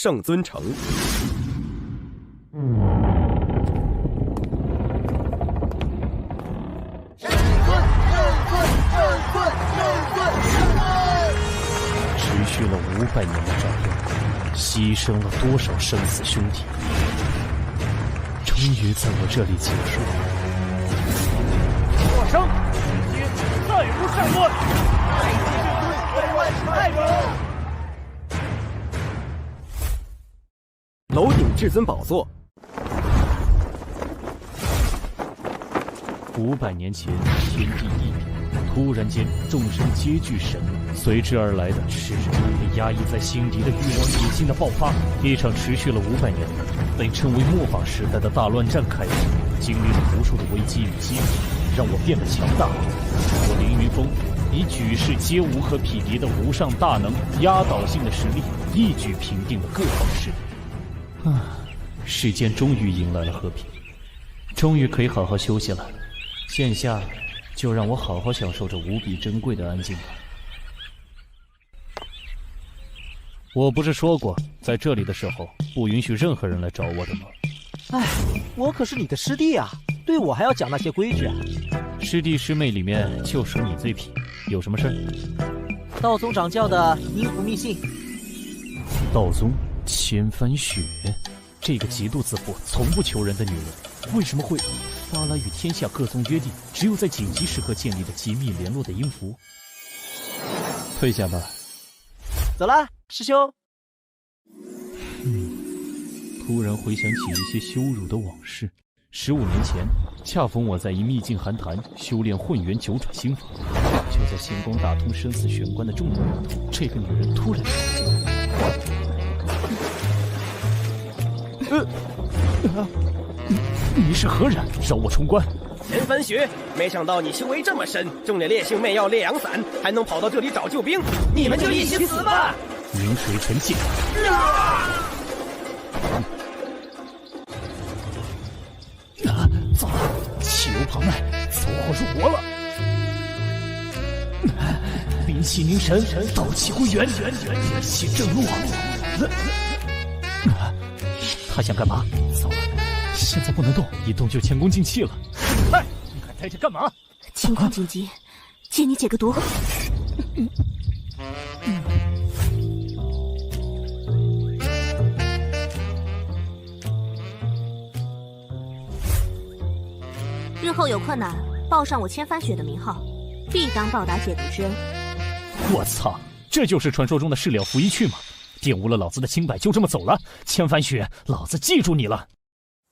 圣尊城。持续了500年的战斗，牺牲了多少生死兄弟，终于在我这里结束了。我生，今天再无善论。对外太勇。楼顶至尊宝座。 500年前，天地一品，突然间众生皆具神力，随之而来的是人们被压抑在心底的欲望野心的爆发。一场持续了500年的被称为末法时代的大乱战开始，经历了无数的危机与机遇，让我变得强大。我凌云峰以举世皆无可匹敌的无上大能、压倒性的实力，一举平定了各方势力。世间终于迎来了和平，终于可以好好休息了。 现下，就让我好好享受这无比珍贵的安静吧。我不是说过，在这里的时候不允许任何人来找我的吗？哎，我可是你的师弟啊，对我还要讲那些规矩啊。师弟师妹里面就属你最皮，有什么事儿？道宗掌教的阴符密信。道宗千帆雪，这个极度自负、从不求人的女人，为什么会？ 发来与天下各宗约定，只有在紧急时刻建立的机密联络的音符。退下吧。走了，师兄。突然回想起一些羞辱的往事。15年前，恰逢我在一秘境寒潭修炼混元九转心法，就在星光打通生死玄关的重要关头，这个女人突然出现。你是何人？让我冲关！千帆雪，没想到你修为这么深，中了烈性媚药烈阳散，还能跑到这里找救兵，你们就一起死吧！云水沉剑。糟了，气流旁脉，走火入魔了。灵气凝神，道气归元，元气正落。他想干嘛？糟了！ 现在不能动，一动就前功尽弃了。哎，你还待着干嘛？情况紧急，借你解个毒。日后有困难，报上我千帆雪的名号，必当报答解毒之恩。我操，这就是传说中的事了拂衣去吗？玷污了老子的清白，就这么走了？千帆雪，老子记住你了。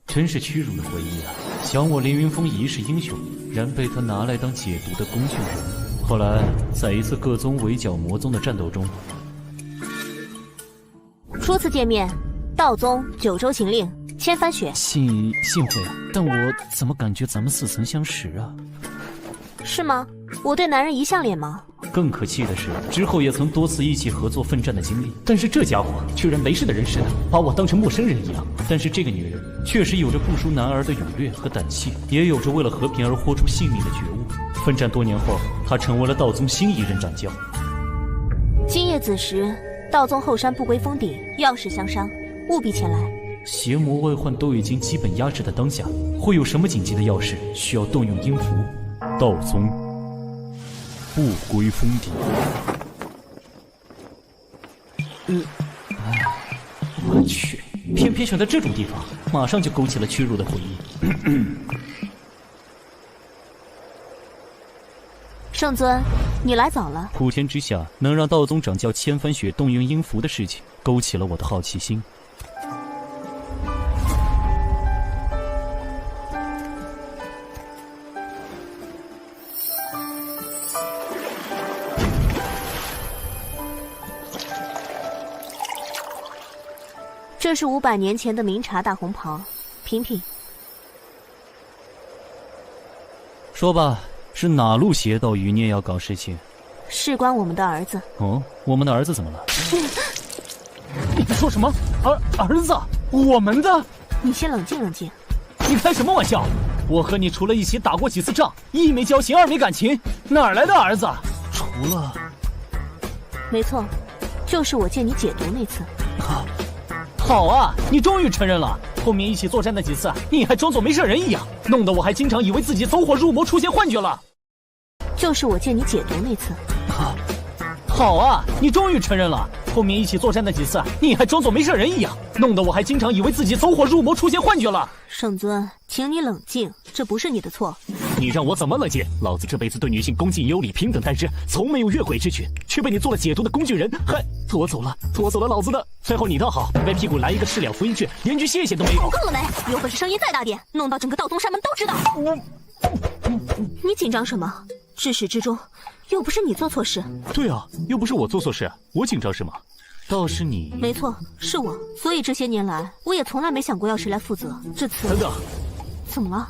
真是屈辱的回忆啊！想我凌云峰一世英雄，然被他拿来当解毒的工具人。后来，在一次各宗围剿魔宗的战斗中，初次见面，道宗九州行令千帆雪。幸会啊！但我怎么感觉咱们似曾相识啊？是吗？我对男人一向脸盲。更可气的是，之后也曾多次一起合作奋战的经历，但是这家伙居然没事的人似的，把我当成陌生人一样。但是这个女人确实有着不输男儿的勇略和胆气，也有着为了和平而豁出性命的觉悟。奋战多年后，她成为了道宗新一任掌教。今夜子时，道宗后山不归封地，要事相商，务必前来。邪魔外患都已经基本压制的当下，会有什么紧急的要事需要动用阴符？道宗。 不归封地。我去，偏偏选在这种地方，马上就勾起了屈辱的回忆。圣尊，你来早了。普天之下，能让道宗掌教千帆雪动用阴符的事情，勾起了我的好奇心。 这是500年前的明茶大红袍，品品。说吧，是哪路邪道余孽要搞事情？事关我们的儿子。哦，我们的儿子怎么了？你在说什么？儿子？我们的？你先冷静冷静。你开什么玩笑？我和你除了一起打过几次仗，一没交情，二没感情，哪来的儿子？除了……没错，就是我借你解毒那次。好啊，你终于承认了。后面一起作战那几次，你还装作没事人一样，弄得我还经常以为自己走火入魔，出现幻觉了。就是我借你解毒那次。好啊，你终于承认了。后面一起作战那几次，你还装作没事人一样，弄得我还经常以为自己走火入魔，出现幻觉了。圣尊，请你冷静，这不是你的错。你让我怎么冷静？老子这辈子对女性恭敬有礼，平等待之，从没有越轨之举，却被你做了解毒的工具人，还拖走了老子的。最后你倒好，歪屁股来一个4两福音券，连句谢谢都没有。够了没？有本事声音再大点，弄到整个道宗山门都知道。你紧张什么？至始至终，又不是你做错事。对啊，又不是我做错事，我紧张什么？倒是你。没错，是我。所以这些年来，我也从来没想过要谁来负责。这次……等等，怎么了？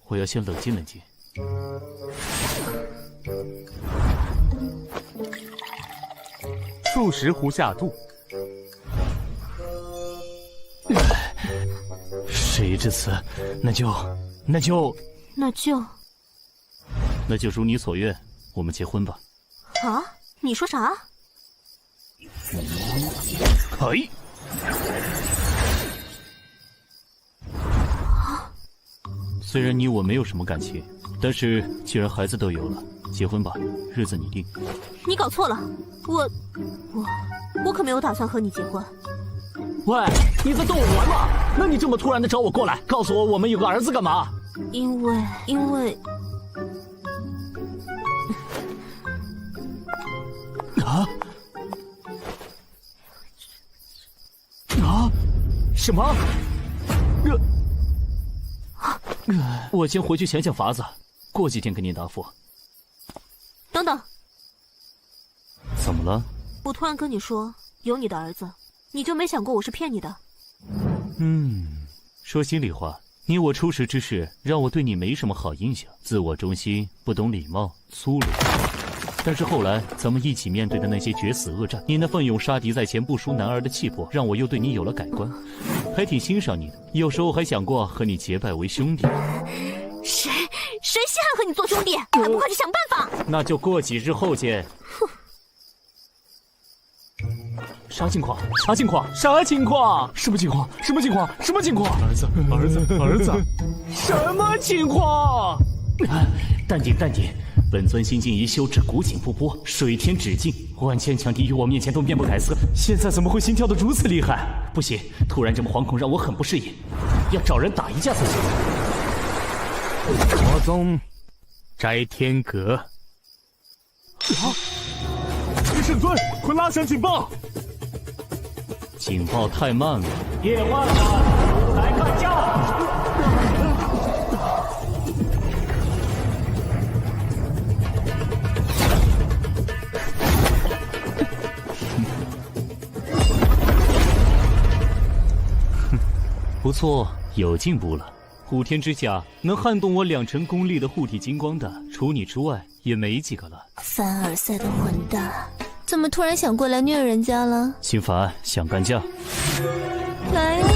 我要先冷静冷静。数十壶下肚。事已至此，那就如你所愿，我们结婚吧。啊？你说啥？哎！虽然你我没有什么感情，但是既然孩子都有了，结婚吧，日子你定。你搞错了，我可没有打算和你结婚。喂，你在逗我玩吗？那你这么突然的找我过来，告诉我们有个儿子干嘛？因为什么？我先回去想想法子，过几天给你答复。等等，怎么了？我突然跟你说有你的儿子，你就没想过我是骗你的？说心里话，你我初识之事，让我对你没什么好印象，自我中心，不懂礼貌，粗鲁。但是后来咱们一起面对的那些决死恶战，你那奋勇杀敌在前不输男儿的气魄，让我又对你有了改观，还挺欣赏你的。有时候还想过和你结拜为兄弟。谁稀罕和你做兄弟？还不快去想办法！那就过几日后见。啥情况？啥情况？啥情况？什么情况？什么情况？什么情况？儿子！什么情况？淡定，淡定。本尊心境一修至古井不波，水天止境，万千强敌于我面前都面不改色。现在怎么会心跳得如此厉害？不行，突然这么惶恐让我很不适应，要找人打一架才行。魔宗摘天阁。圣尊，快拉响警报！警报太慢了。叶万万，出来干架！不错，有进步了。虎天之下能撼动我2成功力的护体金光的，除你之外也没几个了。凡尔赛的混蛋，怎么突然想过来虐人家了？心烦，想干架？来呀！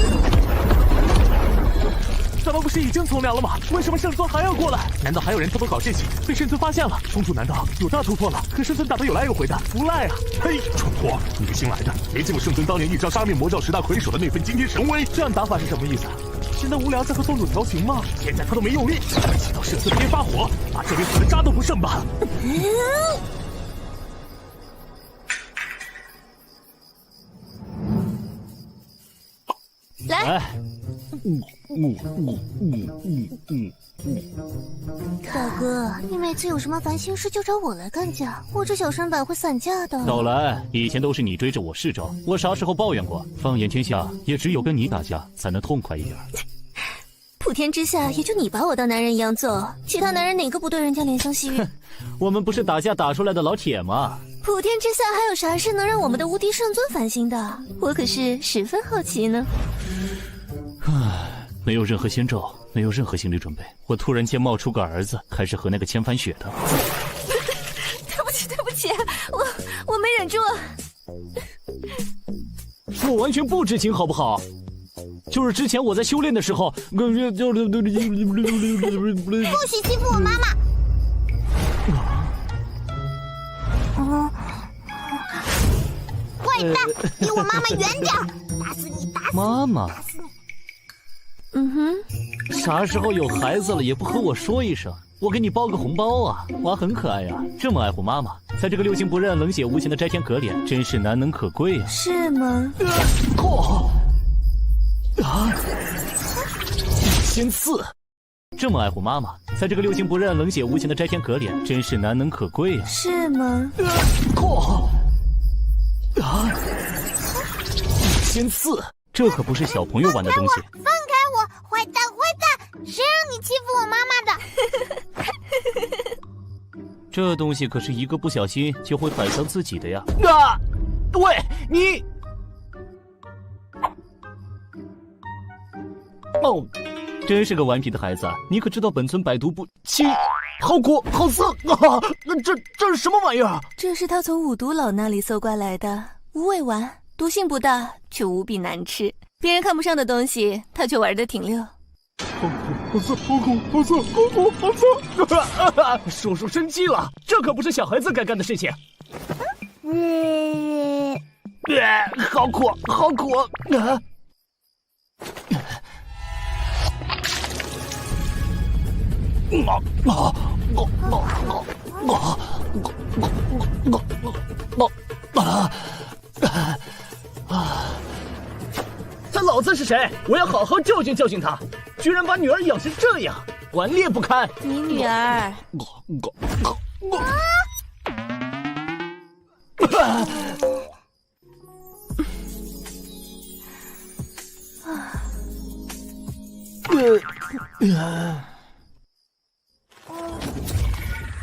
咱们不是已经从良了吗？为什么圣尊还要过来？难道还有人偷偷搞事情，被圣尊发现了？冲突难道有大突破了？可圣尊打得有来有回的，不赖啊！嘿，蠢货，你个新来的，没见过圣尊当年一招杀灭魔教10大魁首的那份惊天神威？这样打法是什么意思？是那无聊在和宗主调情吗？现在他都没用力，气到圣尊别发火，把这边死的渣都不剩吧！来。大哥，你每次有什么烦心事就找我来干架，我这小身板会散架的。少来，以前都是你追着我试招，我啥时候抱怨过？放眼天下，也只有跟你打架才能痛快一点。普天之下，也就你把我当男人一样揍，其他男人哪个不对人家怜香惜玉？我们不是打架打出来的老铁吗？普天之下还有啥事能让我们的无敌圣尊烦心的？我可是十分好奇呢。没有任何先兆，没有任何心理准备，我突然间冒出个儿子，还是和那个千帆雪的。对不起，我没忍住。我完全不知情，好不好？就是之前我在修炼的时候，不许欺负我妈妈。怪坏蛋，离我妈妈远点儿！打死你！打死你！妈妈，打死你！嗯哼，啥时候有孩子了也不和我说一声，我给你包个红包啊！娃很可爱呀，这么爱护妈妈，在这个六亲不认、冷血无情的摘天阁里，真是难能可贵啊！是吗？先刺，这么爱护妈妈，在这个六亲不认、冷血无情的摘天阁里，真是难能可贵啊！是吗？先刺，这可不是小朋友玩的东西。放开我，坏蛋！坏蛋！谁让你欺负我妈妈的？这东西可是一个不小心就会摆伤自己的呀！啊！喂，你！哦，真是个顽皮的孩子，你可知道本村百毒不侵？好苦，好涩啊！这是什么玩意儿？这是他从五毒老那里搜刮来的无味丸，毒性不大，却无比难吃。别人看不上的东西，他却玩得挺溜。好涩，好苦，好涩，好苦，好涩！叔叔生气了，这可不是小孩子该干的事情。好苦，好苦！他老子是谁？我要好好教训教训他！居然把女儿养成这样，顽劣不堪！你女儿，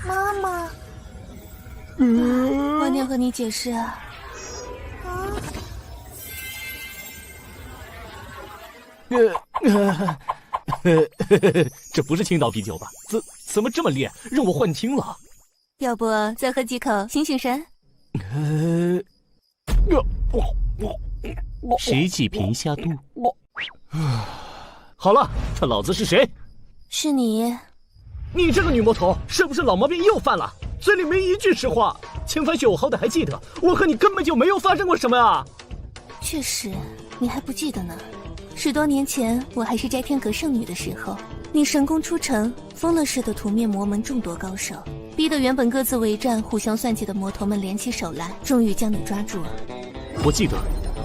妈妈，晚点和你解释啊。这不是青岛啤酒吧？怎么这么烈？让我幻听了。要不再喝几口醒醒神？谁济贫下肚？好了，他老子是谁？是你。你这个女魔头，是不是老毛病又犯了？嘴里没一句实话。秦凡雪，我好歹还记得，我和你根本就没有发生过什么啊！确实，你还不记得呢。10多年前，我还是摘天阁圣女的时候，你神功出尘，疯了似的屠灭魔门众多高手，逼得原本各自为战、互相算计的魔头们联起手来，终于将你抓住了。我记得，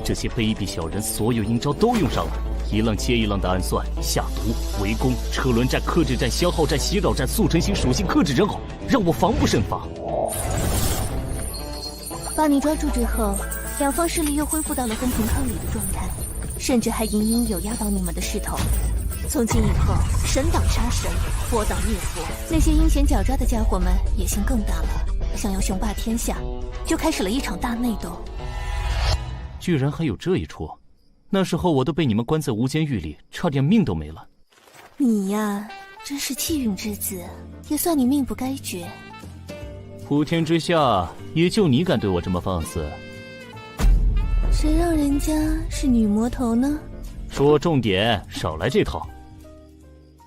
这些卑鄙小人所有阴招都用上了，一浪接一浪的暗算、下毒、围攻、车轮战、克制战、消耗战、袭扰战、速成型属性克制人偶，让我防不胜防。把你抓住之后，两方势力又恢复到了分庭抗礼的状态，甚至还隐隐有压倒你们的势头。从今以后，神挡杀神，佛挡灭佛，那些阴险狡诈的家伙们野心更大了，想要雄霸天下，就开始了一场大内斗。居然还有这一出！那时候我都被你们关在无间狱里，差点命都没了。你呀，真是气运之子，也算你命不该绝。普天之下，也就你敢对我这么放肆。谁让人家是女魔头呢？说重点，少来这套。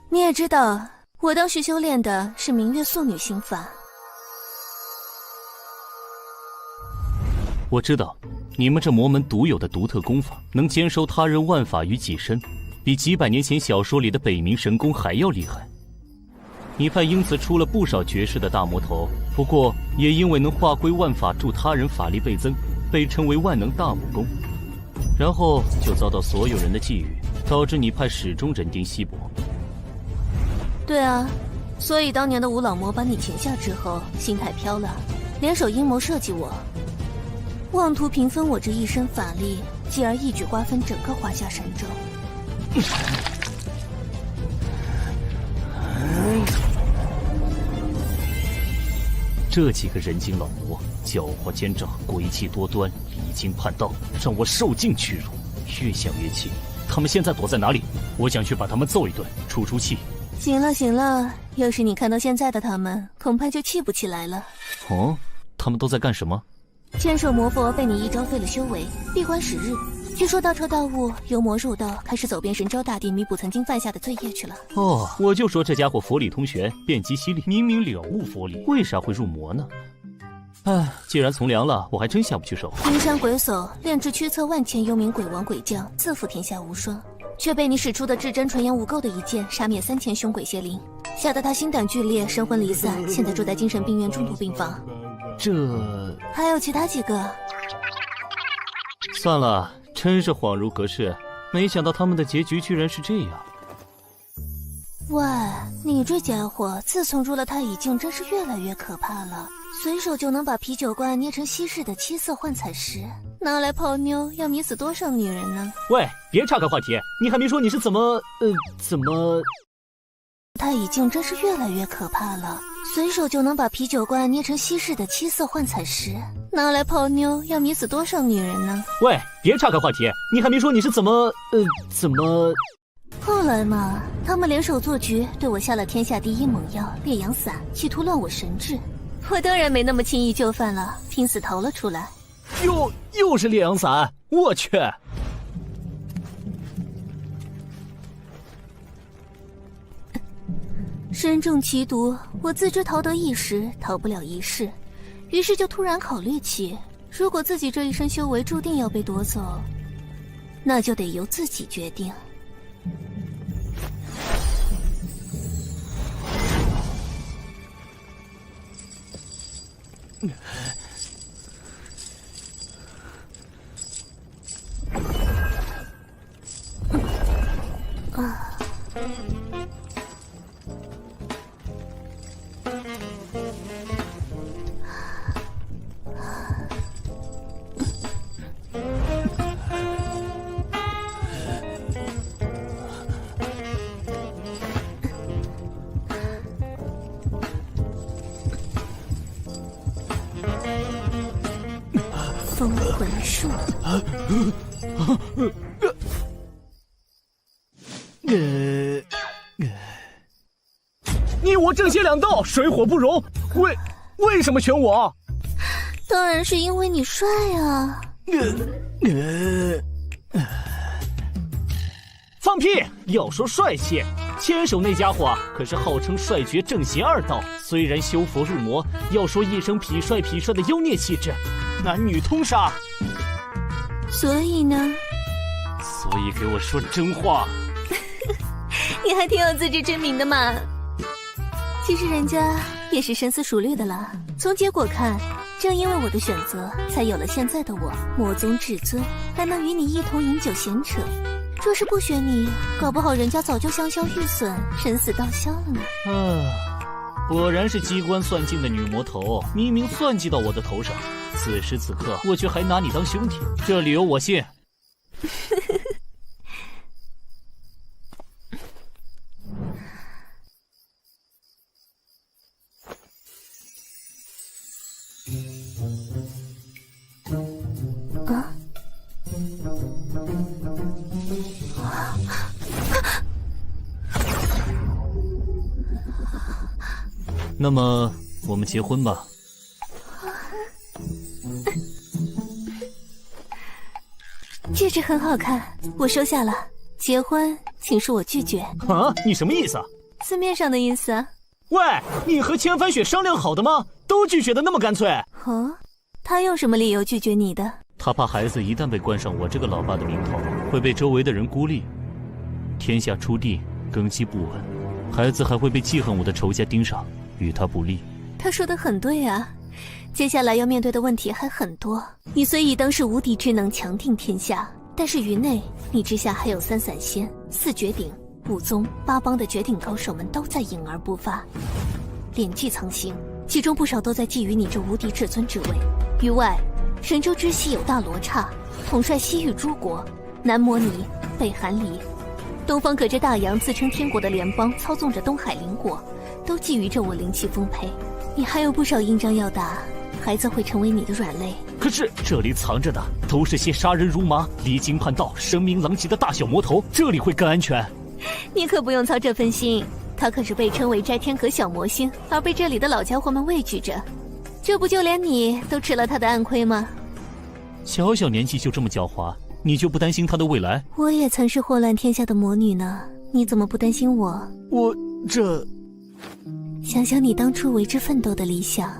你也知道，我当时修炼的是明月素女心法。我知道，你们这魔门独有的独特功法，能兼收他人万法于己身，比几百年前小说里的北冥神功还要厉害。你派英子出了不少绝世的大魔头，不过也因为能化归万法，助他人法力倍增，被称为万能大武功。然后就遭到所有人的觊觎，导致你派始终人丁稀薄。对啊，所以当年的吴老魔把你擒下之后，心态飘了，联手阴谋设计我，妄图平分我这一身法力，继而一举瓜分整个华夏神州。这几个人精老魔，狡猾奸诈，诡计多端，离经叛道，让我受尽屈辱。越想越气，他们现在躲在哪里？我想去把他们揍一顿，出出气。行了行了，要是你看到现在的他们，恐怕就气不起来了。哦，他们都在干什么？千手魔佛被你一招废了修为，闭关10日。据说大彻大悟，由魔入道，开始走遍神州大地，弥补曾经犯下的罪业去了。哦，我就说这家伙佛理通玄，遍及犀利，明明了悟佛理，为啥会入魔呢？唉，既然从良了，我还真下不去手。阴山鬼叟炼制驱策万千幽冥鬼王鬼将，自负天下无双，却被你使出的至真纯阳无垢的一剑杀灭3000凶鬼邪灵，吓得他心胆俱裂，神魂离散，现在住在精神病院重度病房。这还有其他几个？算了，真是恍如隔世，没想到他们的结局居然是这样。喂，你这家伙自从入了太乙境，真是越来越可怕了。随手就能把啤酒罐捏成稀释的七色幻彩石，拿来泡妞，要迷死多少女人呢？喂，别岔开话题，你还没说你是怎么……太乙境真是越来越可怕了。随手就能把啤酒罐捏成稀释的七色幻彩石，拿来泡妞，要迷死多少女人呢？喂，别岔开话题，你还没说你是怎么……后来嘛，他们联手做局，对我下了天下第一猛药烈阳散，企图乱我神智。我当然没那么轻易就范了，拼死逃了出来。又是烈阳散，我去！身中奇毒，我自知逃得一时，逃不了一世，于是就突然考虑起，如果自己这一生修为注定要被夺走，那就得由自己决定。封魂术。你我正邪两道，水火不容。为什么选我？当然是因为你帅啊！放屁！要说帅气，千手那家伙可是号称帅绝正邪二道，虽然修佛入魔，要说一身痞帅的妖孽气质，男女通杀。所以呢？所以给我说真话。你还挺有自知之明的嘛。其实人家也是深思熟虑的啦。从结果看，正因为我的选择，才有了现在的我，魔宗至尊，还能与你一同饮酒闲扯。若是不选你，搞不好人家早就香消玉损，神死道消了呢。果然是机关算尽的女魔头，明明算计到我的头上，此时此刻我却还拿你当兄弟，这理由我信。那么我们结婚吧。戒指很好看，我收下了。结婚，请恕我拒绝。啊，你什么意思啊？字面上的意思啊。喂，你和千帆雪商量好的吗？都拒绝的那么干脆。哦，他用什么理由拒绝你的？他怕孩子一旦被冠上我这个老爸的名头，会被周围的人孤立，天下初地，根基不稳，孩子还会被记恨我的仇家盯上，与他不利。他说的很对啊，接下来要面对的问题还很多。你虽已当是无敌之能，强定天下，但是于内，你之下还有3散仙、4绝顶、5宗、8帮的绝顶高手们都在隐而不发，敛迹藏形，其中不少都在觊觎你这无敌至尊之位。于外，神州之西有大罗刹，统帅西域诸国，南摩尼、北韩离，东方隔着大洋自称天国的联邦操纵着东海邻国，都觊觎着我灵气丰沛。你还有不少硬仗要打，孩子会成为你的软肋。可是这里藏着的都是些杀人如麻、离经叛道、声名狼藉的大小魔头，这里会更安全。你可不用操这份心，他可是被称为摘天阁小魔星，而被这里的老家伙们畏惧着。这不就连你都吃了他的暗亏吗？小小年纪就这么狡猾，你就不担心他的未来？我也曾是祸乱天下的魔女呢，你怎么不担心我？我这……想想你当初为之奋斗的理想，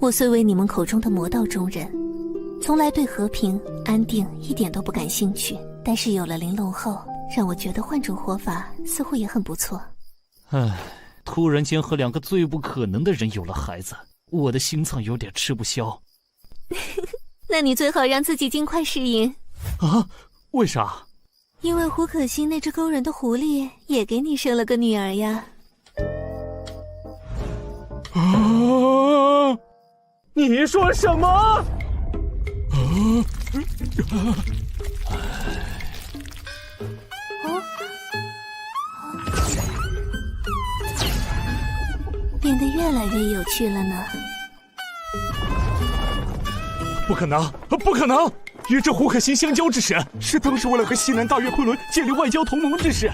我虽为你们口中的魔道中人，从来对和平安定一点都不感兴趣，但是有了玲珑后，让我觉得换种活法似乎也很不错。唉，突然间和2个最不可能的人有了孩子，我的心脏有点吃不消。那你最好让自己尽快适应。啊？为啥？因为胡可欣那只勾人的狐狸也给你生了个女儿呀。啊！你说什么？变得越来越有趣了呢。不可能，不可能！与这胡可欣相交之事，是当时为了和西南大越昆仑建立外交同盟之事。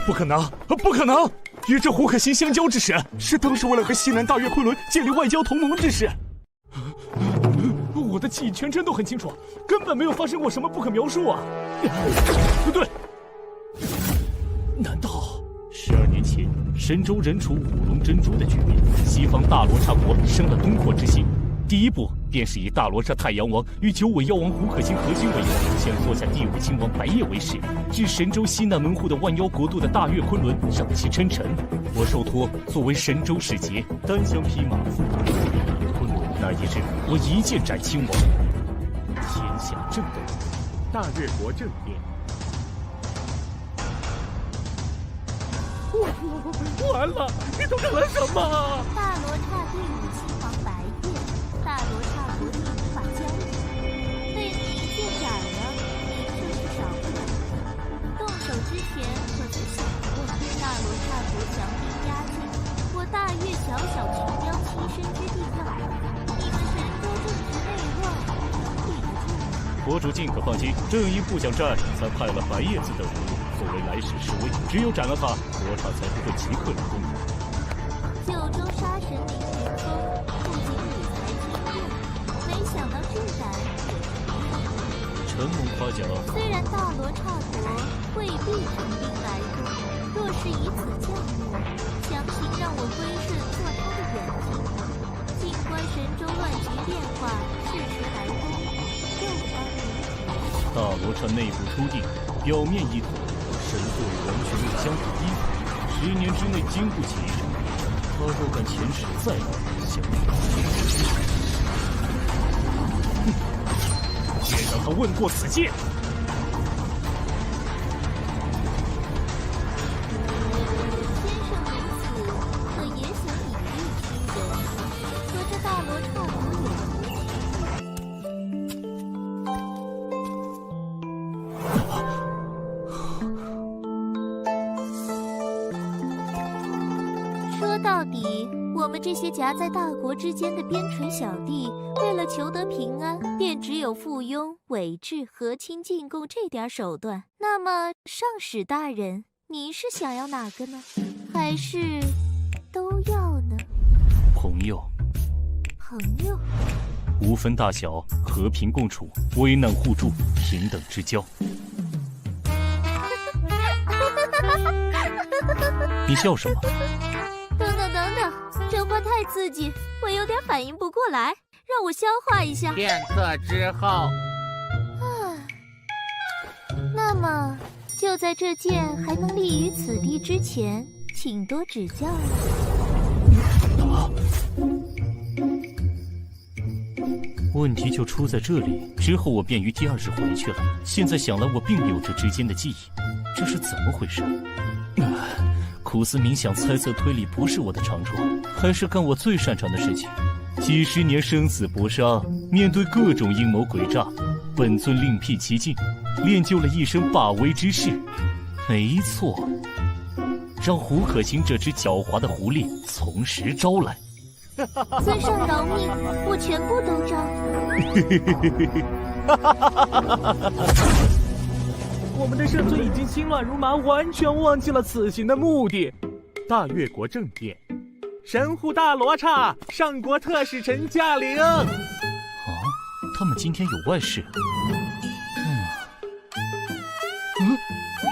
不可能，不可能！与这胡可欣相交之事，是当时为了和西南大越昆仑建立外交同盟之事。我的记忆全都很清楚，根本没有发生过什么不可描述啊！不对，难道12年前神州人处五龙争逐的局面，西方大罗刹国生了东扩之心？第一步便是以大罗刹太阳王与九尾妖王胡可欣合军为王，先做下第5亲王白夜为师，至神州西南门户的万妖国度的大越昆仑让其称臣。我受托作为神州使节，单枪匹马赴大越昆仑。那一日，我一剑斩亲王，天下正动，大越国政变。完了！你都干了什么？大罗刹第5亲王白夜，大罗刹国地无法交易，被你一剑斩了，你就是少数。动手之前可曾想过，大罗刹国强兵压境，我大越小小群妖栖身之地要好，你们神州政治内乱，立得住吗？国主尽可放心，正因不想战，才派了白叶子等人。作为来使示威，只有斩了他，罗刹才不会即刻入宫。九州杀神凌云峰，不仅理财经验，没想到这胆也是不错。承蒙夸奖。虽然大罗刹国未必成兵来攻，若是以此降目，强行让我归顺做他的远近，静观神州乱局变化，适时来攻，又方明天。大罗刹内部初定，表面一统。神作与王权力相互依附，10年之内经不起一战。他若敢前世再来相遇，也让他问过此剑。先生如此，可也想隐喻其人，和这大罗刹国有无情？说到底，我们这些夹在大国之间的边陲小弟，为了求得平安，便只有附庸、伪制、和亲进贡这点手段。那么，上使大人，您是想要哪个呢？还是都要呢？朋友，朋友，无分大小，和平共处，危难互助，平等之交。你笑什么？等等，这话太刺激，我有点反应不过来，让我消化一下。片刻之后，那么就在这剑还能立于此地之前，请多指教了。问题就出在这里。之后我便于第2日回去了。现在想来，我并没有这之间的记忆，这是怎么回事？苦思冥想，猜测推理不是我的长处，还是干我最擅长的事情。几10年生死搏杀，面对各种阴谋诡诈，本尊另辟蹊径，练就了一身霸威之势。没错，让胡可欣这只狡猾的狐狸从实招来。尊上饶命，我全部都招。我们的圣尊已经心乱如麻，完全忘记了此行的目的。大越国政变，神户大罗刹上国特使臣驾临。他们今天有外事。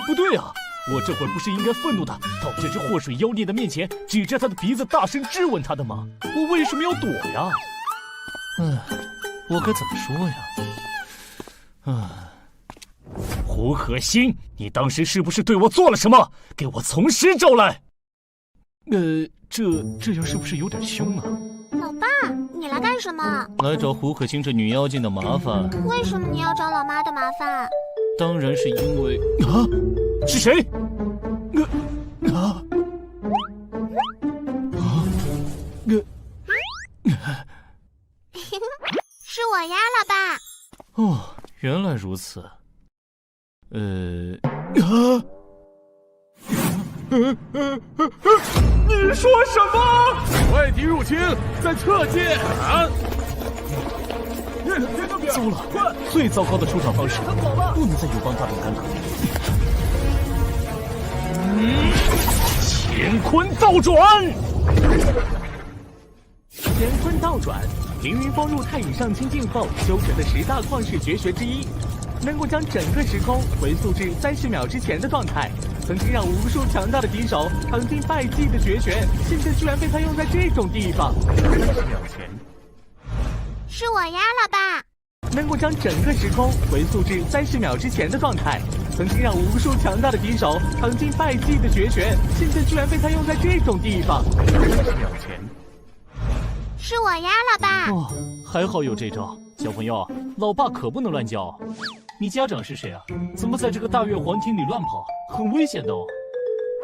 不对啊，我这会儿不是应该愤怒的到这只祸水妖孽的面前，指着他的鼻子大声质问他的吗？我为什么要躲呀？我该怎么说呀？胡可欣，你当时是不是对我做了什么？给我从实招来！这样是不是有点凶啊？老爸，你来干什么？来找胡可欣这女妖精的麻烦。为什么你要找老妈的麻烦？当然是因为是谁？是我呀，老爸。哦，原来如此。你说什么？外敌入侵，在侧进！糟了！最糟糕的出场方式，不能再友邦大动干戈。乾坤倒转！乾坤倒转，凌云峰入太乙上清境后修成的10大旷世绝学之一，能够将整个时空回溯至30秒之前的状态。曾经让无数强大的敌手尝尽败绩的绝学，现在居然被他用在这种地方。30秒前，是我呀，老爸。能够将整个时空回溯至30秒之前的状态，曾经让无数强大的敌手尝尽败绩的绝学，现在居然被他用在这种地方。30秒前，是我呀，老爸。哦，还好有这招。小朋友，老爸可不能乱教。你家长是谁啊？怎么在这个大月皇庭里乱跑？很危险的哦。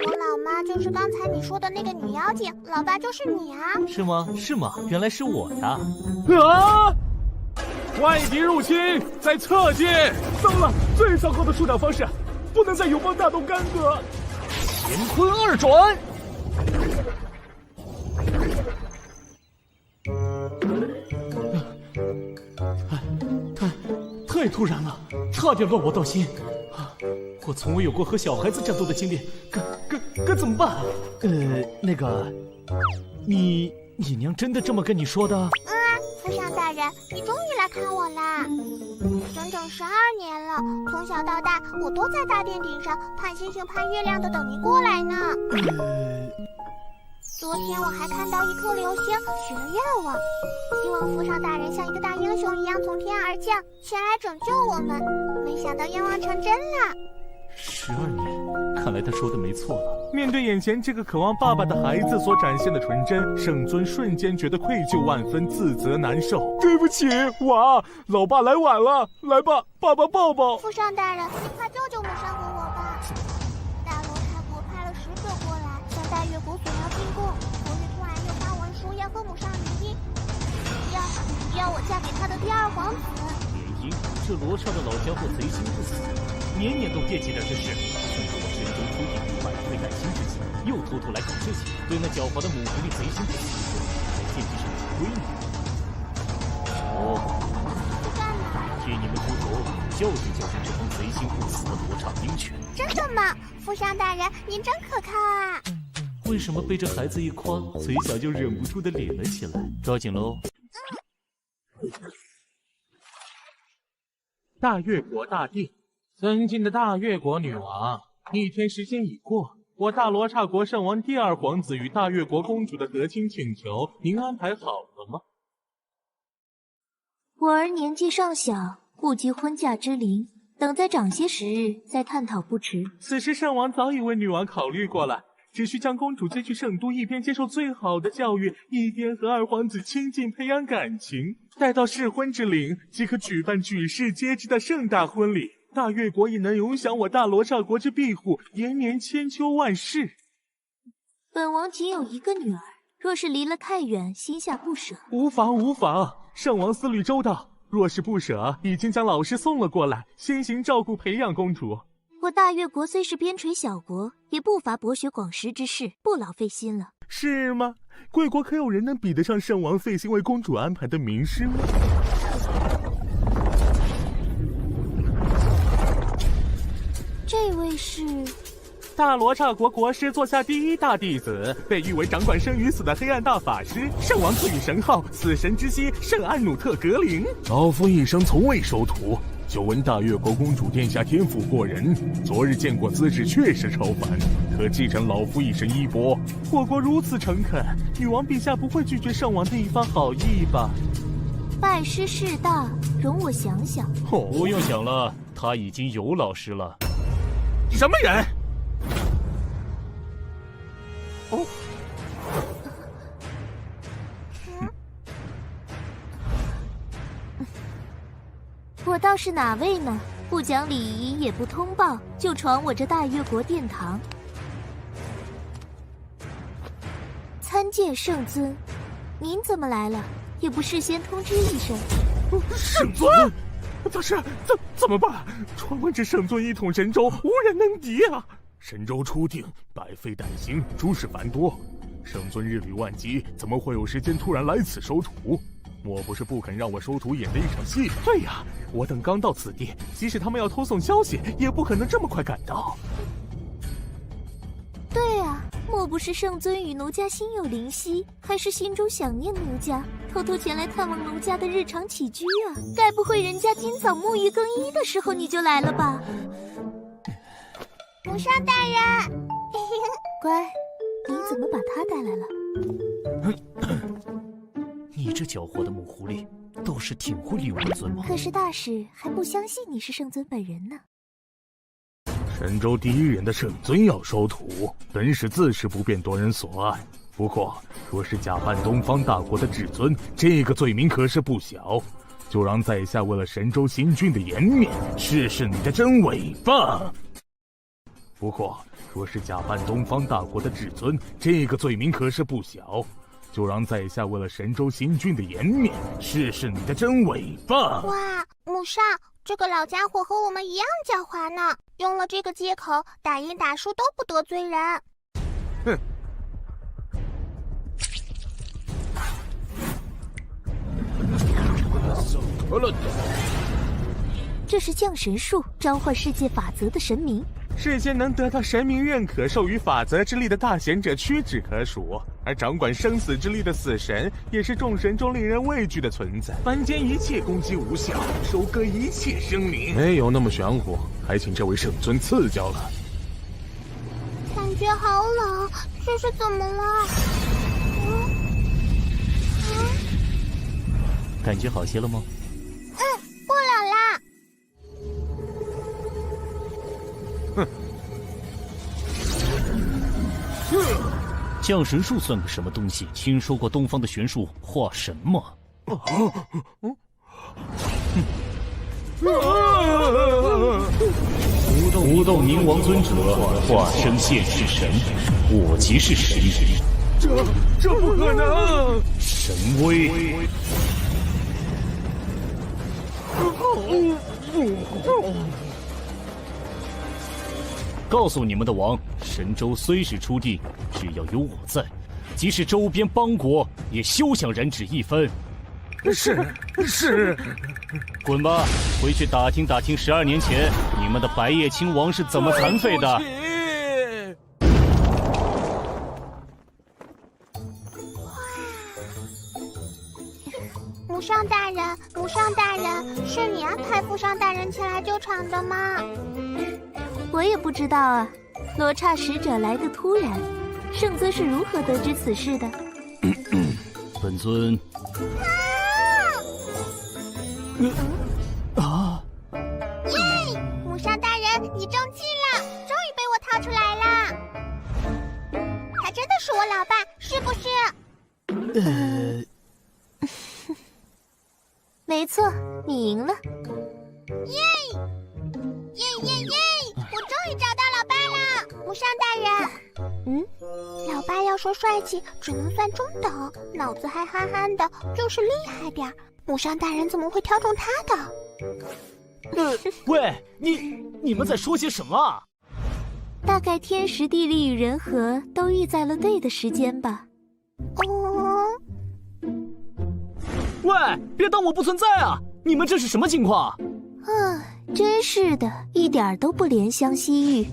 我老妈就是刚才你说的那个女妖精，老爸就是你啊。是吗？是吗？原来是我呀！外敌入侵，在侧进！糟了，最糟糕的出场方式，不能再友邦大动干戈。乾坤二转！太突然了，差点乱我道心。我从未有过和小孩子战斗的经历，该怎么办？那个，你娘真的这么跟你说的？府上大人，你终于来看我啦！整整12年了，从小到大，我都在大殿顶上盼星星盼月亮的等您过来呢。昨天我还看到一颗流星，许了愿望，希望府上大人像一个大英雄一样从天而降，前来拯救我们。没想到愿望成真了。12年，看来他说的没错了。面对眼前这个渴望爸爸的孩子所展现的纯真，圣尊瞬间觉得愧疚万分，自责难受。对不起，老爸来晚了，来吧，爸爸抱抱。府上大人，你快救救母山和我吧！大罗刹国派了使者过来，向大越国索要进贡。昨日突然又发文书要和母上联姻，要我嫁给他的第2皇子。联姻？这罗刹的老家伙贼心不死，年年都惦记着这事。趁着我神州出地500回改心之际，又偷偷来搞事情，对那狡猾的母狐狸贼心不死，还惦记上我闺女。干嘛？替你们出头，教训教训这帮贼心不死的罗刹兵权。真的吗？府上大人，您真可靠啊！为什么被这孩子一夸，嘴角就忍不住的咧了起来？抓紧喽！大越国大殿，尊敬的大越国女王，1天时间已过，我大罗刹国圣王第2皇子与大越国公主的得亲请求，您安排好了吗？我儿年纪尚小，顾及婚嫁之龄，等再长些时日再探讨不迟。此时圣王早已为女王考虑过了，只需将公主接去圣都，一边接受最好的教育，一边和2皇子亲近培养感情，待到适婚之龄，即可举办举世皆知的盛大婚礼。大越国也能永享我大罗刹国之庇护，延年千秋万世。本王仅有一个女儿，若是离了太远，心下不舍。无妨，圣王思虑周到，若是不舍，已经将老师送了过来，先行照顾培养公主。我大越国虽是边陲小国，也不乏博学广识之士，不劳费心了。是吗？贵国可有人能比得上圣王费心为公主安排的名师吗？这位是大罗刹国国师座下第1大弟子，被誉为掌管生与死的黑暗大法师，圣王赐予神号死神之息圣安努特格林。老夫一生从未收徒，久闻大越国公主殿下天赋过人，昨日见过姿势确实超凡，可继承老夫一身衣钵。我国如此诚恳，女王陛下不会拒绝圣王的一番好意吧？拜师事大，容我想想。不用想了，他已经有老师了。什么人？我倒是哪位呢？不讲礼仪，也不通报，就闯我这大越国殿堂，参见圣尊。您怎么来了？也不事先通知一声。圣尊，大师，怎么办？传闻这圣尊一统神州，无人能敌啊！神州初定，百废待兴，诸事繁多。圣尊日理万机，怎么会有时间突然来此收徒？莫不是不肯让我收徒演的一场戏？对呀，我等刚到此地，即使他们要偷送消息，也不可能这么快赶到。对啊，莫不是圣尊与奴家心有灵犀，还是心中想念奴家，偷偷前来探望奴家的日常起居啊？该不会人家今早沐浴更衣的时候你就来了吧？母上大人，乖，你怎么把他带来了？你这狡猾的母狐狸，倒是挺会利用我尊王。可是大使还不相信你是圣尊本人呢。神州第一人的圣尊要收徒，本使自是不便夺人所爱。不过，若是假扮东方大国的至尊，这个罪名可是不小。就让在下为了神州新君的颜面，试试你的真伪吧。不过，若是假扮东方大国的至尊，这个罪名可是不小。就让在下为了神州新君的颜面，试试你的真伪吧。哇，母上，这个老家伙和我们一样狡猾呢，用了这个借口，打赢打输都不得罪人。哼。这是降神术，召唤世界法则的神明。世间能得到神明认可、授予法则之力的大贤者屈指可数，而掌管生死之力的死神，也是众神中令人畏惧的存在。凡间一切攻击无效，收割一切生灵。没有那么玄乎，还请这位圣尊赐教了。感觉好冷，这是怎么了？感觉好些了吗？不冷啦。降神术算个什么东西？听说过东方的玄术化神吗？无斗冥王尊者化身现世神，我即是神灵。这不可能！神威！告诉你们的王，神州虽是初定，只要有我在，即使周边邦国也休想染指一分。是，滚吧，回去打听打听12年前你们的白夜亲王是怎么残废的。母上大人，母上大人，是你安排父上大人前来救场的吗？我也不知道啊，罗刹使者来得突然，圣尊是如何得知此事的？本尊耶！母上大人，你中计了，终于被我掏出来了。他真的是我老爸，是不是？没错，你赢了。耶！我终于找到老爸了，母上大人。老爸要说帅气，只能算中等，脑子还憨憨的，就是厉害点儿。母上大人怎么会挑中他的？喂，你们在说些什么啊？大概天时地利与人和都遇在了对的时间吧。喂，别当我不存在啊！你们这是什么情况？真是的，一点儿都不怜香惜玉。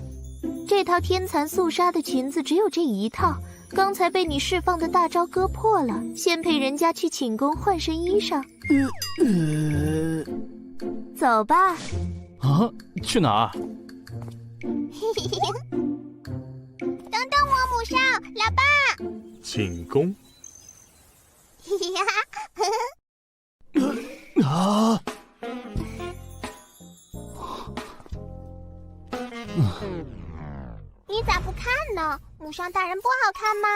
这套天蚕素纱的裙子只有这一套，刚才被你释放的大招割破了，先陪人家去寝宫换身衣裳。走吧。啊，去哪儿？等等我，母上，老爸。请攻。啊！你咋不看呢？母上大人不好看吗？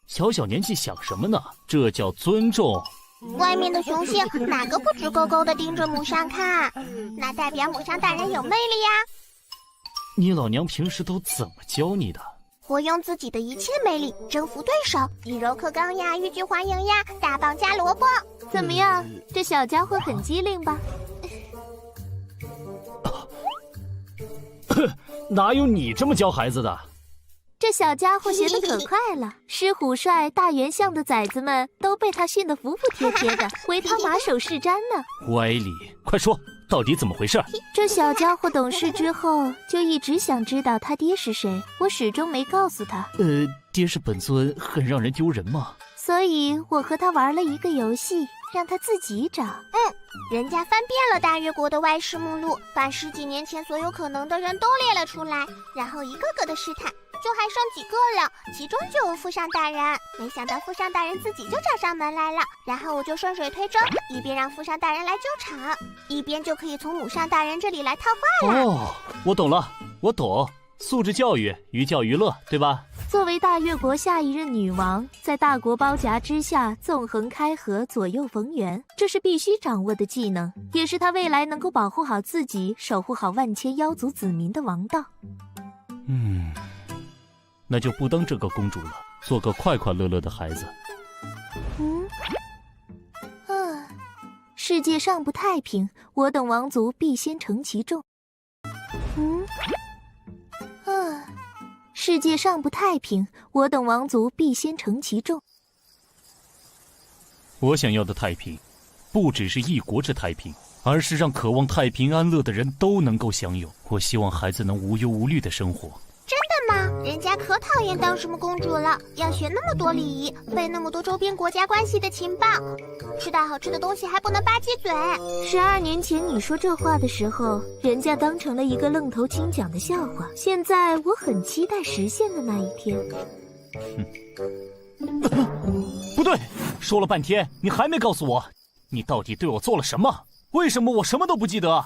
小小年纪想什么呢？这叫尊重。外面的雄性哪个不直勾勾的盯着母上看？那代表母上大人有魅力呀。你老娘平时都怎么教你的？我用自己的一切魅力征服对手，以柔克刚呀，欲拒还迎呀，大棒加萝卜。怎么样，这小家伙很机灵吧？哪有你这么教孩子的？这小家伙学得可快了，狮虎帅、大元相的崽子们都被他训得服服帖帖的，唯他马首是瞻呢。歪理，快说，到底怎么回事？这小家伙懂事之后，就一直想知道他爹是谁，我始终没告诉他。爹是本尊，很让人丢人吗？所以我和他玩了一个游戏，让他自己找。人家翻遍了大越国的外事目录，把10几年前所有可能的人都列了出来，然后一个个的试探，就还剩几个了，其中就有父上大人。没想到父上大人自己就找上门来了，然后我就顺水推舟，一边让父上大人来救场，一边就可以从母上大人这里来套话了。哦，我懂了，我懂。素质教育，寓教于乐，对吧？作为大越国下一任女王，在大国包夹之下纵横开合，左右逢源，这是必须掌握的技能，也是她未来能够保护好自己，守护好万千妖族子民的王道。那就不当这个公主了，做个快快乐乐的孩子。世界上不太平，我等王族必先承其重。世界上不太平，我等王族必先承其重。我想要的太平，不只是一国之太平，而是让渴望太平安乐的人都能够享有。我希望孩子能无忧无虑的生活。真的吗？人家可讨厌当什么公主了，要学那么多礼仪，背那么多周边国家关系的情报，吃到好吃的东西还不能吧唧嘴。12年前你说这话的时候，人家当成了一个愣头青讲的笑话。现在我很期待实现的那一天。不对，说了半天，你还没告诉我，你到底对我做了什么？为什么我什么都不记得？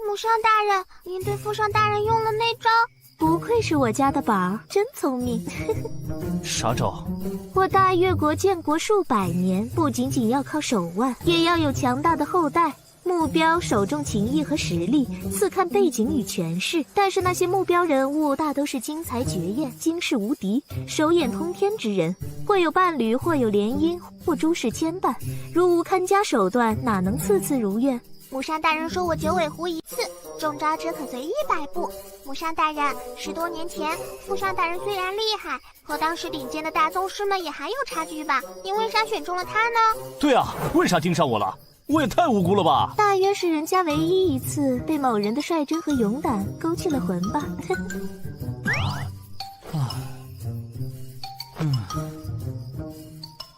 母上大人，您对父上大人用了那招。不愧是我家的宝，真聪明。啥招？我大越国建国数百年，不仅仅要靠手腕，也要有强大的后代。目标首重情义和实力，次看背景与权势。但是那些目标人物大都是惊才绝艳、惊世无敌、手眼通天之人，或有伴侣，或有联姻，或诸事牵绊。如无看家手段，哪能次次如愿？母上大人说我九尾狐一次，中招只可随100步。母上大人，10多年前，父上大人虽然厉害，和当时顶尖的大宗师们也还有差距吧？您为啥选中了他呢？对啊，为啥盯上我了？我也太无辜了吧！大约是人家唯一一次被某人的率真和勇敢勾起了魂吧。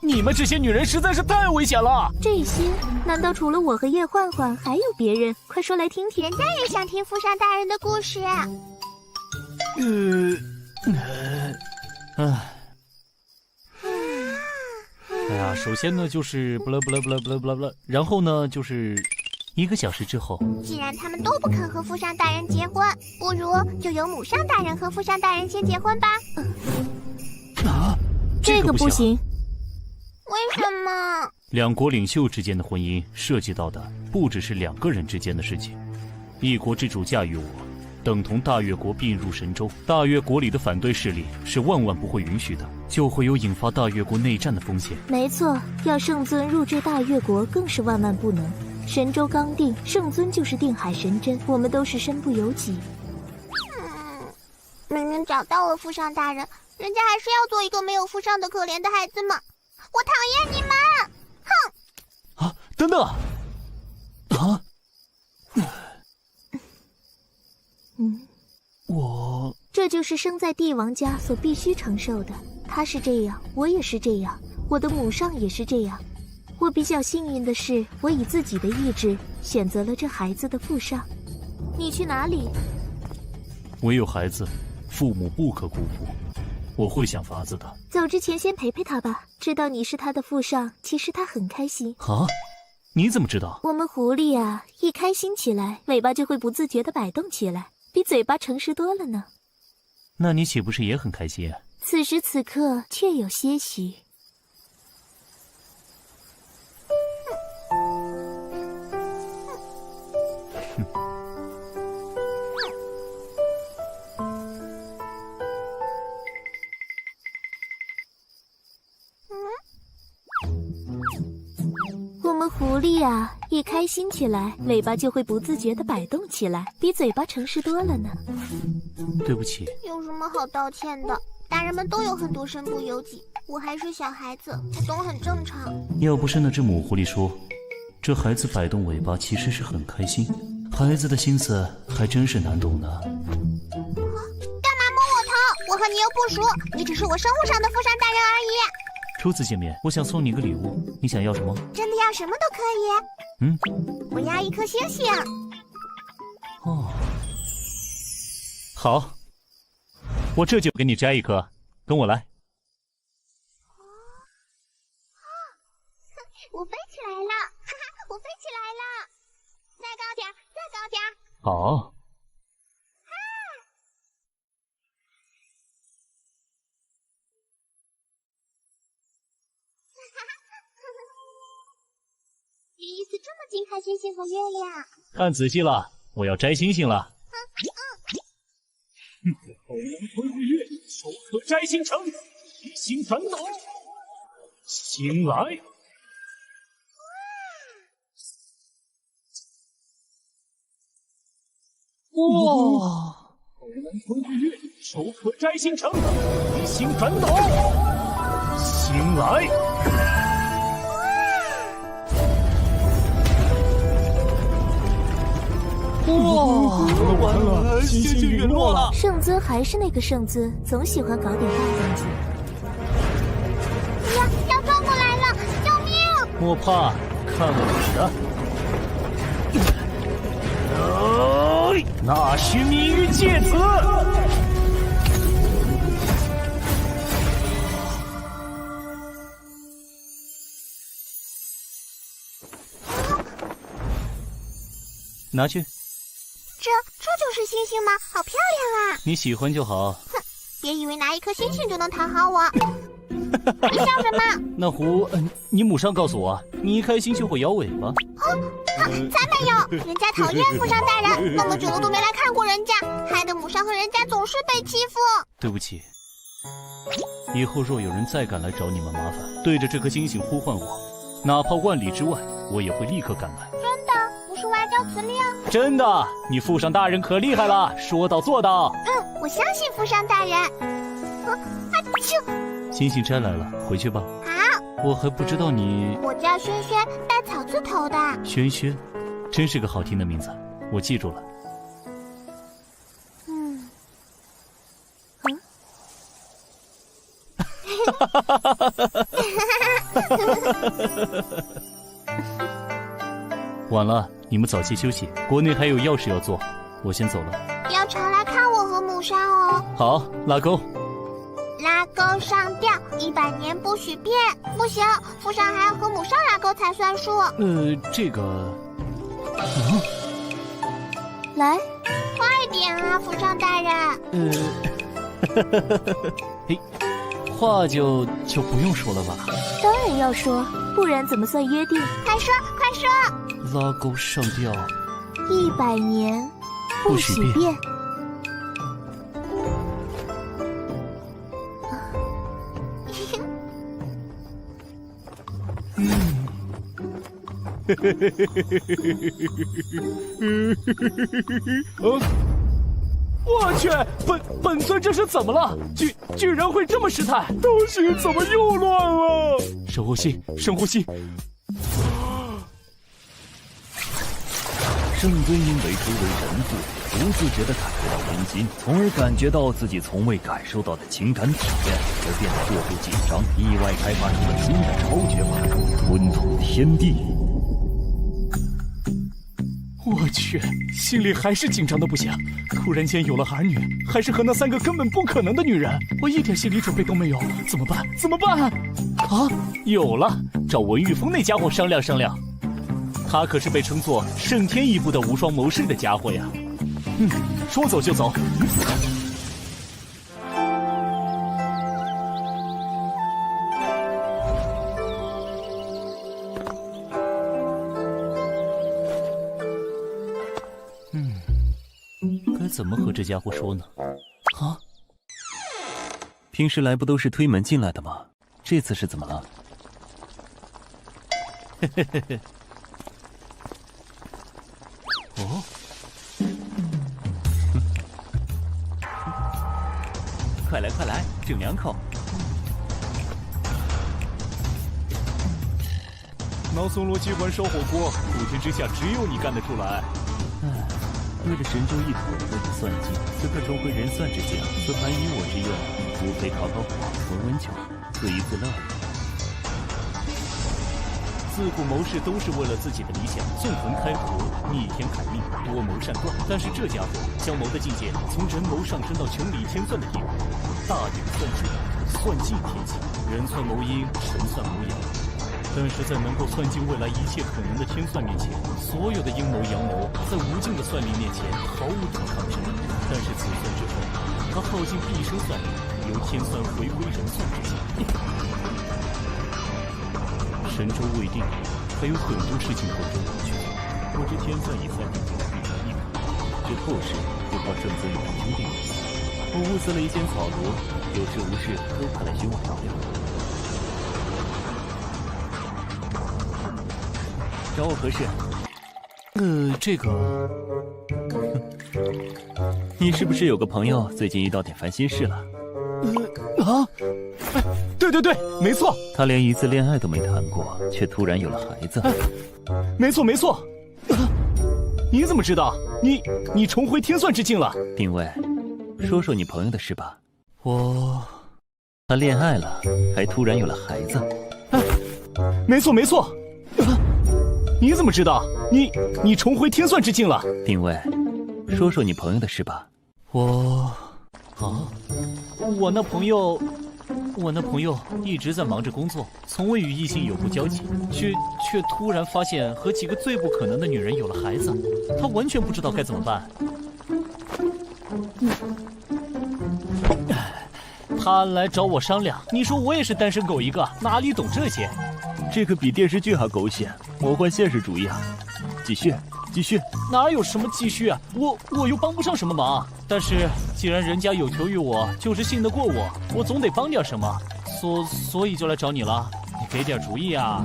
你们这些女人实在是太危险了！这些难道除了我和叶焕焕还有别人？快说来听听。人家也想听父上大人的故事。哎呀，首先呢就是不啦，然后呢就是1个小时之后。既然他们都不肯和父上大人结婚，不如就由母上大人和父上大人先结婚吧。这个不行。为什么？2国领袖之间的婚姻涉及到的不只是2个人之间的事情，一国之主驾驭我，等同大越国并入神州。大越国里的反对势力是万万不会允许的，就会有引发大越国内战的风险。没错，要圣尊入赘大越国更是万万不能。神州刚定，圣尊就是定海神针，我们都是身不由己。明明找到了父上大人，人家还是要做一个没有父上的可怜的孩子吗？我讨厌你们！哼！啊，等等！啊！这就是生在帝王家所必须承受的。他是这样，我也是这样，我的母上也是这样。我比较幸运的是，我以自己的意志选择了这孩子的父上。你去哪里？唯有孩子，父母不可辜负。我会想法子的。走之前先陪陪他吧。知道你是他的父上，其实他很开心。啊？你怎么知道？我们狐狸啊，一开心起来，尾巴就会不自觉地摆动起来，比嘴巴诚实多了呢。那你岂不是也很开心啊？此时此刻确有些许。我们狐狸啊，一开心起来，尾巴就会不自觉地摆动起来，比嘴巴诚实多了呢。对不起。有什么好道歉的？大人们都有很多身不由己，我还是小孩子，不懂很正常。要不是那只母狐狸说，这孩子摆动尾巴其实是很开心，孩子的心思还真是难懂呢。干嘛摸我头？我和你又不熟，你只是我生物上的父上大人而已。初次见面，我想送你个礼物，你想要什么？真的要什么都可以。我要一颗星星。哦，好，我这就给你摘一颗，跟我来。我飞起来了，哈哈，我飞起来了！再高点，再高点。好。第一次这么近看星星和月亮。看仔细了，我要摘星星了。口能吞日月，手可摘星辰，一星反斗。星来。哇！口能吞日月，手可摘星辰，一星反斗。星来。哇！完了，星星陨落了。圣尊还是那个圣尊，总喜欢搞点大动静。要撞过来了，救命！莫怕，看我的！那须命运借此。拿去。这就是星星吗？好漂亮啊！你喜欢就好。哼，别以为拿一颗星星就能讨好我。你笑什么？那狐，你母上告诉我，你一开心就会摇尾巴。才没有！人家讨厌父上大人，那么久了都没来看过人家，害得母上和人家总是被欺负。对不起，以后若有人再敢来找你们麻烦，对着这颗星星呼唤我，哪怕万里之外，我也会立刻赶来。真的？不是外交辞令？真的，你父上大人可厉害了，说到做到。我相信父上大人。星星摘来了，回去吧。好。我还不知道你。我叫轩轩，带草字头的。轩轩，真是个好听的名字，我记住了。晚了，你们早些休息。国内还有要事要做，我先走了。要常来看我和母上哦。好，拉钩。拉钩上吊，100年不许变。不行，父上还要和母上拉钩才算数。这个，来，快点啊，父上大人。嘿，话就不用说了吧？当然要说，不然怎么算约定？快说，快说。拉钩上吊，100年不许变。我去，本尊这是怎么了？居然会这么失态！东西怎么又乱了？深呼吸，深呼吸。圣尊因为初为人父，不自觉地感觉到温馨，从而感觉到自己从未感受到的情感体验，而变得过度紧张，意外开发出了新的超绝法术——吞吐天地。我去，心里还是紧张的不行。突然间有了儿女，还是和那3个根本不可能的女人，我一点心理准备都没有，怎么办？怎么办？啊，有了，找文玉峰那家伙商量商量。他可是被称作圣天一部的无双谋士的家伙呀。说走就走。该怎么和这家伙说呢？啊？平时来不都是推门进来的吗？这次是怎么了？嘿嘿嘿嘿。哦。快来快来，整2口。脑松罗接管烧火锅，普天之下只有你干得出来。为了神州一统，我已算计，此刻重回人算之境，此盘于我之用，无非烤烤火，闻闻酒，自娱自乐。自古谋士都是为了自己的理想，纵横开河，逆天砍命，多谋善断。但是这家伙将谋的境界从人谋上升到穷理天算的地步，大典算术，算尽天下，人算谋阴，神算谋阳。但是在能够算尽未来一切可能的天算面前，所有的阴谋阳谋在无尽的算力面前毫无抵抗之力。但是此算之后，他耗尽毕生算力，由天算回归人算之境。神州未定，还有很多事情等着我去做。我这天算已算定就必成一格，这后事就靠圣僧有人决定了。我物色了一间草庐，有事无事都派来寻我聊聊。找我何事？这个，你是不是有个朋友最近遇到点烦心事了？对对对，没错。他连一次恋爱都没谈过，却突然有了孩子。没错没错。你怎么知道？你重回天算之境了？定位，说说你朋友的事吧。他恋爱了，还突然有了孩子。没错没错。你怎么知道？你重回天算之境了？定位，说说你朋友的事吧。我那朋友一直在忙着工作，从未与异性有过交集，却突然发现和几个最不可能的女人有了孩子，他完全不知道该怎么办。他来找我商量，你说我也是单身狗一个，哪里懂这些？这个比电视剧还狗血，魔幻现实主义啊！继续。哪有什么继续啊？我又帮不上什么忙。但是既然人家有求于我，就是信得过我，我总得帮点什么，所以就来找你了。你给点主意啊！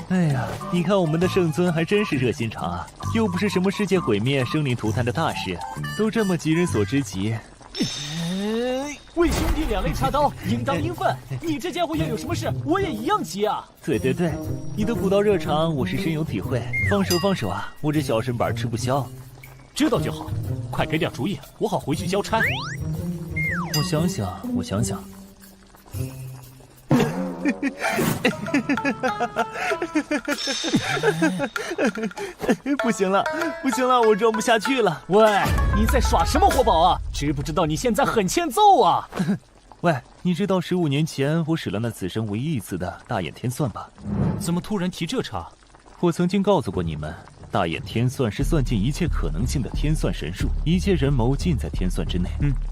哎呀，你看我们的圣尊还真是热心肠啊，又不是什么世界毁灭、生灵涂炭的大事，都这么急人所之急。为兄弟两肋插刀，应当应分。你这家伙要有什么事，我也一样急啊！对，你的古道热肠，我是深有体会。放手啊！我这小身板吃不消。知道就好，快给点主意，我好回去交差。我想想。不行了，我装不下去了。喂，你在耍什么活宝啊？知不知道你现在很欠揍啊？喂，你知道15年前我使了那此生唯一一次的大眼天算吧？怎么突然提这茬？我曾经告诉过你们，大眼天算是算尽一切可能性的天算神术，一切人谋尽在天算之内。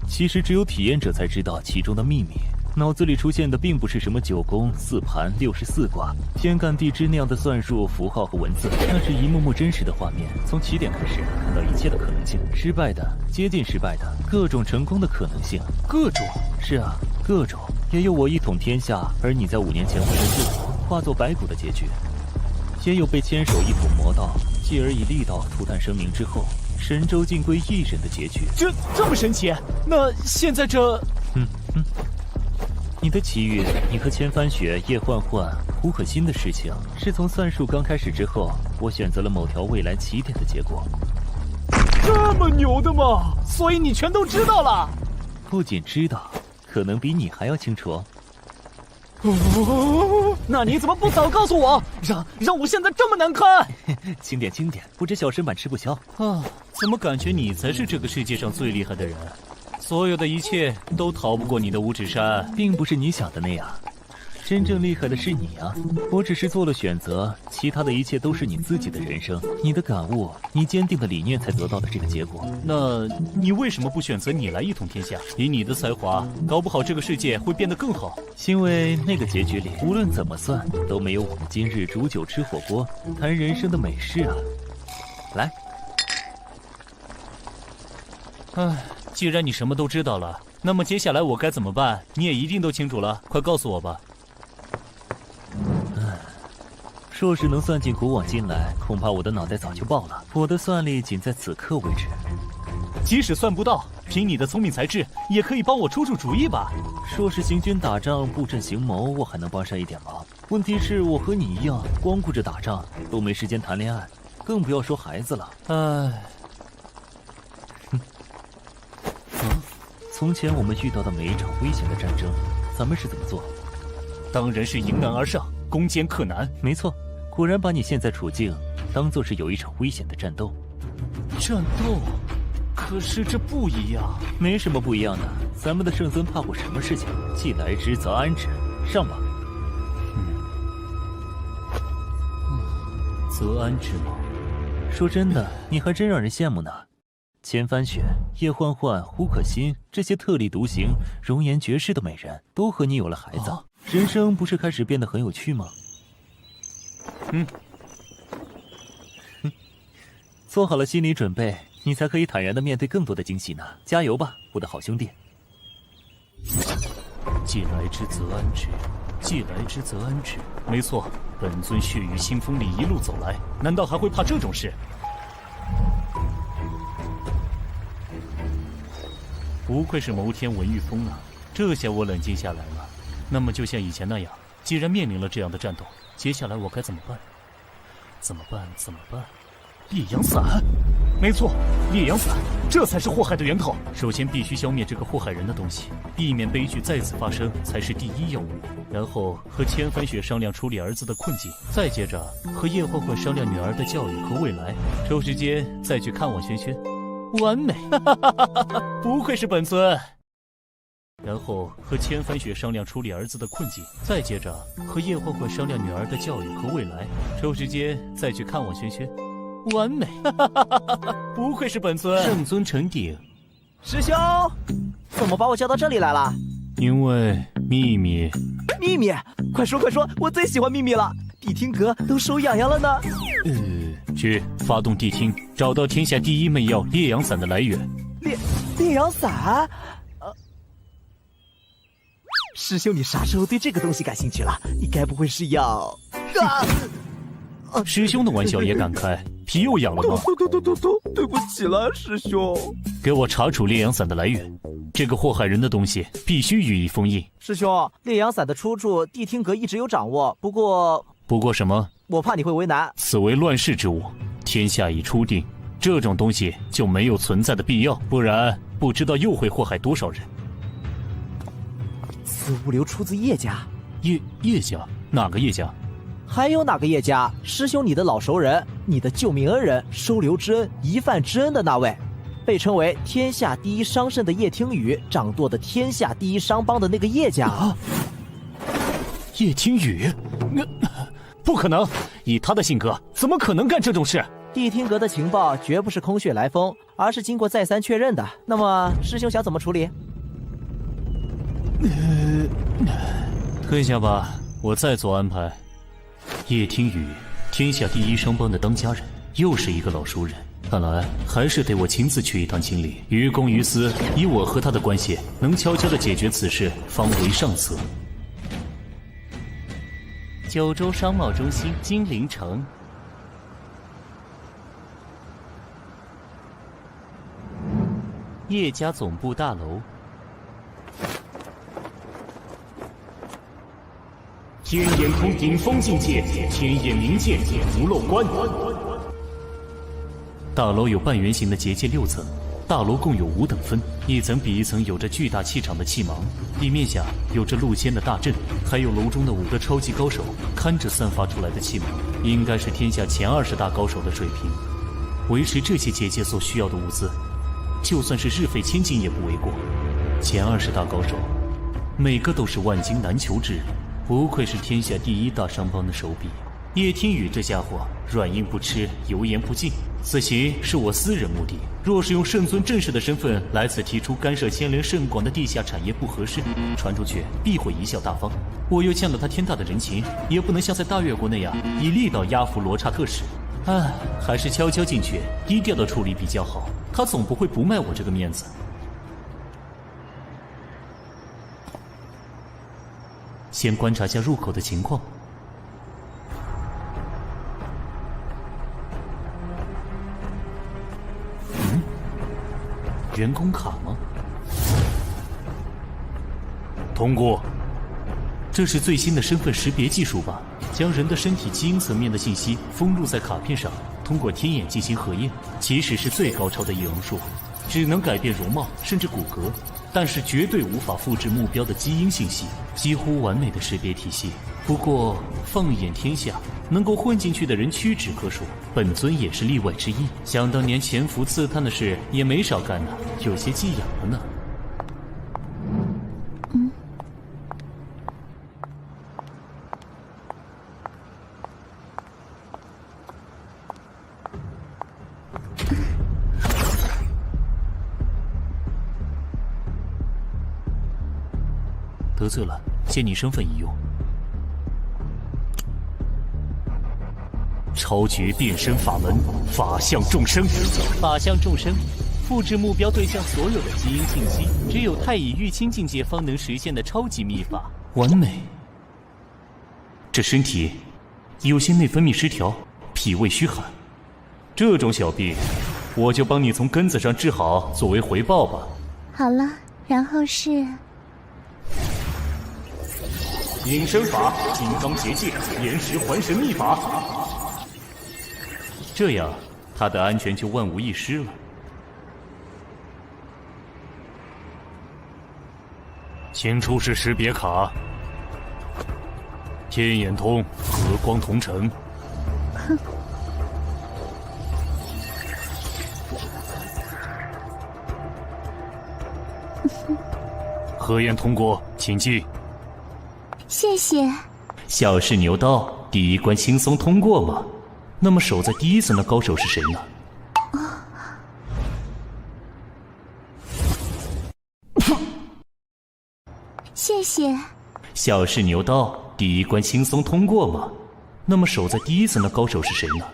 其实只有体验者才知道其中的秘密。脑子里出现的并不是什么9宫、4盘、64卦、天干地支那样的算术、符号和文字，那是一幕幕真实的画面，从起点开始看到一切的可能性，失败的、接近失败的，各种成功的可能性。各种？是啊，各种。也有我一统天下，而你在5年前为了救我化作白骨的结局，也有被牵手一统魔道，继而以力道涂炭生灵之后，神州尽归一人的结局。这么神奇？那现在这……你的奇遇，你和千帆雪、叶焕焕、胡可欣的事情，是从算术刚开始之后，我选择了某条未来起点的结果。这么牛的吗？所以你全都知道了？不仅知道，可能比你还要清楚哦。那你怎么不早告诉我，让我现在这么难堪？轻点轻点，不知小身板吃不消啊！怎么感觉你才是这个世界上最厉害的人？所有的一切都逃不过你的五指山，并不是你想的那样。真正厉害的是你啊！我只是做了选择，其他的一切都是你自己的人生，你的感悟，你坚定的理念才得到的这个结果。那你为什么不选择你来一统天下？以你的才华，搞不好这个世界会变得更好。因为那个结局里，无论怎么算，都没有我们今日煮酒吃火锅，谈人生的美事啊！来，唉，既然你什么都知道了，那么接下来我该怎么办？你也一定都清楚了，快告诉我吧。若是能算进古往今来，恐怕我的脑袋早就爆了。我的算力仅在此刻为止。即使算不到，凭你的聪明才智，也可以帮我出主意吧。若是行军打仗、布阵行谋，我还能帮上一点忙。问题是我和你一样，光顾着打仗，都没时间谈恋爱，更不要说孩子了。唉，从前我们遇到的每一场危险的战争，咱们是怎么做？当然是迎难而上，攻坚克难。没错。果然把你现在处境当作是有一场危险的战斗。战斗？可是这不一样。没什么不一样的，咱们的圣尊怕过什么事情？既来之则安之，上吧。则安之吗？说真的，你还真让人羡慕呢。千帆雪、叶欢欢、胡可欣这些特立独行、容颜绝世的美人，都和你有了孩子，人生不是开始变得很有趣吗？做好了心理准备，你才可以坦然地面对更多的惊喜呢。加油吧，我的好兄弟！既来之则安之，既来之则安之。没错，本尊血雨腥风里一路走来，难道还会怕这种事？不愧是谋天文御风啊！这下我冷静下来了。那么就像以前那样，既然面临了这样的战斗，接下来我该怎么办？怎么办？烈阳伞，没错，烈阳伞，这才是祸害的源头。首先必须消灭这个祸害人的东西，避免悲剧再次发生才是第一要务。然后和千帆雪商量处理儿子的困境，再接着和叶欢欢商量女儿的教育和未来。抽时间再去看望轩轩，完美！不愧是本尊。然后和千帆雪商量处理儿子的困境，再接着和叶欢欢商量女儿的教育和未来。抽时间再去看望轩轩，完美！不愧是本尊。圣尊成鼎。师兄，怎么把我叫到这里来了？因为秘密。秘密？快说，我最喜欢秘密了。谛听阁都手痒痒了呢。去发动谛听，找到天下第一媚药烈阳伞的来源。烈阳伞？师兄，你啥时候对这个东西感兴趣了？你该不会是要……师兄的玩笑也敢开，皮又痒了吗？对不起了，师兄。给我查处烈阳伞的来源，这个祸害人的东西必须予以封印。师兄，烈阳伞的出处，谛听阁一直有掌握，不过什么？我怕你会为难。此为乱世之物，天下已初定，这种东西就没有存在的必要，不然不知道又会祸害多少人。此物流出自叶家。叶家？哪个叶家？还有哪个叶家？师兄，你的老熟人，你的救命恩人，收留之恩，一饭之恩的那位，被称为天下第一商圣的叶听雨，掌舵的天下第一商帮的那个叶家。叶听雨？不可能！以他的性格，怎么可能干这种事？谛听阁的情报绝不是空穴来风，而是经过再三确认的。那么，师兄想怎么处理？退下吧，我再做安排。叶听雨，天下第一商帮的当家人，又是一个老熟人，看来还是得我亲自去一趟清理。于公于私，以我和他的关系，能悄悄地解决此事，方为上策。九州商贸中心金陵城。叶家总部大楼。天眼通顶峰境界，天眼灵剑不漏关。大楼有半圆形的结界6层，大楼共有5等分，一层比一层有着巨大气场的气芒，地面下有着露天的大阵，还有楼中的5个超级高手看着散发出来的气芒，应该是天下前20大高手的水平。维持这些结界所需要的物资，就算是日费千金也不为过。前20大高手，每个都是万金难求之人，不愧是天下第1大商帮的手笔。叶听雨这家伙软硬不吃，油盐不进。此行是我私人目的，若是用圣尊正式的身份来此提出干涉牵连甚广的地下产业不合适，传出去必会贻笑大方。我又欠了他天大的人情，也不能像在大越国那样以力道压服罗刹特使。还是悄悄进去，低调的处理比较好。他总不会不卖我这个面子。先观察下入口的情况。员工卡吗？通过。这是最新的身份识别技术吧？将人的身体基因层面的信息封入在卡片上，通过天眼进行核验。即使是最高超的易容术，只能改变容貌甚至骨骼，但是绝对无法复制目标的基因信息，几乎完美的识别体系。不过放眼天下，能够混进去的人屈指可数，本尊也是例外之一。想当年潜伏刺探的事也没少干呢，有些寄养了呢。得罪了，借你身份一用。超绝变身法门，法相众生。法相众生，复制目标对象所有的基因信息，只有太乙玉清境界方能实现的超级秘法，完美。这身体有些内分泌失调，脾胃虚寒，这种小病，我就帮你从根子上治好，作为回报吧。好了，然后是隐身法、金刚结界、岩石还神秘法，这样他的安全就万无一失了。请出示识别卡。天眼通，和光同尘。核验通过，请进。谢谢。小试牛刀，第1关轻松通过吗？那么守在第1层的高手是谁呢？谢谢。小试牛刀，第1关轻松通过吗？那么守在第1层的高手是谁呢？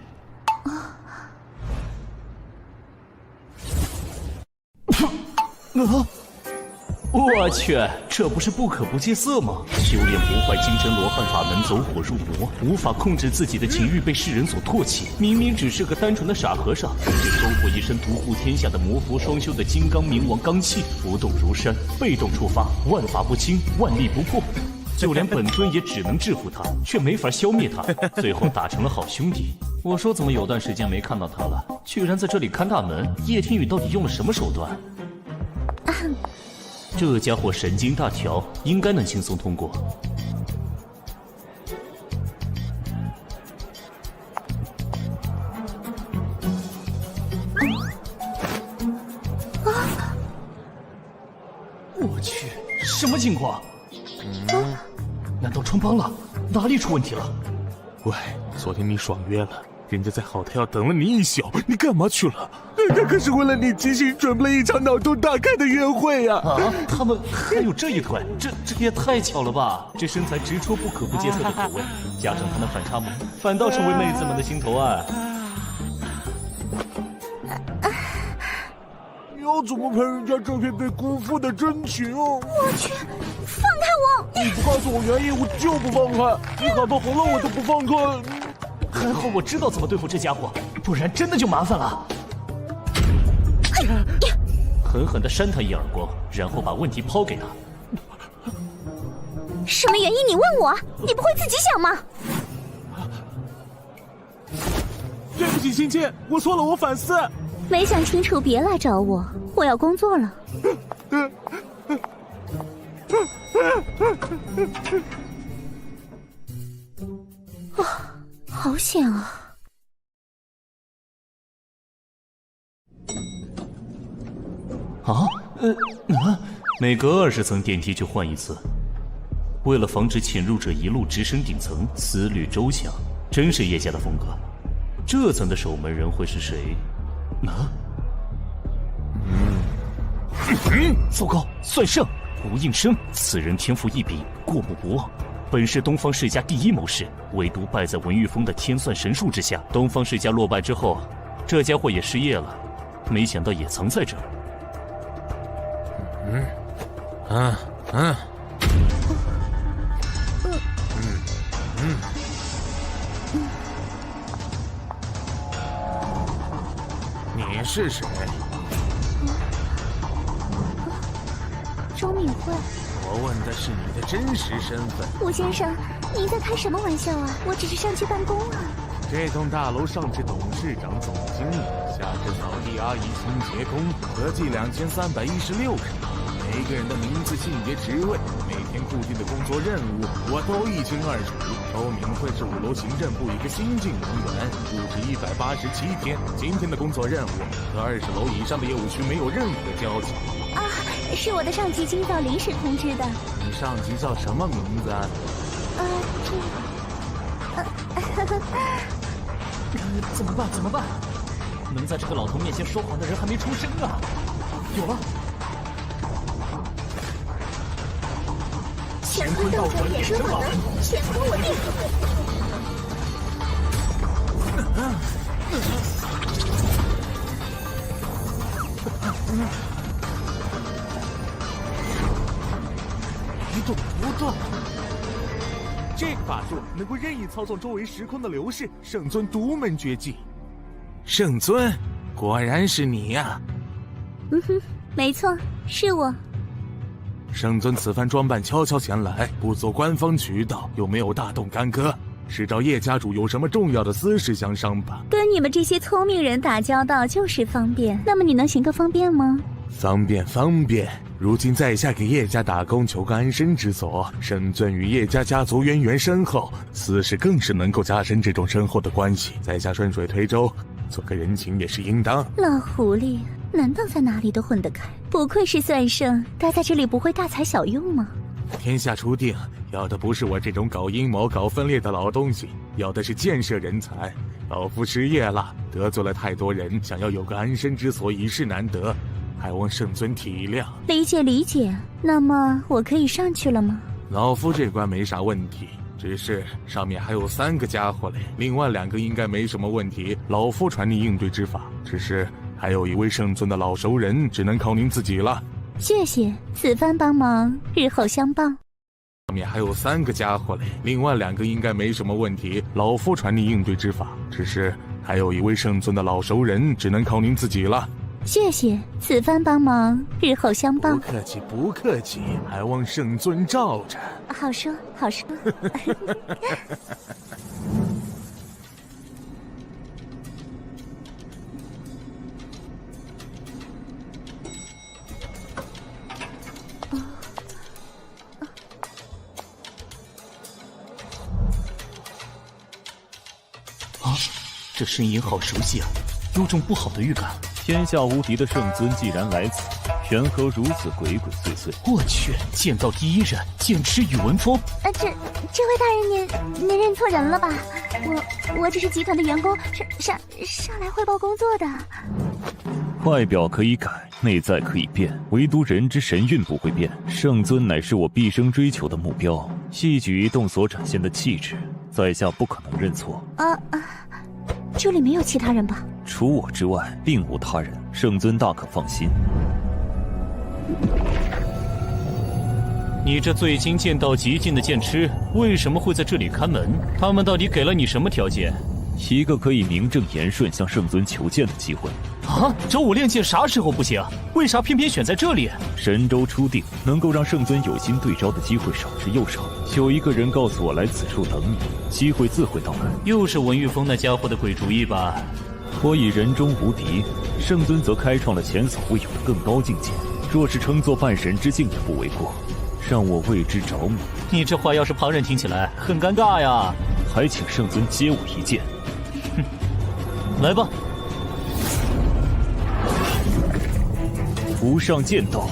我去，这不是不可不戒色吗？修炼不坏金针罗汉法门，走火入魔，无法控制自己的情欲，被世人所唾弃。明明只是个单纯的傻和尚，却收获一身独步天下的魔佛双修的金刚冥王罡气，不动如山，被动触发，万法不侵，万力不破。就连本尊也只能制服他，却没法消灭他，最后打成了好兄弟。我说怎么有段时间没看到他了，居然在这里看大门。叶听雨到底用了什么手段？这家伙神经大条，应该能轻松通过。我去，什么情况？难道穿帮了？哪里出问题了？喂，昨天你爽约了，人家在好太要等了你1宿，你干嘛去了？人家可是为了你精心准备了一场脑洞大开的约会呀！他们还有这一腿，这也太巧了吧！这身材直戳不可不戒色的口味，加上他的反差萌，反倒成为妹子们的心头爱。你要怎么赔人家这片被辜负的真情啊？我去，放开我！你不告诉我原因，我就不放开。你哪怕红了我都不放开。还好我知道怎么对付这家伙，不然真的就麻烦了。狠狠地扇他一耳光，然后把问题抛给他。什么原因？你问我？你不会自己想吗？对不起，亲亲，我错了，我反思。没想清楚别来找我，我要工作了。哦，好险啊！每隔20层电梯就换一次，为了防止潜入者一路直升顶层，思虑周详，真是叶家的风格。这层的守门人会是谁？糟糕，算胜！吴应生，此人天赋异禀，过目不忘。本是东方世家第一谋士，唯独败在文玉峰的天算神术之下。东方世家落败之后，这家伙也失业了，没想到也藏在这儿。你是谁？周敏慧。我问的是你的真实身份。吴先生，您在开什么玩笑啊？我只是上去办公啊。这栋大楼上至董事长、总经理，下至扫地阿姨、清洁工，合计2316人。每个人的名字、性别、职位，每天固定的工作任务，我都一清二楚。周明慧是5楼行政部一个新进人员，入职187天。今天的工作任务和20楼以上的业务区没有任何交集。啊，是我的上级今早临时通知的。你上级叫什么名字啊？怎么办？能在这个老头面前说谎的人还没出生啊！有了！乾坤斗者也是我的，乾坤我定！一动不动。这个法术能够任意操纵周围时空的流逝，圣尊独门绝技。圣尊，果然是你呀！没错，是我。圣尊此番装扮悄悄前来，不走官方渠道，又没有大动干戈，是找叶家主有什么重要的私事相商吧？跟你们这些聪明人打交道就是方便，那么你能行个方便吗？方便。如今在下给叶家打工，求个安身之所。圣尊与叶家家族渊源深厚，私事更是能够加深这种深厚的关系。在下顺水推舟，做个人情也是应当。老狐狸，难道在哪里都混得开？不愧是算圣，待在这里不会大材小用吗？天下初定，要的不是我这种搞阴谋、搞分裂的老东西，要的是建设人才。老夫失业了，得罪了太多人，想要有个安身之所，已是难得。还望圣尊体谅。理解。那么我可以上去了吗？老夫这关没啥问题，只是上面还有3个家伙嘞，另外2个应该没什么问题。老夫传您应对之法，只是还有一位圣尊的老熟人，只能靠您自己了。谢谢，此番帮忙，日后相报。上面还有3个家伙嘞，另外2个应该没什么问题。老夫传您应对之法，只是还有一位圣尊的老熟人，只能靠您自己了。谢谢，此番帮忙，日后相报。不客气，还望圣尊罩着。好说。这声音好熟悉啊，有种不好的预感。天下无敌的圣尊既然来此，缘何如此鬼鬼祟祟？我去，剑道第一人，剑痴宇文峰。这位大人，您认错人了吧？我只是集团的员工，上来汇报工作的。外表可以改，内在可以变，唯独人之神韵不会变。圣尊乃是我毕生追求的目标，细举一动所展现的气质，在下不可能认错。这里没有其他人吧？除我之外，并无他人，圣尊大可放心。你这最精剑道极境的剑痴，为什么会在这里看门？他们到底给了你什么条件？一个可以名正言顺向圣尊求见的机会。周武练剑啥时候不行？为啥偏偏选在这里？神州初定，能够让圣尊有心对招的机会少之又少。有一个人告诉我来此处等你，机会自会到来。又是文玉峰那家伙的鬼主意吧？我已人中无敌，圣尊则开创了前所未有的更高境界。若是称作半神之境也不为过，让我为之着迷。你这话要是旁人听起来很尴尬呀。还请圣尊接我一剑。哼，来吧。无上剑道，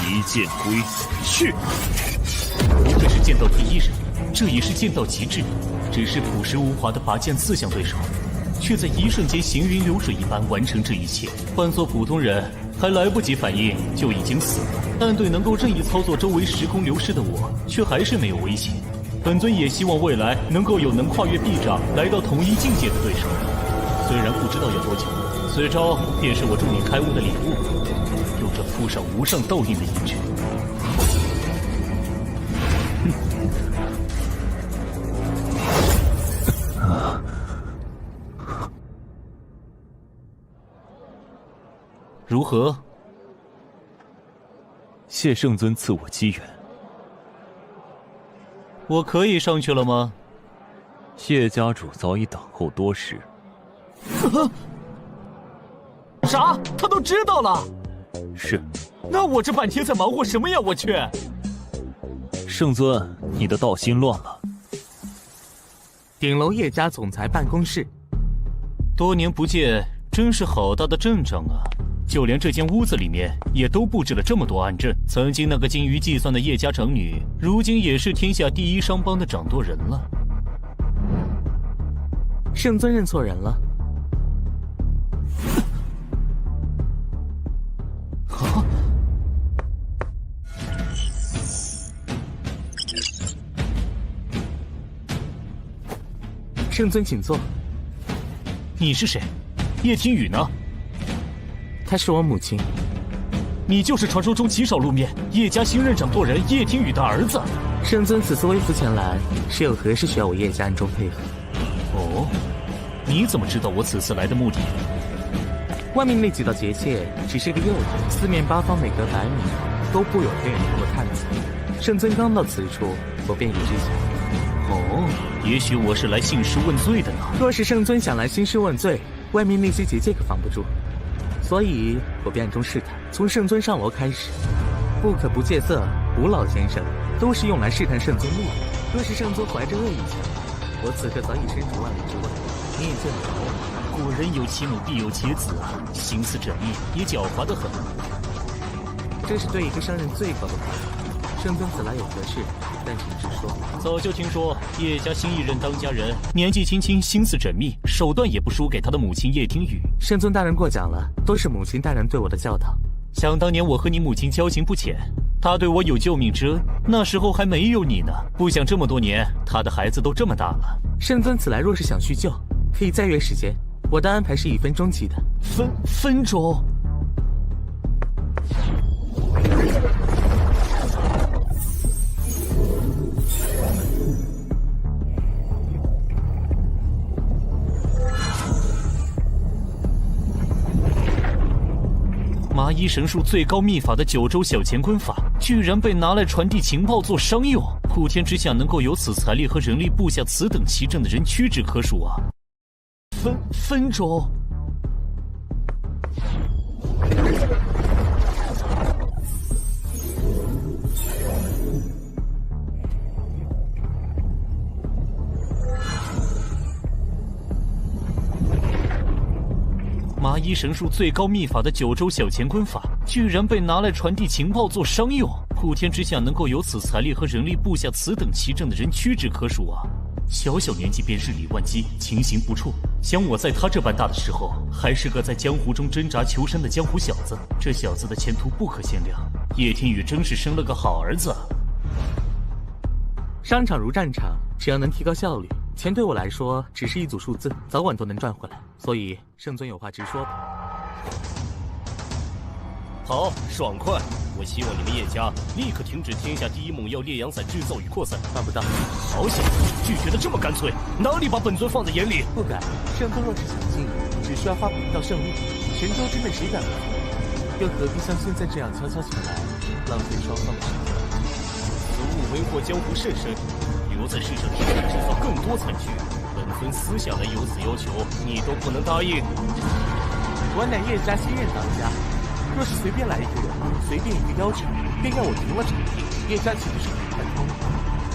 一剑归去。不愧是剑道第一人，这也是剑道极致。只是朴实无华的拔剑4项对手，却在一瞬间行云流水一般完成这一切。换做普通人，还来不及反应就已经死了。但对能够任意操作周围时空流逝的我，却还是没有威胁。本尊也希望未来能够有能跨越臂障来到同一境界的对手。虽然不知道要多久，此招便是我助你开悟的礼物，有着附上无上道印的印证。如何？谢圣尊赐我机缘。我可以上去了吗？谢家主早已等候多时。啥？他都知道了？是。那我这半天在忙活什么呀？我去！圣尊，你的道心乱了。顶楼叶家总裁办公室。多年不见，真是好大的阵仗啊！就连这间屋子里面也都布置了这么多暗阵。曾经那个精于计算的叶家长女，如今也是天下第一商帮的掌舵人了。圣尊认错人了。啊！圣尊请坐。你是谁？叶听雨呢？她是我母亲。你就是传说中极少露面叶家新任掌舵人叶听雨的儿子。圣尊此次微服前来，是有何事需要我叶家暗中配合？哦，你怎么知道我此次来的目的？外面那几道结界只是个诱引，四面八方每隔100米都布有黑人通过探子。圣尊刚到此处，我便已知晓。哦，也许我是来兴师问罪的呢。若是圣尊想来兴师问罪，外面那些结界可防不住。所以我便暗中试探，从圣尊上楼开始。不可不戒色，吴老先生都是用来试探圣尊目的。若是圣尊怀着恶意前来，我此刻早已身处万里之外。你也见得到我，果然有其母必有其子啊，心思缜密，也狡猾得很。这是对一个商人最高的夸奖。圣尊此来有何事？但请直说。早就听说叶家新一任当家人年纪轻轻，心思缜密，手段也不输给他的母亲叶听雨。圣尊大人过奖了，都是母亲大人对我的教导。想当年我和你母亲交情不浅，她对我有救命之恩，那时候还没有你呢。不想这么多年，她的孩子都这么大了。圣尊此来若是想叙旧，可以再约时间，我的安排是以分钟计的。分钟？麻衣神术最高秘法的9州小乾坤法，居然被拿来传递情报做商用。普天之下能够有此财力和人力布下此等奇阵的人屈指可数啊！分钟？麻衣神术最高秘法的9州小乾坤法，居然被拿来传递情报做商用。普天之下能够有此财力和人力布下此等奇阵的人屈指可数啊！小小年纪便日理万机，情形不辍。想我在他这般大的时候，还是个在江湖中挣扎求生的江湖小子，这小子的前途不可限量。叶天宇真是生了个好儿子。商场如战场，只要能提高效率，钱对我来说只是一组数字，早晚都能赚回来。所以圣尊有话直说吧。好，爽快！我希望你们叶家立刻停止天下第一猛药烈阳伞制造与扩散。办不到。好险，拒绝的这么干脆，哪里把本尊放在眼里？不敢。圣尊若是想进，只需要发布一道圣令，神州之内谁敢不服？又何必像现在这样悄悄前来，浪费双方的时间？此物为祸江湖甚深，留在世上只会制造更多惨剧。本尊尊私下来有此要求，你都不能答应。我乃叶家新任当家，若是随便来一个人，随便一个要求，便要我停了场地，叶家岂不是很难通？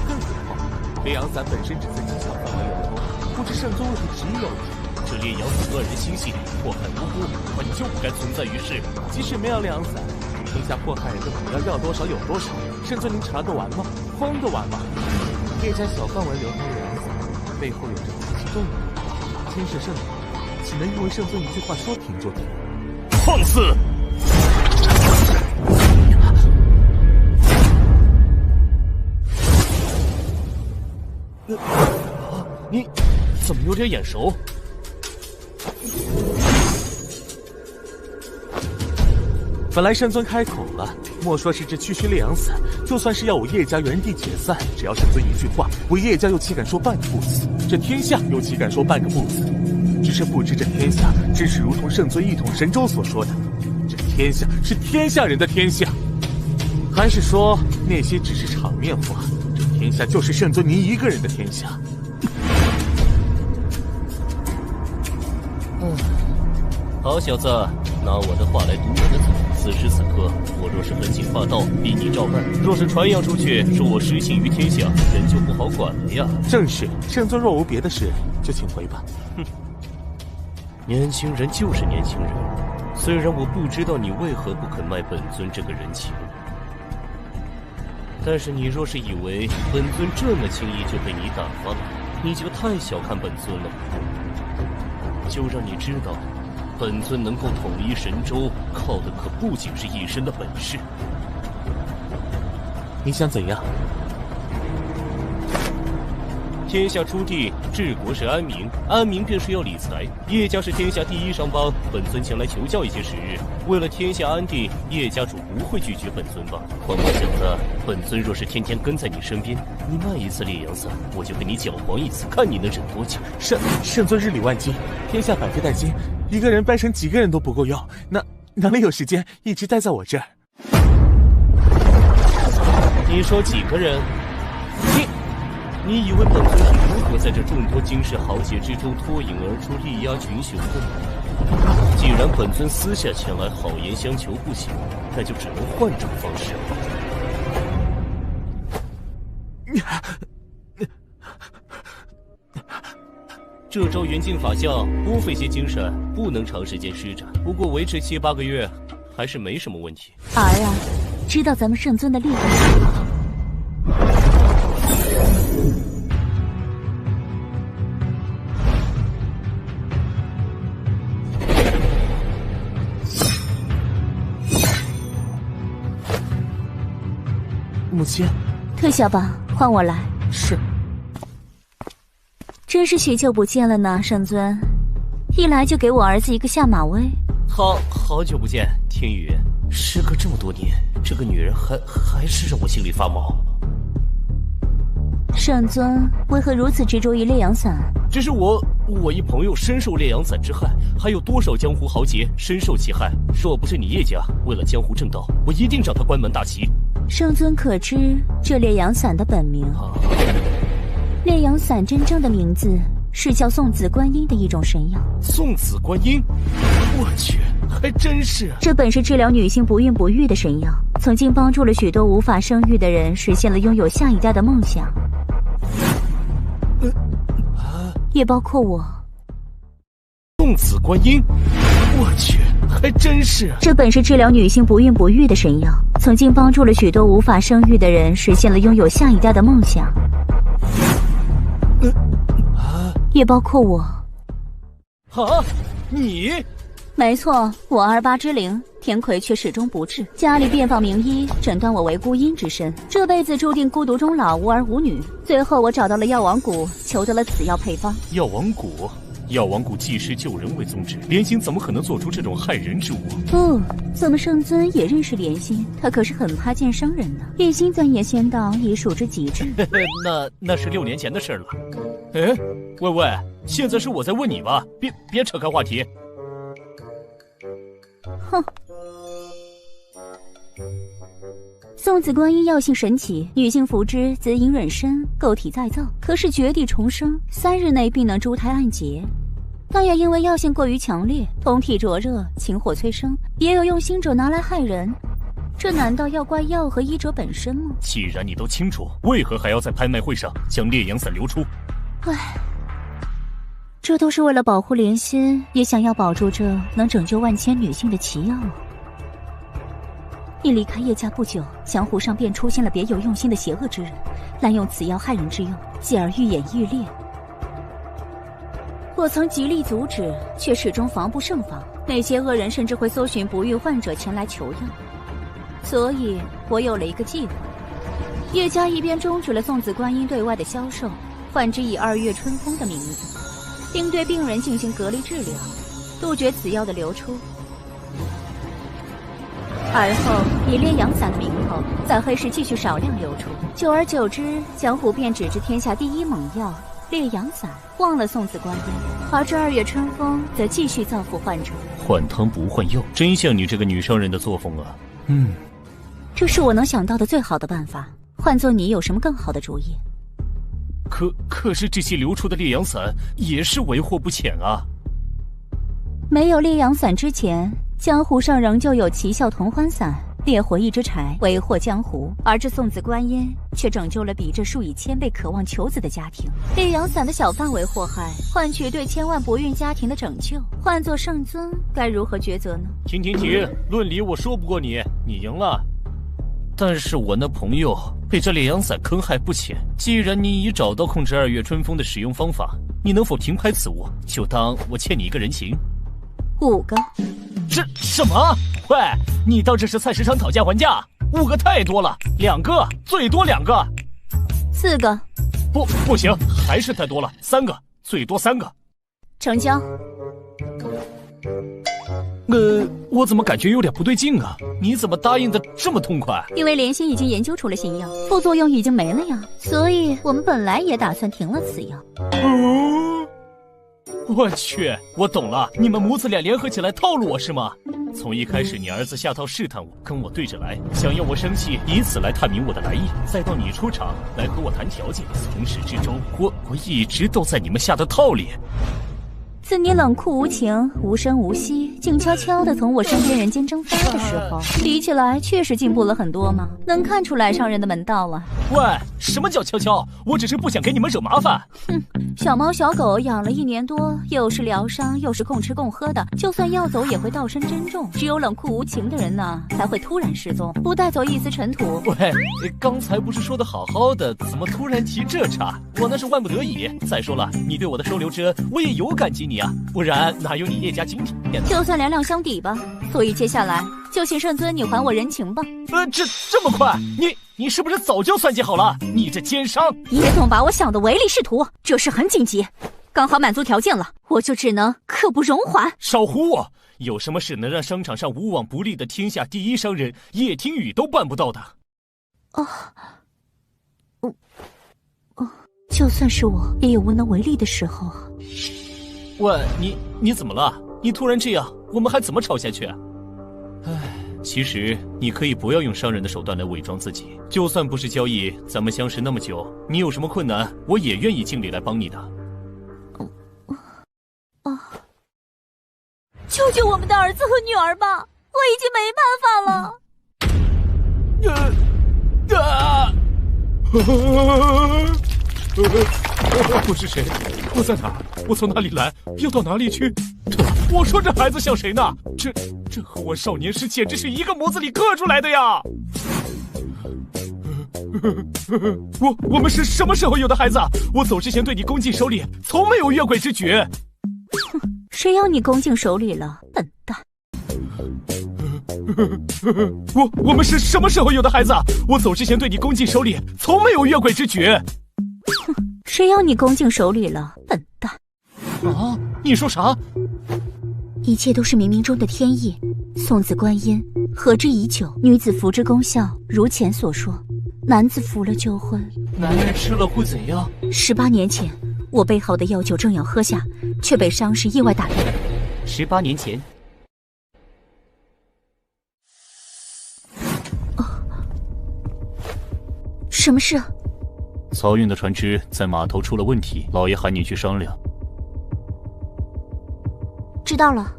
更何况，烈阳伞本身只在机场范围流通，不知圣宗为何执意要停。这烈阳伞乱人心性，祸害无辜，本就不该存在于世。即使没有烈阳伞，天下迫害人的苦要多少有多少，圣尊您查得完吗？慌得完吗？叶家小范围流通烈阳伞，背后有着极其重要的牵涉圣人，岂能因为圣尊一句话说停就停？放肆！你怎么有点眼熟？本来圣尊开口了，莫说是这区区烈阳伞，就算是要我叶家原地解散，只要圣尊一句话，我叶家又岂敢说半个不字？这天下又岂敢说半个不字？只是不知这天下，真是如同圣尊一统神州所说的，这天下是天下人的天下，还是说那些只是场面话？这天下就是圣尊您一个人的天下。好小子，拿我的话来堵我的嘴。此时此刻，我若是本性发道，逼你照办；若是传扬出去，说我失信于天下，人就不好管了呀。正是，圣尊若无别的事，就请回吧。哼，年轻人就是年轻人。虽然我不知道你为何不肯卖本尊这个人情，但是你若是以为本尊这么轻易就被你打发了，你就太小看本尊了。就让你知道，本尊能够统一神州，靠的可不仅是一身的本事。你想怎样？天下初地，治国是安民，安民便是要理财。叶家是天下第一商帮，本尊前来求教一些时日，为了天下安定，叶家主不会拒绝本尊吧？况我想的，本尊若是天天跟在你身边，你卖一次烈阳伞，我就跟你搅黄一次，看你能忍多久。圣尊日理万机，天下百废待兴，一个人掰成几个人都不够用，哪里有时间一直待在我这儿？你说几个人？你以为本尊是如何在这众多惊世豪杰之中脱颖而出力压群雄的呢？既然本尊私下前来好言相求不行，那就只能换种方式了。这招元镜法相多费些精神，不能长时间施展，不过维持7、8个月还是没什么问题。儿啊，知道咱们圣尊的厉害吗？母亲，退下吧，换我来。是。真是许久不见了呢，圣尊，一来就给我儿子一个下马威。好久不见，天宇。时隔这么多年，这个女人还是让我心里发毛。圣尊为何如此执着于烈阳伞？只是我一朋友深受烈阳伞之害，还有多少江湖豪杰深受其害。若不是你叶家为了江湖正道，我一定让他关门大吉。圣尊可知这烈阳伞的本名？烈阳伞真正的名字是叫送子观音的一种神药。送子观音？我去，还真是。这本是治疗女性不孕不育的神药，曾经帮助了许多无法生育的人实现了拥有下一代的梦想，也包括我。送子观音？我去，还真是。这本是治疗女性不孕不育的神药，曾经帮助了许多无法生育的人实现了拥有下一代的梦想，也包括我。啊，你？没错，我28之灵，天魁却始终不治。家里遍访名医，诊断我为孤阴之身，这辈子注定孤独终老，无儿无女。最后我找到了药王谷，求得了此药配方。药王谷？药王谷济世救人为宗旨，莲心怎么可能做出这种害人之物？哦，怎么圣尊也认识莲心？他可是很怕见生人呢。一心钻研仙道，已属之极致。那是6年前的事了。哎，喂，现在是我在问你吧？别扯开话题。哼。送子观音药性神奇，女性服之则隐忍身，构体再造，可使绝地重生，3日内必能珠胎暗结。但也因为药性过于强烈，通体灼热，情火催生，也有用心者拿来害人。这难道要怪药和医者本身吗？既然你都清楚，为何还要在拍卖会上将烈阳伞流出？唉，这都是为了保护莲心，也想要保住这能拯救万千女性的奇药啊！一离开叶家不久，江湖上便出现了别有用心的邪恶之人，滥用此药害人之用，继而愈演愈烈。我曾极力阻止，却始终防不胜防。那些恶人甚至会搜寻不育患者前来求药，所以我有了一个计划。叶家一边终止了送子观音对外的销售，换之以2月春风的名字，并对病人进行隔离治疗，杜绝此药的流出。而后以烈阳伞的名头，在黑市继续少量流出，久而久之，江湖便只知天下第一猛药烈阳伞，忘了送子观音。而这2月春风则继续造福患者。换汤不换药，真像你这个女商人的作风啊。这是我能想到的最好的办法。换做你有什么更好的主意？可是这些流出的烈阳伞也是为祸不浅啊。没有烈阳伞之前，江湖上仍旧有奇效同欢伞，烈火一支柴，为祸江湖。而这送子观音却拯救了比这数以千倍渴望求子的家庭。烈阳伞的小范围祸害，换取对千万不孕家庭的拯救，换作圣尊，该如何抉择呢？停！论理我说不过你，你赢了。但是我那朋友被这烈阳伞坑害不浅。既然你已找到控制2月春风的使用方法，你能否停拍此物？就当我欠你一个人情。5个。这什么？喂，你当这是菜市场讨价还价？5个太多了，2个，最多2个。4个。不行，还是太多了，3个，最多3个。成交。我怎么感觉有点不对劲啊？你怎么答应的这么痛快？因为莲心已经研究出了新药，副作用已经没了呀，所以我们本来也打算停了此药。我去，我懂了，你们母子俩联合起来套路我是吗？从一开始你儿子下套试探我，跟我对着来，想要我生气，以此来探明我的来意，再到你出场来和我谈条件，从始至终，我一直都在你们下的套里。自你冷酷无情、无声无息，静悄悄地从我身边人间蒸发的时候，比起来确实进步了很多嘛，能看出来上人的门道了。喂，什么叫悄悄？我只是不想给你们惹麻烦。小猫小狗养了1年多，又是疗伤，又是共吃共喝的，就算要走也会道身珍重。只有冷酷无情的人呢，才会突然失踪，不带走一丝尘土。喂，刚才不是说的好好的，怎么突然提这茬？我那是万不得已。再说了，你对我的收留之恩，我也有感激你啊，不然哪有你叶家今天？就算两两相抵吧。所以接下来就请圣尊你还我人情吧。这么快？你是不是早就算计好了？你这奸商！叶总把我想的唯利是图，这事很紧急，刚好满足条件了，我就只能刻不容缓。少唬我！有什么事能让商场上无往不利的天下第一商人叶听雨都办不到的？就算是我，也有无能为力的时候啊。喂，你怎么了？你突然这样，我们还怎么吵下去啊？其实你可以不要用商人的手段来伪装自己，就算不是交易，咱们相识那么久，你有什么困难，我也愿意尽力来帮你的。救救我们的儿子和女儿吧！我已经没办法了。我是谁？我在哪？我从哪里来？要到哪里去？我说这孩子像谁呢？这和我少年时简直是一个模子里刻出来的呀！我们是什么时候有的孩子？我走之前对你恭敬守礼，从没有越轨之举。谁要你恭敬守礼了，笨蛋！我们是什么时候有的孩子？我走之前对你恭敬守礼，从没有越轨之举。谁要你恭敬守礼了，笨蛋！啊！你说啥？一切都是冥冥中的天意。送子观音，合之已久，女子服之功效如前所说，男子服了就会……男人吃了会怎样？18年前，我备好的药酒正要喝下，却被伤势意外打断。18年前。什么事？漕运的船只在码头出了问题，老爷喊你去商量。知道了。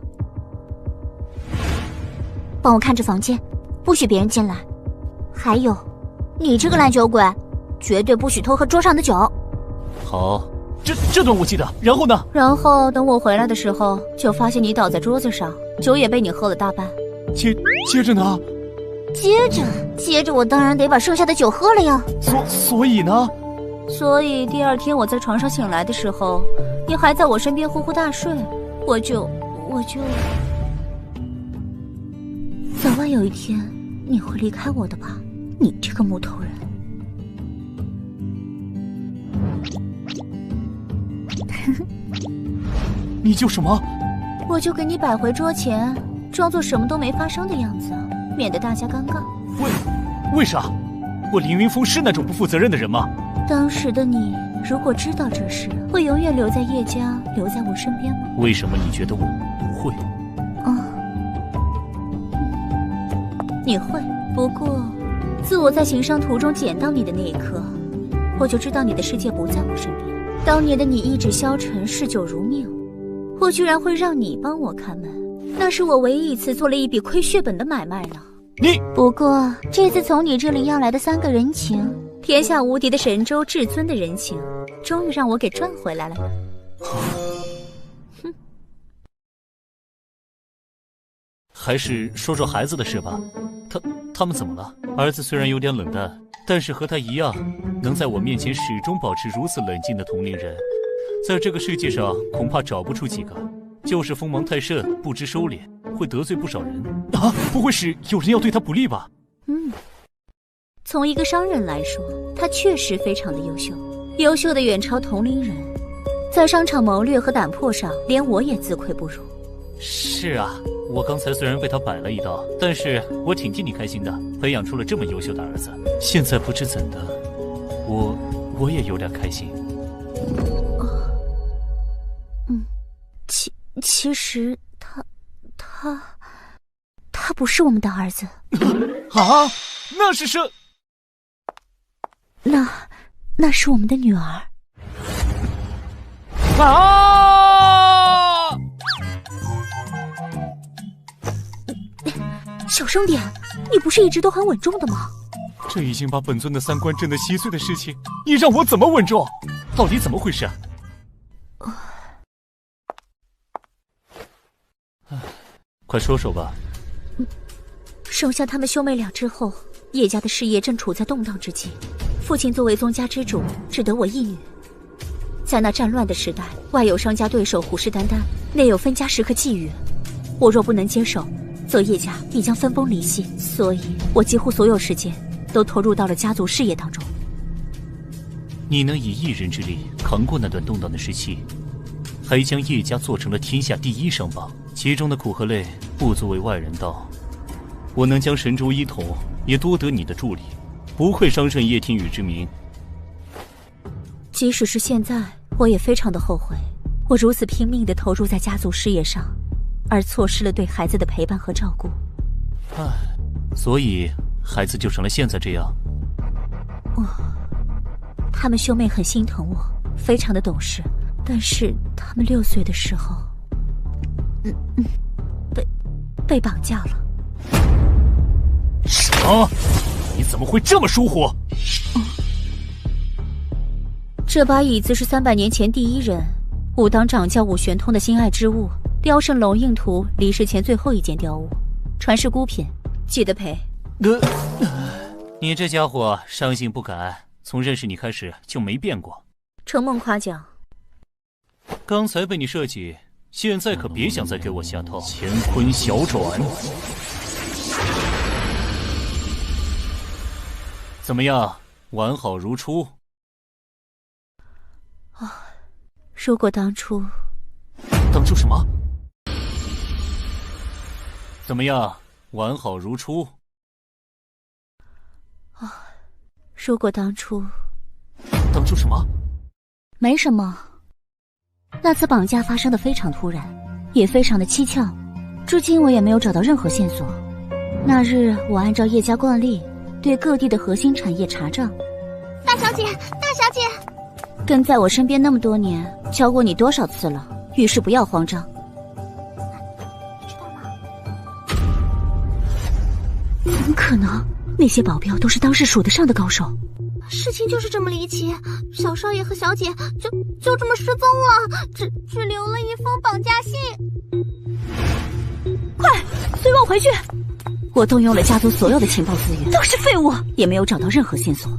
帮我看着房间，不许别人进来。还有，你这个烂酒鬼，绝对不许偷喝桌上的酒。好，这段我记得。然后呢？然后等我回来的时候，就发现你倒在桌子上，酒也被你喝了大半。接着呢？接着我当然得把剩下的酒喝了呀。所以呢？所以第二天我在床上醒来的时候，你还在我身边呼呼大睡，我就早晚有一天你会离开我的吧，你这个木头人。你就什么？我就给你摆回桌前，装作什么都没发生的样子，免得大家尴尬。为啥？我凌云峰是那种不负责任的人吗？当时的你如果知道这事，会永远留在叶家，留在我身边吗？为什么你觉得我不会？你会，不过自我在行商途中捡到你的那一刻，我就知道你的世界不在我身边。当年的你意志消沉，嗜酒如命，我居然会让你帮我看门，那是我唯一一次做了一笔亏血本的买卖呢。不过这次从你这里要来的3个人情，天下无敌的神州至尊的人情，终于让我给赚回来了呢。哼，还是说说孩子的事吧。他们怎么了？儿子虽然有点冷淡，但是和他一样，能在我面前始终保持如此冷静的同龄人，在这个世界上恐怕找不出几个。就是锋芒太盛，不知收敛，会得罪不少人啊！不会是有人要对他不利吧？从一个商人来说，他确实非常的优秀，优秀的远超同龄人，在商场谋略和胆魄上，连我也自愧不如。是啊，我刚才虽然被他摆了一道，但是我挺替你开心的，培养出了这么优秀的儿子。现在不知怎的，我也有点开心。其实他不是我们的儿子。啊，那是谁？那是我们的女儿。啊！小声点，你不是一直都很稳重的吗？这已经把本尊的3观震得稀碎的事情，你让我怎么稳重？到底怎么回事啊？快说说吧。生下他们兄妹俩之后，叶家的事业正处在动荡之际，父亲作为宗家之主，只得我一女。在那战乱的时代，外有商家对手虎视眈眈，内有分家时刻觊觎，我若不能接手，则叶家必将分崩离析。所以我几乎所有时间都投入到了家族事业当中。你能以一人之力扛过那段动荡的时期，还将叶家做成了天下第1商帮，其中的苦和累不足为外人道。我能将神州一统，也多得你的助力，不愧商圣叶听雨之名。即使是现在，我也非常的后悔，我如此拼命地投入在家族事业上，而错失了对孩子的陪伴和照顾。所以孩子就成了现在这样。他们兄妹很心疼我，非常的懂事，但是他们6岁的时候，被绑架了。什么？你怎么会这么疏忽？这把椅子是300年前第1人武当掌教武玄通的心爱之物，雕圣龙印图离世前最后一件雕物，传世孤品，记得赔。你这家伙伤性不改，从认识你开始就没变过。承蒙夸奖。刚才被你设计，现在可别想再给我下套。乾坤小转，怎么样？完好如初。如果当初什么？怎么样？完好如初。如果当初什么？没什么。那次绑架发生的非常突然，也非常的蹊跷，至今我也没有找到任何线索。那日我按照叶家惯例，对各地的核心产业查账，小姐，大小姐，跟在我身边那么多年，教过你多少次了？遇事不要慌张。你知道吗？怎么可能？那些保镖都是当时数得上的高手。事情就是这么离奇，小少爷和小姐就这么失踪了，只留了一封绑架信。快，随我回去！我动用了家族所有的情报资源，都是废物，也没有找到任何线索。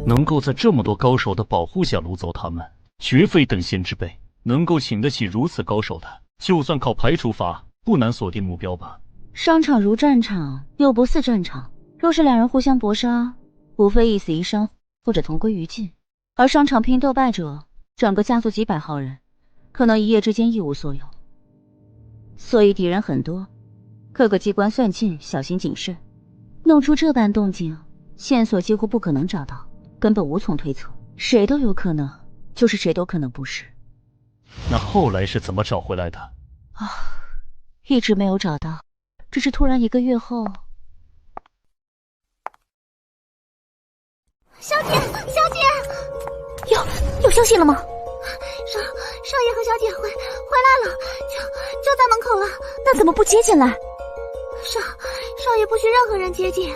能够在这么多高手的保护下掳走他们，绝非等闲之辈。能够请得起如此高手的，就算靠排除法，不难锁定目标吧。商场如战场，又不似战场。若是两人互相搏杀，无非一死一伤，或者同归于尽。而商场拼斗败者，整个家族几百号人，可能一夜之间一无所有。所以敌人很多，各个机关算尽，小心谨慎。弄出这般动静，线索几乎不可能找到，根本无从推测，谁都有可能，就是谁都可能不是。那后来是怎么找回来的？一直没有找到，只是突然1个月后。小姐，有消息了吗？少爷和小姐回来了，就在门口了。那怎么不接进来？少爷不许任何人接近。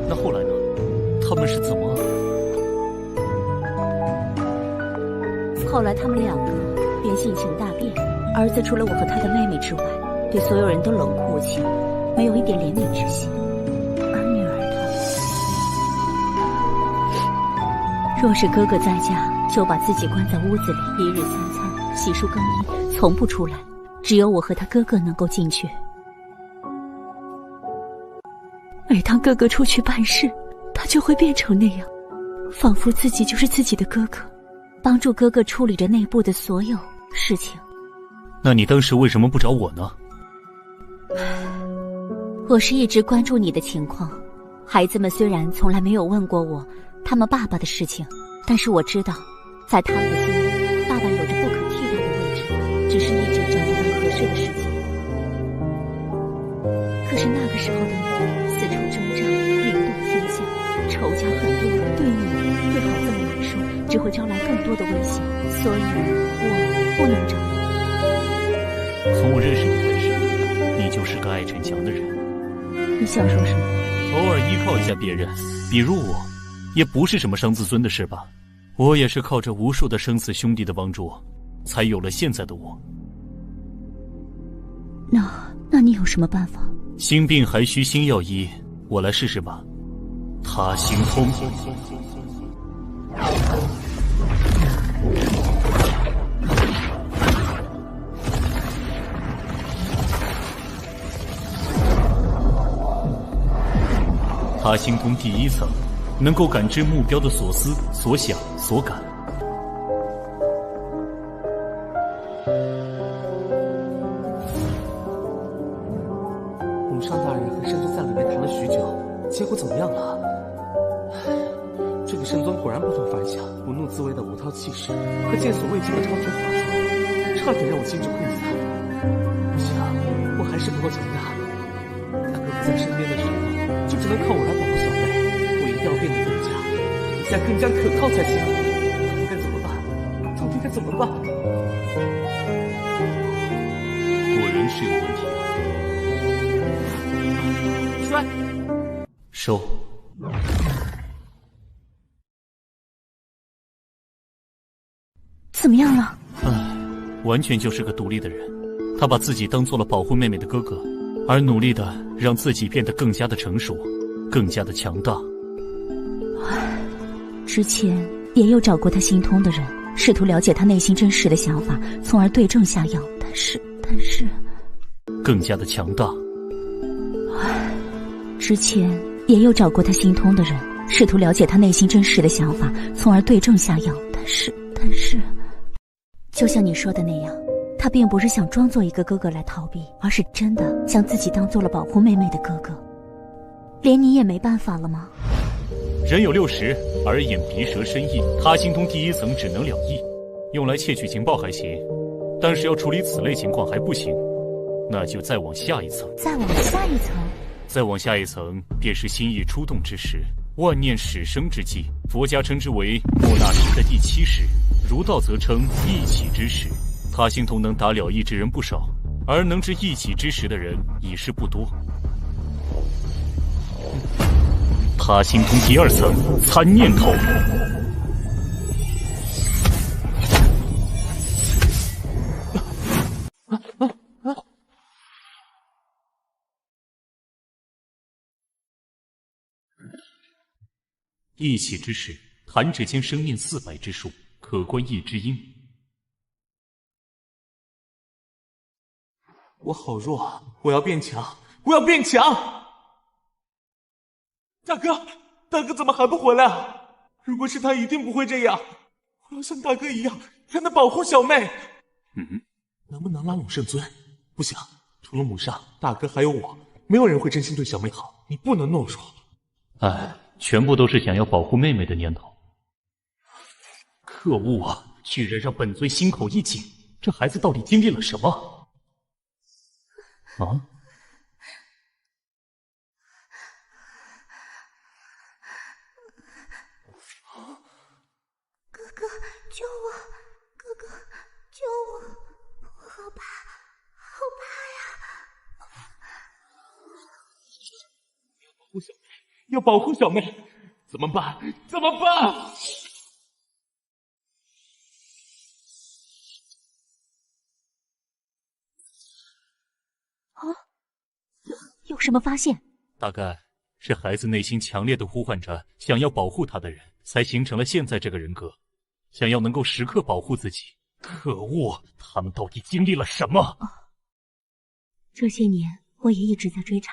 那后来呢？他们是怎么？后来他们2个便性情大变，儿子除了我和他的妹妹之外，对所有人都冷酷无情，没有一点怜悯之心。而女儿她，若是哥哥在家，就把自己关在屋子里，1日3餐，洗漱更衣，从不出来。只有我和他哥哥能够进去。每当哥哥出去办事，他就会变成那样，仿佛自己就是自己的哥哥，帮助哥哥处理着内部的所有事情。那你当时为什么不找我呢？我是一直关注你的情况。孩子们虽然从来没有问过我他们爸爸的事情，但是我知道，在他们的心里，爸爸有着不可替代的位置，只是一直找不到合适的时机。可是那个时候的你，四处征战，云动天下，仇家很多，对你对孩子们来说，只会招来更多的危险，所以我不能找你。从我认识你开始，你就是个爱逞强的人。你想说什么？偶尔依靠一下别人，比如我，也不是什么伤自尊的事吧。我也是靠着无数的生死兄弟的帮助，才有了现在的我。那你有什么办法？心病还需心药医，我来试试吧。他心通。他心通第1层，能够感知目标的所思、所想、所感。鲁上大人和圣尊在里面谈了许久，结果怎么样了？这个圣尊果然不同凡响，不怒自威的5套气势和见所未见的超群法术，差点让我心智溃散。不行，我还是不够强大。他哥哥在身边的时候，就只能靠我来保护小妹。我一定要变得更加可靠才行。该怎么办？到底该怎么办？果然是有问题。摔！收。怎么样了？完全就是个独立的人。他把自己当做了保护妹妹的哥哥，而努力的让自己变得更加的成熟，更加的强大。之前也有找过他心通的人，试图了解他内心真实的想法，从而对症下药，但是更加的强大。之前也有找过他心通的人，试图了解他内心真实的想法，从而对症下药。但是，就像你说的那样，他并不是想装作一个哥哥来逃避，而是真的将自己当做了保护妹妹的哥哥。连你也没办法了吗？人有60，耳眼鼻舌身意，他心通第1层只能了意，用来窃取情报还行，但是要处理此类情况还不行，那就再往下一层。再往下一层？再往下一层，便是心意出动之时，万念始生之际。佛家称之为莫那时的第7时，儒道则称一起之时。他心通能达了意之人不少，而能至一起之时的人已是不多。他心通第2层，参念头。一起之时，弹指间生念400之数，可观意之音。我好弱，我要变强，我要变强！大哥怎么还不回来啊？如果是他，一定不会这样。我要像大哥一样，才能保护小妹。能不能拉拢圣尊？不行，除了母上，大哥还有我，没有人会真心对小妹好。你不能懦弱。哎，全部都是想要保护妹妹的念头。可恶啊！居然让本尊心口一紧，这孩子到底经历了什么？啊！哥哥，救我！哥哥，救我！我好怕，好怕呀！要保护小妹，怎么办？怎么办？啊！有什么发现？大概是孩子内心强烈的呼唤着想要保护他的人，才形成了现在这个人格，想要能够时刻保护自己。可恶，他们到底经历了什么？这些年我也一直在追查，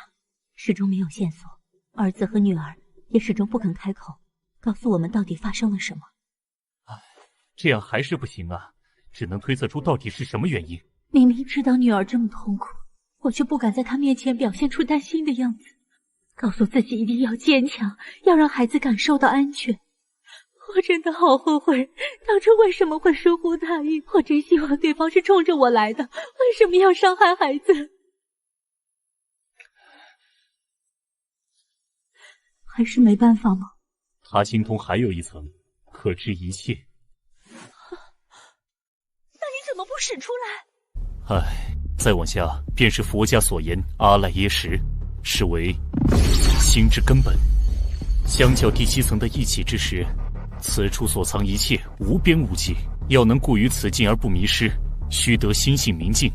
始终没有线索。儿子和女儿也始终不肯开口，告诉我们到底发生了什么。这样还是不行啊，只能推测出到底是什么原因。明明知道女儿这么痛苦，我却不敢在她面前表现出担心的样子，告诉自己一定要坚强，要让孩子感受到安全。我真的好后悔，当初为什么会疏忽大意？我真希望对方是冲着我来的，为什么要伤害孩子？还是没办法吗？他心通还有一层，可知一切。那你怎么不使出来？再往下便是佛家所言阿赖耶识，是为心之根本。相较第7层的一起之时，此处所藏一切无边无际，要能固于此境而不迷失，须得心性明净。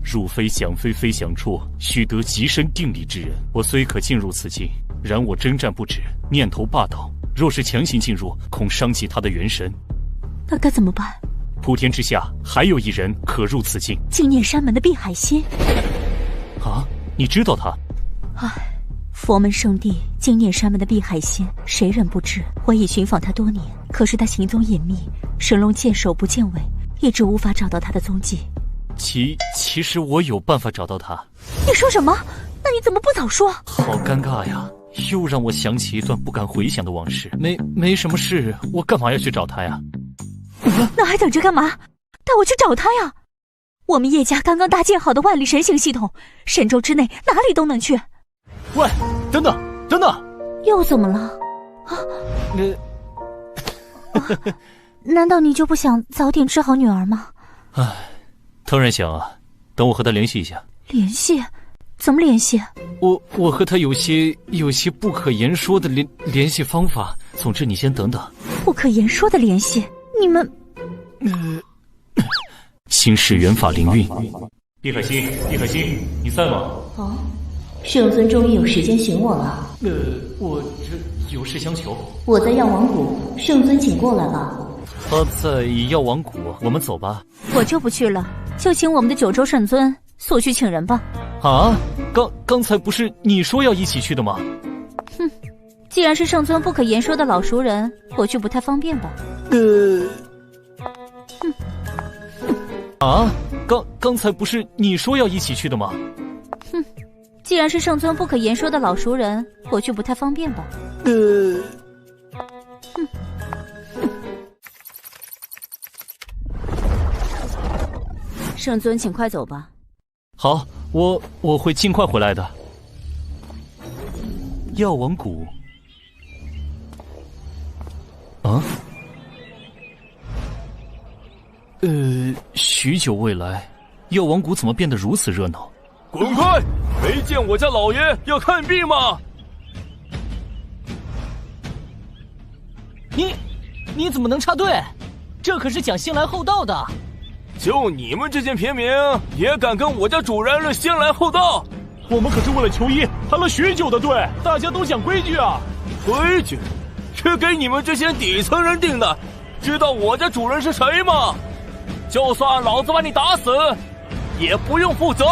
入非想非，非想处，须得极深定力之人。我虽可进入此境，然我征战不止，念头霸道，若是强行进入，恐伤及他的元神。那该怎么办？普天之下还有一人可入此境，净念山门的碧海仙。啊，你知道他？佛门圣地净念山门的碧海仙，谁人不知？我已寻访他多年，可是他行踪隐秘，神龙见首不见尾，一直无法找到他的踪迹。其实我有办法找到他。你说什么？那你怎么不早说？好尴尬呀，又让我想起一段不敢回想的往事。没什么事，我干嘛要去找他呀？那还等着干嘛？带我去找他呀！我们叶家刚刚搭建好的万里神行系统，神州之内哪里都能去。喂，等等！又怎么了？难道你就不想早点治好女儿吗？当然想啊，等我和他联系一下。联系？怎么联系？我和他有些不可言说的联系方法。总之你先等等。不可言说的联系？你们心事元法灵运。碧海心，你在吗？圣尊终于有时间寻我了。我这有事相求。我在药王谷，圣尊请过来吧。他在药王谷，我们走吧。我就不去了，就请我们的九州圣尊速去请人吧。刚才不是你说要一起去的吗？既然是圣尊不可言说的老熟人，我去不太方便吧？啊，刚才不是你说要一起去的吗？哼，既然是圣尊不可言说的老熟人，我去不太方便吧？圣尊，请快走吧。好，我会尽快回来的。药王谷。啊？许久未来，药王谷怎么变得如此热闹？滚开！没见我家老爷要看病吗？你怎么能插队？这可是讲先来后到的。就你们这些平民，也敢跟我家主人先来后到？我们可是为了求医排了许久的队，大家都讲规矩啊。规矩是给你们这些底层人定的，知道我家主人是谁吗？就算老子把你打死，也不用负责。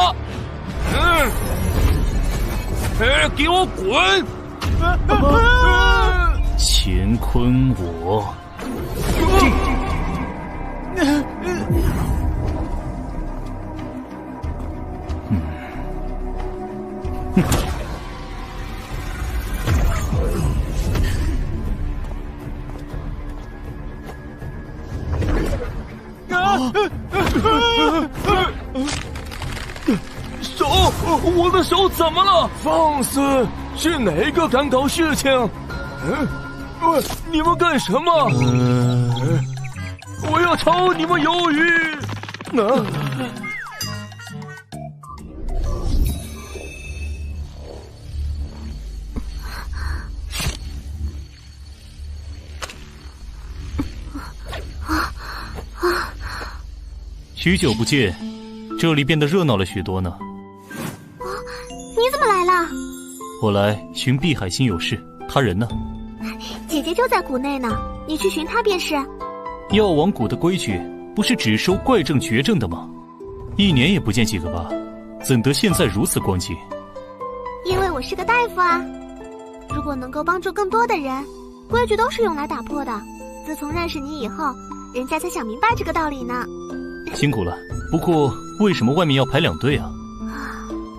给我滚！乾坤我。手，我的手怎么了？放肆！是哪个敢搞事情？你们干什么？我要炒你们鱿鱼！许久不见，这里变得热闹了许多呢。你怎么来了？我来寻碧海心有事，他人呢？姐姐就在谷内呢，你去寻她便是。药王谷的规矩不是只收怪症绝症的吗？1年也不见几个吧，怎得现在如此光景？因为我是个大夫啊。如果能够帮助更多的人，规矩都是用来打破的。自从认识你以后，人家才想明白这个道理呢。辛苦了，不过为什么外面要排2队啊？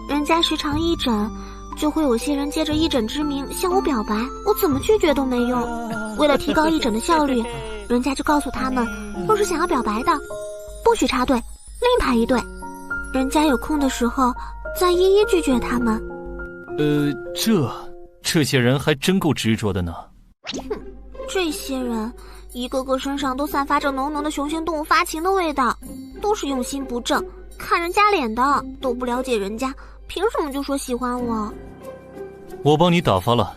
人家时常义诊，就会有些人借着义诊之名向我表白，我怎么拒绝都没用。为了提高义诊的效率，人家就告诉他们，若是想要表白的，不许插队，另排一队。人家有空的时候再一一拒绝他们。这些人还真够执着的呢。哼，这些人一个个身上都散发着浓浓的雄性动物发情的味道，都是用心不正，看人家脸的，都不了解人家，凭什么就说喜欢我？我帮你打发了，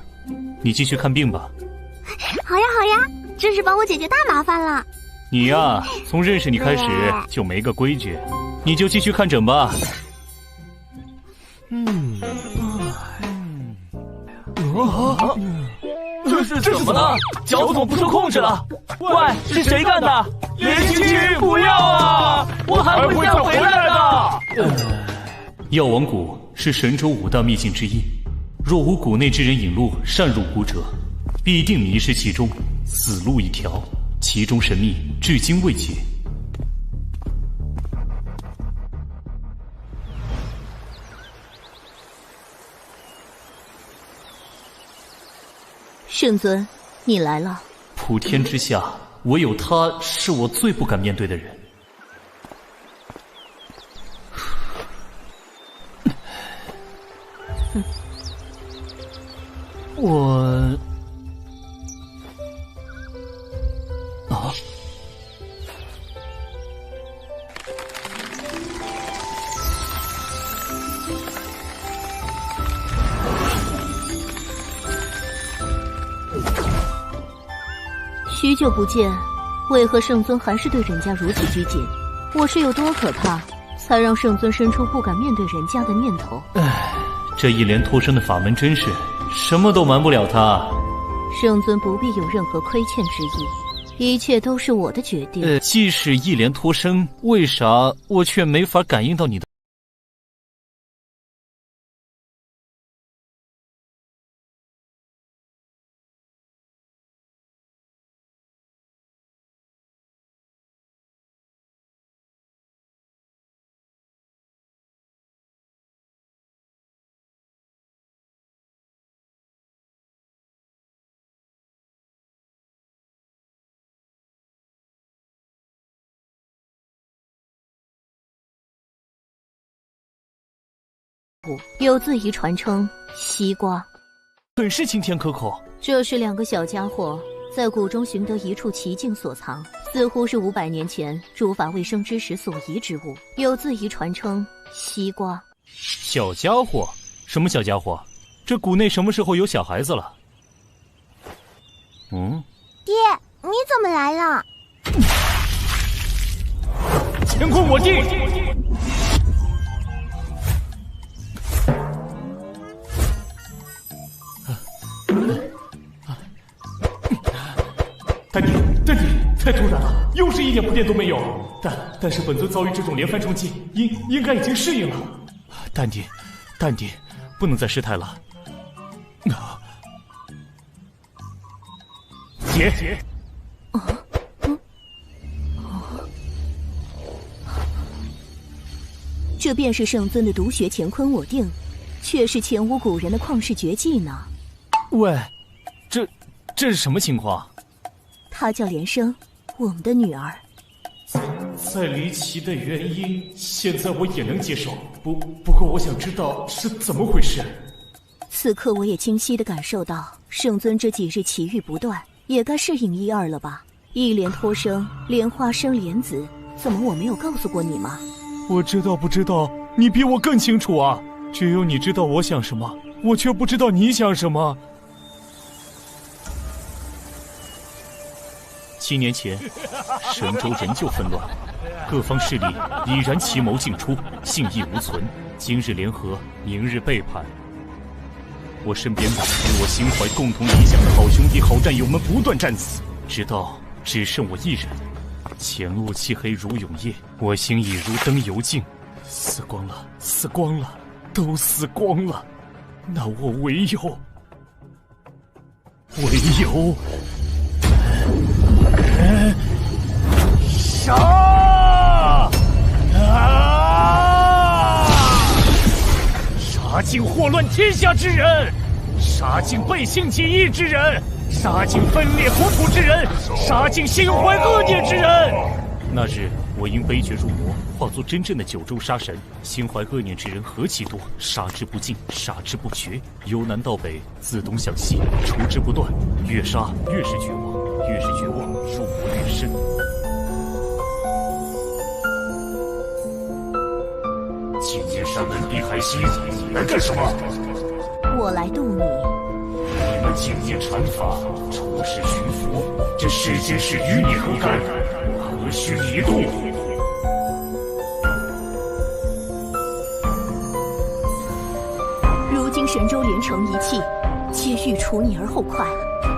你继续看病吧。好呀好呀，真是帮我解决大麻烦了。你呀，从认识你开始就没个规矩，你就继续看诊吧。这是怎么了？脚怎么不受控制了？喂，是谁干的？连星期不要啊！我还会再回来的。药王谷是神州5大秘境之一，若无谷内之人引路擅入谷者，必定迷失其中，死路一条。其中神秘至今未解。圣尊，你来了。普天之下，唯有他是我最不敢面对的人。许久不见，为何圣尊还是对人家如此拘谨？我是有多可怕，才让圣尊生出不敢面对人家的念头？这一连脱生的法门真是什么都瞒不了他。圣尊不必有任何亏欠之意，一切都是我的决定。即使一连脱生，为啥我却没法感应到你的？有字仪传称西瓜，很是清甜可口。这是2个小家伙在谷中寻得一处奇境所藏，似乎是500年前诸法未生之时所遗之物，有字仪传称西瓜。小家伙？什么小家伙？这谷内什么时候有小孩子了？爹，你怎么来了？乾坤我定！丹弟，太突然了，又是一点铺垫都没有。但是本尊遭遇这种连番冲击，应该已经适应了。淡定，不能再失态了。姐。这便是圣尊的独学乾坤我定，却是前无古人的旷世绝技呢。喂，这是什么情况？她叫莲生，我们的女儿。再离奇的原因，现在我也能接受。不过我想知道是怎么回事。此刻我也清晰地感受到，圣尊这几日奇遇不断，也该适应1、2了吧？一莲托生，莲花生莲子，怎么我没有告诉过你吗？我知道不知道，你比我更清楚啊！只有你知道我想什么，我却不知道你想什么。7年前，神州仍旧纷乱，各方势力已然奇谋尽出，信义无存。今日联合，明日背叛。我身边的与我心怀共同理想的好兄弟、好战友们不断战死，直到只剩我一人。前路漆黑如永夜，我心已如灯油尽，死光了，都死光了。那我唯有杀！杀尽祸乱天下之人，杀尽背信弃义之人，杀尽分裂国土之人，杀尽心怀恶念之人。那日我因悲觉入魔，化作真正的九州杀神。心怀恶念之人何其多，杀之不尽，杀之不绝。由南到北，自东向西，除之不断。越杀越是绝望，越是绝望，入魔越深。今年山门碧海西来干什么？我来渡你。你们今年禅法，出世寻佛，这世间事与你何干？我何须你渡？如今神州连城一气，皆欲除你而后快，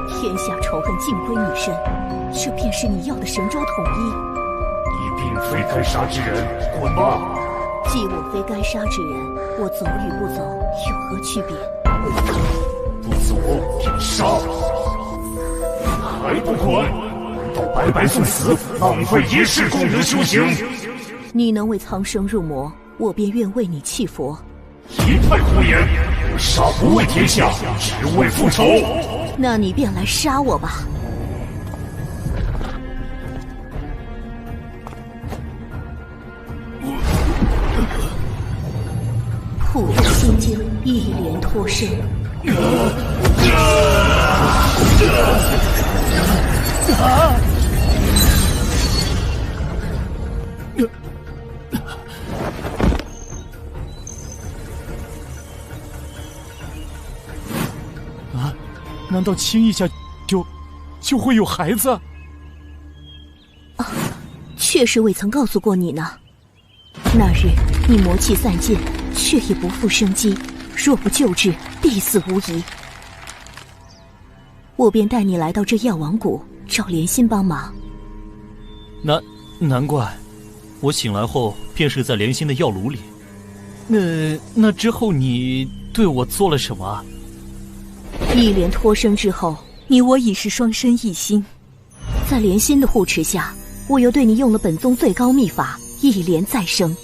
天下仇恨尽归你身，这便是你要的神州统一。你并非该杀之人，滚吧！既我非该杀之人，我走与不走有何区别？不走便杀，还不滚？难道白白送死，浪费一世功德修行？你能为苍生入魔，我便愿为你弃佛。一派胡言！我杀不为天下，只为复仇。那你便来杀我吧。普渡心经，一莲托生。难道亲一下就会有孩子？确实未曾告诉过你呢。那日你魔气散尽，却已不复生机，若不救治，必死无疑。我便带你来到这药王谷，找莲心帮忙。难怪，我醒来后便是在莲心的药炉里。那之后你对我做了什么？一莲托生之后，你我已是双身一心。在莲心的护持下，我又对你用了本宗最高秘法一莲再生。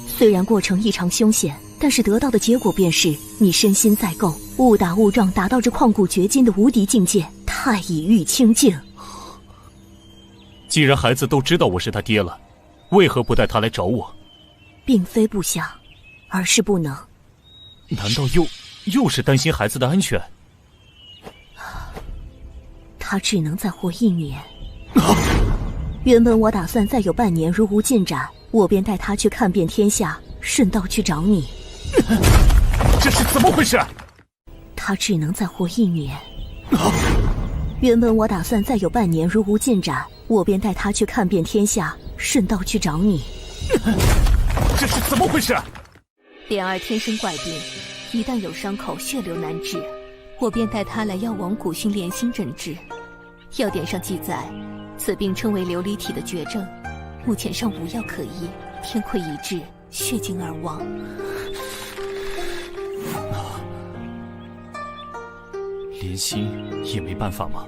虽然过程异常凶险，但是得到的结果便是你身心再构，误打误撞达到这旷古绝今的无敌境界，太乙玉清净。既然孩子都知道我是他爹了，为何不带他来找我？并非不想，而是不能。难道又是担心孩子的安全？他只能再活1年。原本我打算再有半年如无进展，我便带他去看遍天下，顺道去找你。这是怎么回事？他只能再活1年。原本我打算再有半年如无进展，我便带他去看遍天下，顺道去找你。这是怎么回事？莲儿天生怪病，一旦有伤口，血流难止，我便带他来药王谷寻莲心诊治。药典上记载，此病称为琉璃体的绝症，目前尚无药可医，天溃已至，血尽而亡。莲心也没办法吗？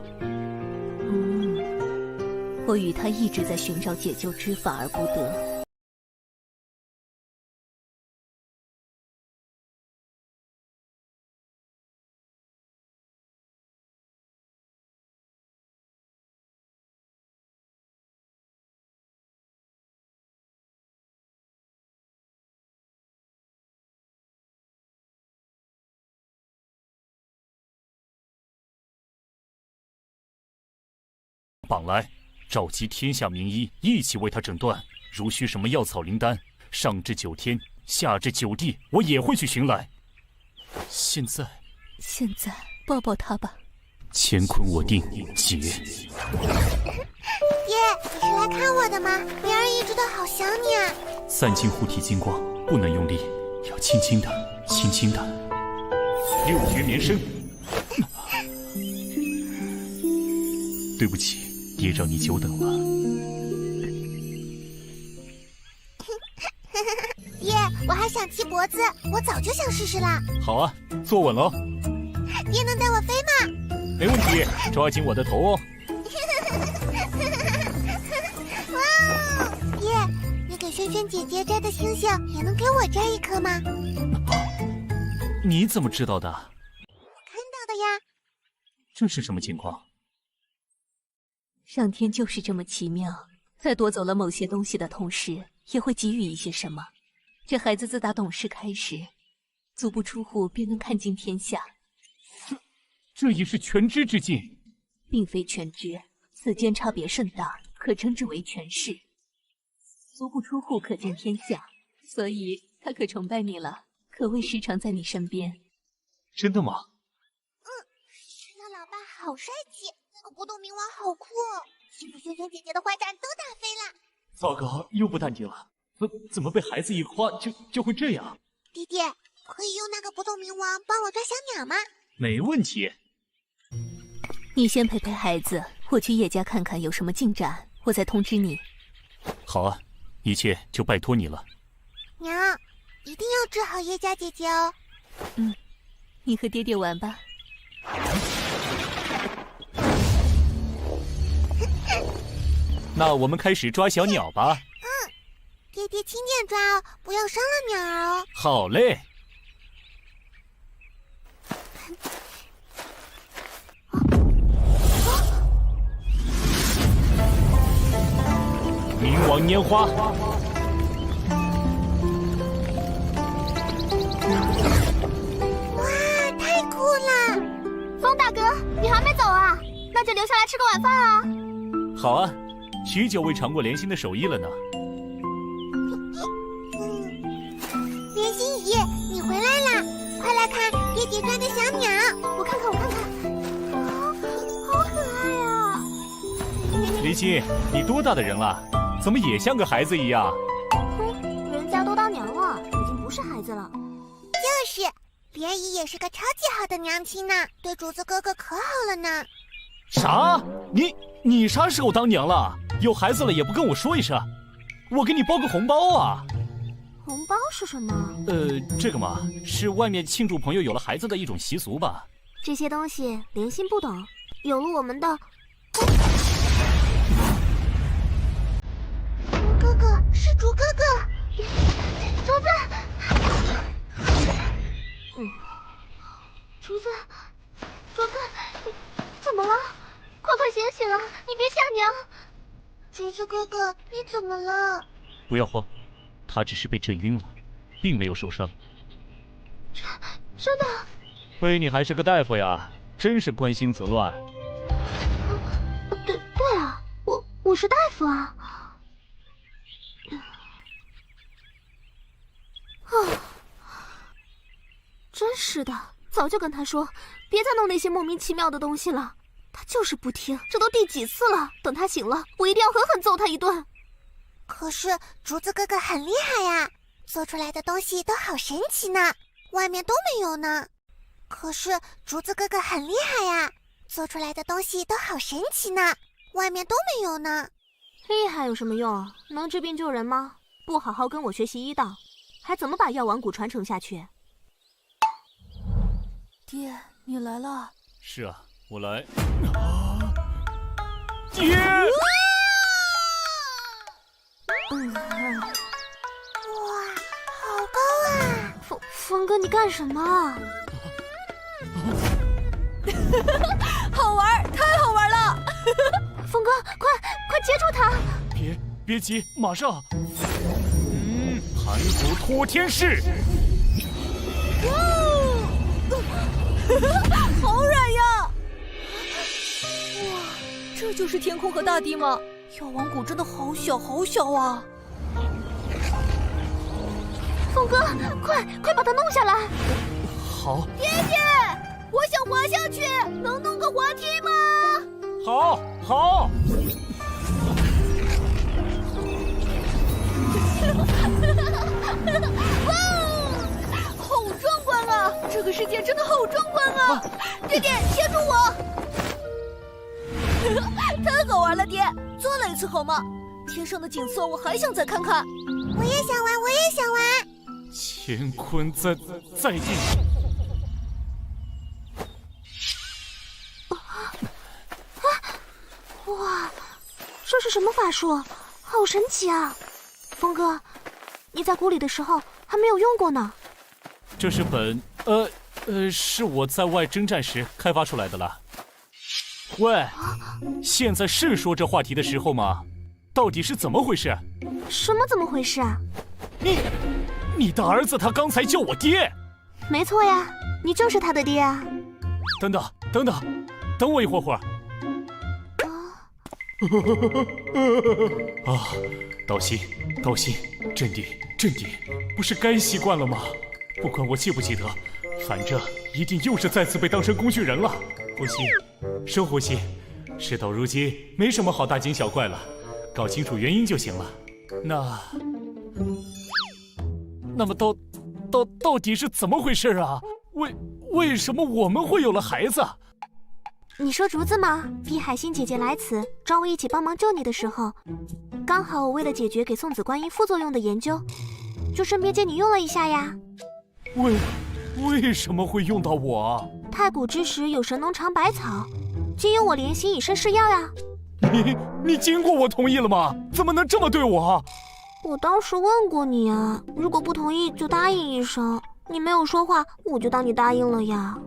我与他一直在寻找解救之法而不得。绑来，召集天下名医，一起为他诊断。如需什么药草灵丹，上至9天，下至9地，我也会去寻来。现在抱抱他吧。乾坤我定，结。爹，你是来看我的吗？莲儿一直都好想你啊。散尽护体金光，不能用力，要轻轻的，轻轻的。6诀绵生。对不起，爹让你久等了。爹，我还想骑脖子，我早就想试试啦。好啊，坐稳喽。爹能带我飞吗？没问题，抓紧我的头哦。哇哦，爹，你给萱萱姐姐摘的星星，也能给我摘一颗吗？你怎么知道的？看到的呀。这是什么情况？上天就是这么奇妙，在夺走了某些东西的同时，也会给予一些什么。这孩子自打懂事开始，足不出户便能看尽天下。这也是全知之境，并非全知，此间差别甚大，可称之为权势。足不出户可见天下，所以他可崇拜你了，可谓时常在你身边。真的吗？萱萱老爸好帅气。那个不动明王好酷哦！是不是萱萱姐姐的坏蛋都打飞了？糟糕，又不淡定了。怎么被孩子一夸就会这样？爹爹，可以用那个不动明王帮我抓小鸟吗？没问题。你先陪陪孩子，我去叶家看看有什么进展，我再通知你。好啊，一切就拜托你了。娘，一定要治好叶家姐姐哦。你和爹爹玩吧。那我们开始抓小鸟吧。爹爹轻点抓哦，不要伤了鸟儿哦。好嘞。冥王拈花。哇，太酷了！风大哥，你还没走啊？那就留下来吃个晚饭啊。好啊，许久未尝过莲心的手艺了呢。莲心姨，你回来啦！快来看爹爹抓的小鸟，我看看。好可爱啊！莲心，你多大的人了？怎么也像个孩子一样？人家都当娘了，已经不是孩子了。就是，莲姨也是个超级好的娘亲呢，对主子哥哥可好了呢。啥？你啥时候当娘了？有孩子了也不跟我说一声，我给你包个红包啊！红包是什么？这个嘛，是外面庆祝朋友有了孩子的一种习俗吧。这些东西莲心不懂，有了我们的哥哥是竹哥哥，竹子，竹子，你怎么了？快醒醒啊！你别吓娘！竹子哥哥，你怎么了？不要慌，他只是被震晕了，并没有受伤。真的。亏你还是个大夫呀，真是关心则乱。对啊，我是大夫啊。真是的，早就跟他说，别再弄那些莫名其妙的东西了。他就是不听，这都第几次了？等他醒了，我一定要狠狠揍他一顿。可是竹子哥哥很厉害呀，做出来的东西都好神奇呢，外面都没有呢。可是竹子哥哥很厉害呀，做出来的东西都好神奇呢，外面都没有呢。厉害有什么用？能治病救人吗？不好好跟我学习医道，还怎么把药丸谷传承下去？爹，你来了。是啊，我来。爹！哇，好高啊！峰哥，你干什么？好玩，太好玩了！峰哥，快接住他！别急，马上。盘古托天式。好软呀！哇，这就是天空和大地吗？药王谷真的好小好小啊！峰哥，快把它弄下来！好。爹爹，我想滑下去，能弄个滑梯吗？好。哇，好壮观啊！这个世界真的好壮观啊！爹爹，牵住我！太好玩了，爹，再来一次好吗？天上的景色我还想再看看。我也想玩，我也想玩。乾坤在地。哇，这是什么法术？好神奇啊！峰哥，你在谷里的时候还没有用过呢。这是是我在外征战时开发出来的了。喂，现在是说这话题的时候吗？到底是怎么回事？什么怎么回事啊？你的儿子他刚才叫我爹。没错呀，你就是他的爹啊。等我一会儿。啊，道心，镇定，不是该习惯了吗？不管我记不记得，反正一定又是再次被当成工具人了。呼吸，深呼吸。事到如今，没什么好大惊小怪了，搞清楚原因就行了。那么到底是怎么回事啊？为什么我们会有了孩子？你说竹子吗？碧海心姐姐来此找我一起帮忙救你的时候，刚好我为了解决给送子观音副作用的研究，就顺便借你用了一下呀。为什么会用到我？太古之时有神农尝百草，皆由我莲心以身试药呀。你经过我同意了吗？怎么能这么对我？我当时问过你啊，如果不同意就答应一声。你没有说话，我就当你答应了呀。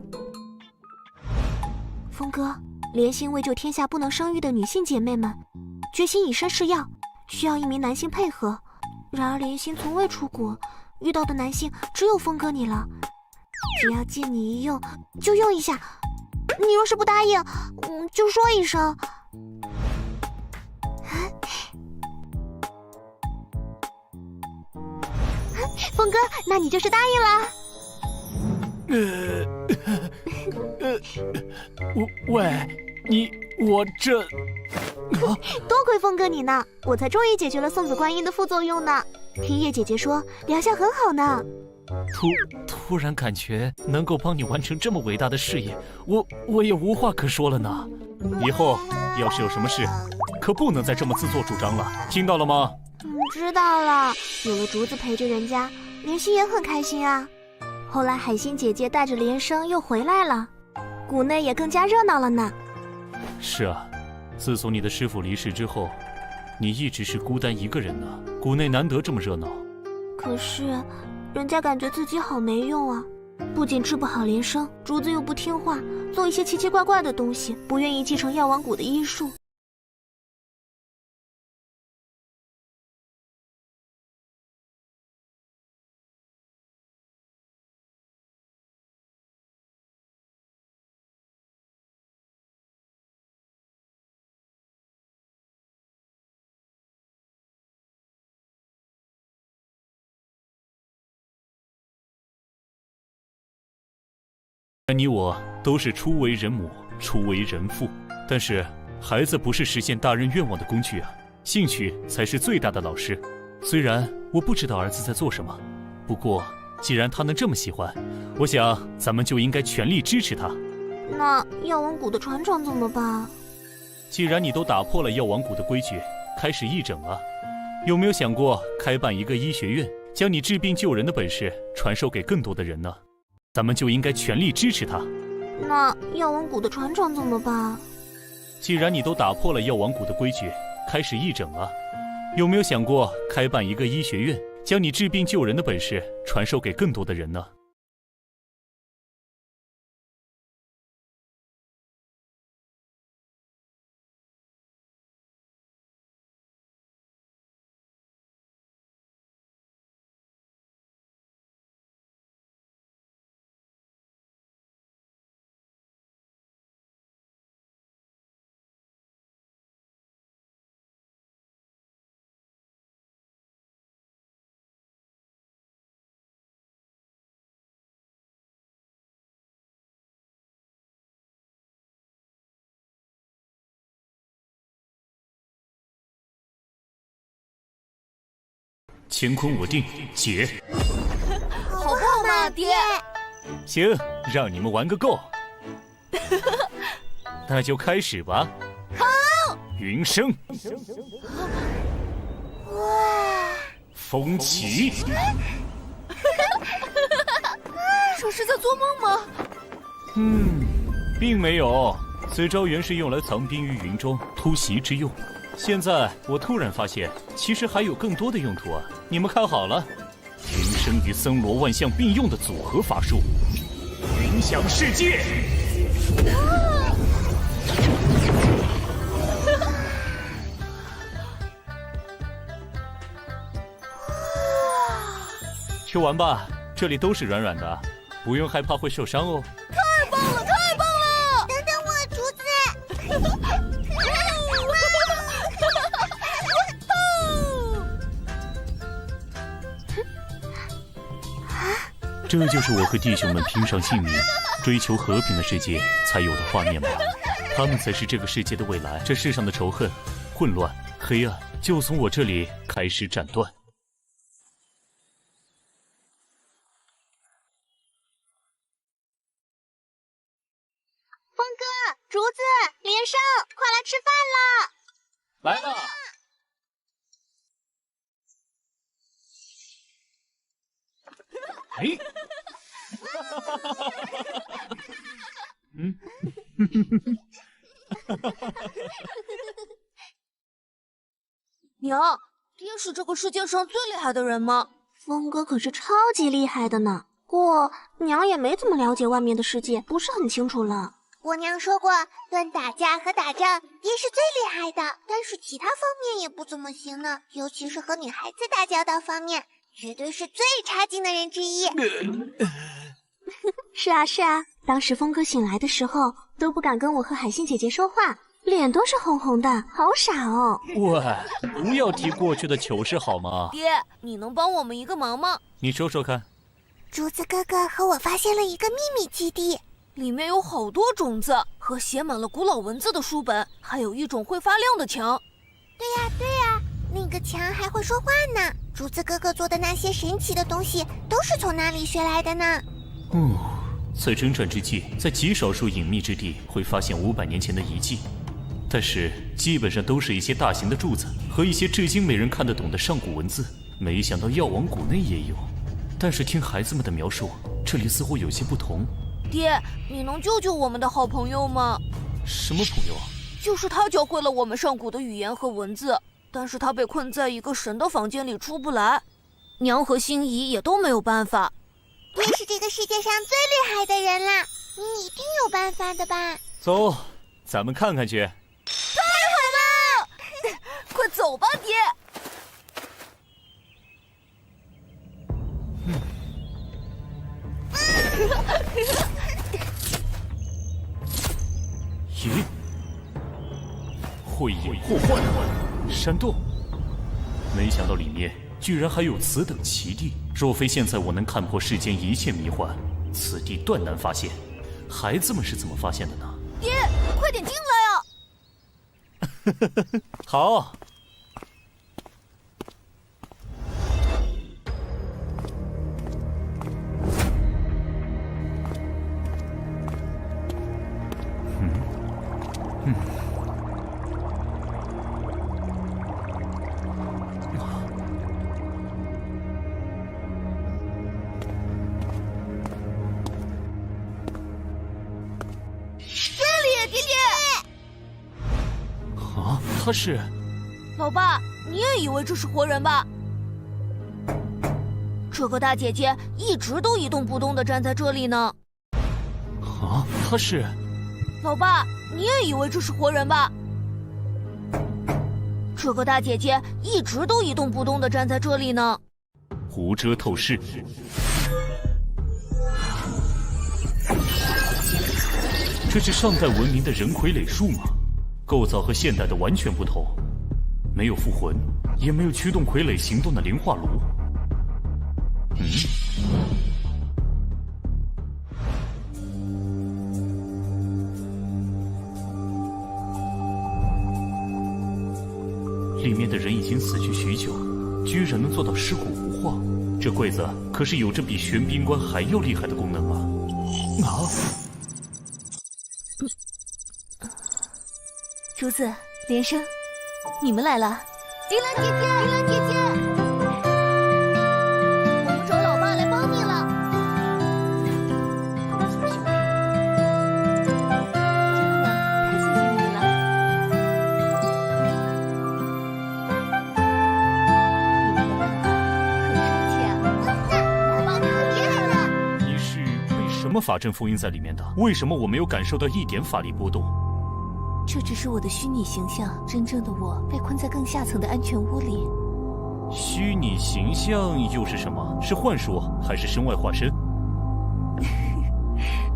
峰哥，莲心为救天下不能生育的女性姐妹们，决心以身试药，需要一名男性配合。然而莲心从未出国，遇到的男性只有峰哥你了。只要借你一用，就用一下。你若是不答应，就说一声。峰哥，那你就是答应了。我这……多亏峰哥你呢，我才终于解决了送子观音的副作用呢。听叶姐姐说，疗效很好呢。突然感觉能够帮你完成这么伟大的事业，我也无话可说了呢。以后要是有什么事，可不能再这么自作主张了，听到了吗？知道了。有了竹子陪着人家，莲心也很开心啊。后来海心姐姐带着莲生又回来了，谷内也更加热闹了呢。是啊，自从你的师傅离世之后，你一直是孤单一个人呢。谷内难得这么热闹。可是人家感觉自己好没用啊，不仅治不好莲生，竹子又不听话，做一些奇奇怪怪的东西，不愿意继承药王谷的医术。你我都是初为人母，初为人父，但是孩子不是实现大人愿望的工具啊，兴趣才是最大的老师。虽然我不知道儿子在做什么，不过既然他能这么喜欢，我想咱们就应该全力支持他。那药王谷的船长怎么办？既然你都打破了药王谷的规矩，开始义诊了，有没有想过开办一个医学院，将你治病救人的本事传授给更多的人呢？咱们就应该全力支持他。那药王谷的船长怎么办？既然你都打破了药王谷的规矩，开始义诊了，有没有想过开办一个医学院，将你治病救人的本事传授给更多的人呢？乾坤我定，解。好棒嘛，爹！行，让你们玩个够。那就开始吧。好。云生。哇！风起。这是在做梦吗？并没有。此招原是用来藏兵于云中，突袭之用。现在我突然发现，其实还有更多的用途啊！你们看好了，云生与森罗万象并用的组合法术，云响世界。去玩吧，这里都是软软的，不用害怕会受伤哦。太棒了，太棒了！等等我，竹子。这就是我和弟兄们拼上性命，追求和平的世界才有的画面吧。他们才是这个世界的未来。这世上的仇恨、混乱、黑暗，就从我这里开始斩断。峰哥、竹子、连胜，快来吃饭啦！来了。哎，娘，爹是这个世界上最厉害的人吗？峰哥可是超级厉害的呢。过娘也没怎么了解外面的世界，不是很清楚了。我娘说过，论打架和打仗，爹是最厉害的，但是其他方面也不怎么行呢，尤其是和女孩子打交道方面。绝对是最差劲的人之一。是啊是啊，当时峰哥醒来的时候都不敢跟我和海星姐姐说话，脸都是红红的，好傻哦。喂，不要提过去的糗事好吗？爹，你能帮我们一个忙吗？你说说看。竹子哥哥和我发现了一个秘密基地，里面有好多种子和写满了古老文字的书本，还有一种会发亮的墙。对呀对呀，那个墙还会说话呢。竹子哥哥做的那些神奇的东西都是从那里学来的呢。在征战之际，在极少数隐秘之地会发现500年前的遗迹，但是基本上都是一些大型的柱子和一些至今没人看得懂的上古文字。没想到药王谷内也有，但是听孩子们的描述，这里似乎有些不同。爹，你能救救我们的好朋友吗？什么朋友？就是他教会了我们上古的语言和文字，但是他被困在一个神的房间里出不来，娘和心仪也都没有办法。爹是这个世界上最厉害的人啦，你一定有办法的吧？走，咱们看看去。太好了，快走吧，爹。咦，慧眼破幻，山洞，没想到里面居然还有此等奇地。若非现在我能看破世间一切迷幻，此地断难发现。孩子们是怎么发现的呢？爹，快点进来啊！好。他是，老爸，你也以为这是活人吧？这个大姐姐一直都一动不动地站在这里呢。啊，他是，老爸，你也以为这是活人吧？这个大姐姐一直都一动不动地站在这里呢。无遮透视，这是上代文明的人傀儡术吗？构造和现代的完全不同，没有附魂，也没有驱动傀儡行动的灵化炉。里面的人已经死去许久，居然能做到尸骨无化，这柜子可是有着比玄冰棺还要厉害的功能啊！竹子、连生，你们来了。铃兰姐姐，铃兰姐姐，我们找老爸来帮你了。真的吗？太谢谢你们了。你们的爸爸很帅气啊！哇塞，老爸你很厉害的。你是被什么法阵封印在里面的？为什么我没有感受到一点法力波动？这只是我的虚拟形象，真正的我被困在更下层的安全屋里。虚拟形象又是什么？是幻术还是身外化身？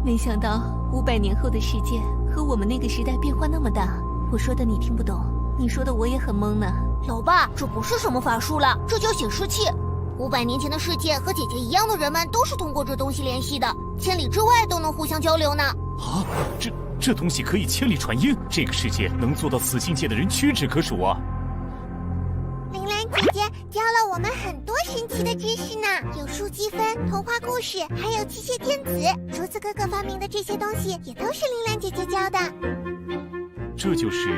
没想到500年后的世界和我们那个时代变化那么大。我说的你听不懂，你说的我也很懵呢。老爸，这不是什么法术了，这叫显示器。 500年前的世界和姐姐一样的人们都是通过这东西联系的，千里之外都能互相交流呢。啊，这东西可以千里传音，这个世界能做到此境界的人屈指可数啊！铃兰姐姐教了我们很多神奇的知识呢，有数积分、童话故事，还有机械电子。竹子哥哥发明的这些东西也都是铃兰姐姐教的。这就是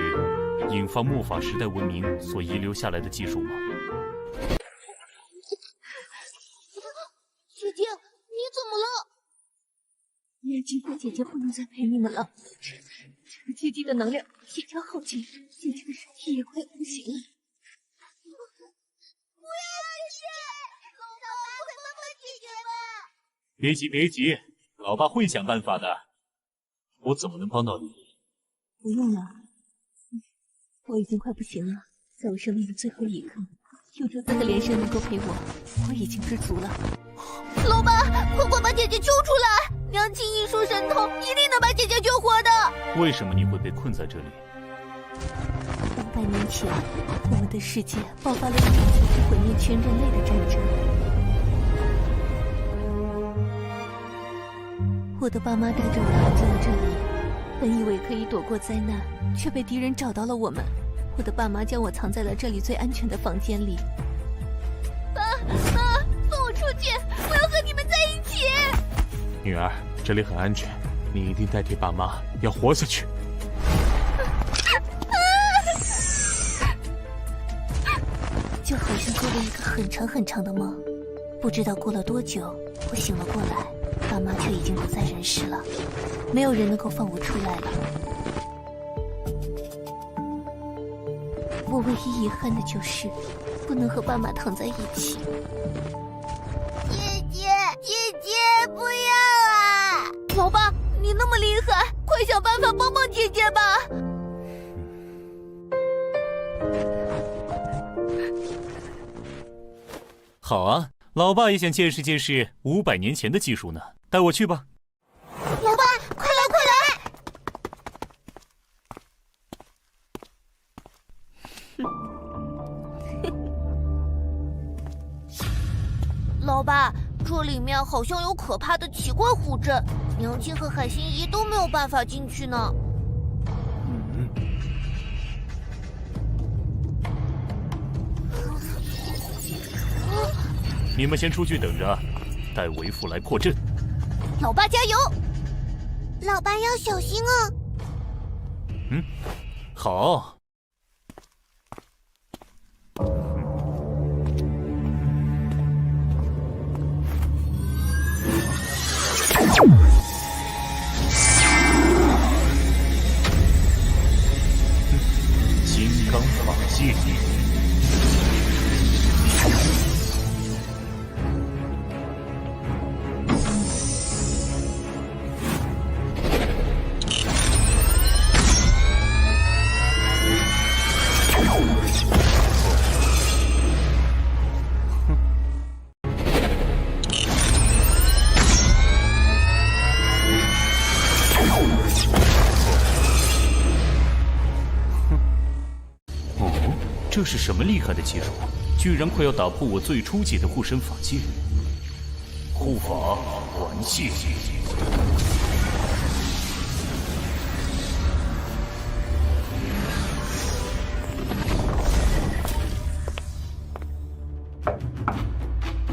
引发末法时代文明所遗留下来的技术吗？ 姐姐，你怎么了？今天姐姐不能再陪你们了。这个基地的能量即将耗尽，姐姐的身体也快不行了。不要去！老爸会帮帮姐姐吧？别急，别急，老爸会想办法的。我怎么能帮到你？不用了，我已经快不行了。在我生命的最后一刻，有竹子和连生能够陪我，我已经知足了。 老爸，快把姐姐救出来！娘亲一术神通，一定能把姐姐救活的。为什么你会被困在这里？500年前，我们的世界爆发了一场足以毁灭全人类的战争。我的爸妈带着我来进了这里，本以为可以躲过灾难，却被敌人找到了我们。我的爸妈将我藏在了这里最安全的房间里。爸，放我出去！我要和你们在一起。女儿，这里很安全，你一定代替爸妈，要活下去。就好像做了一个很长很长的梦，不知道过了多久，我醒了过来，爸妈却已经不在人世了，没有人能够放我出来了。我唯一遗憾的就是不能和爸妈躺在一起。 姐姐，不要啊！老爸，你那么厉害，快想办法帮帮姐姐吧！好啊，老爸也想见识见识500年前的技术呢，带我去吧。老爸，快来！老爸。车里面好像有可怕的奇怪护阵，娘亲和海心怡都没有办法进去呢。你们先出去等着，待为父来破阵。老爸加油！老爸要小心啊！好。金刚法界。这是什么厉害的技术？居然快要打破我最初解的护身法界！护法还谢。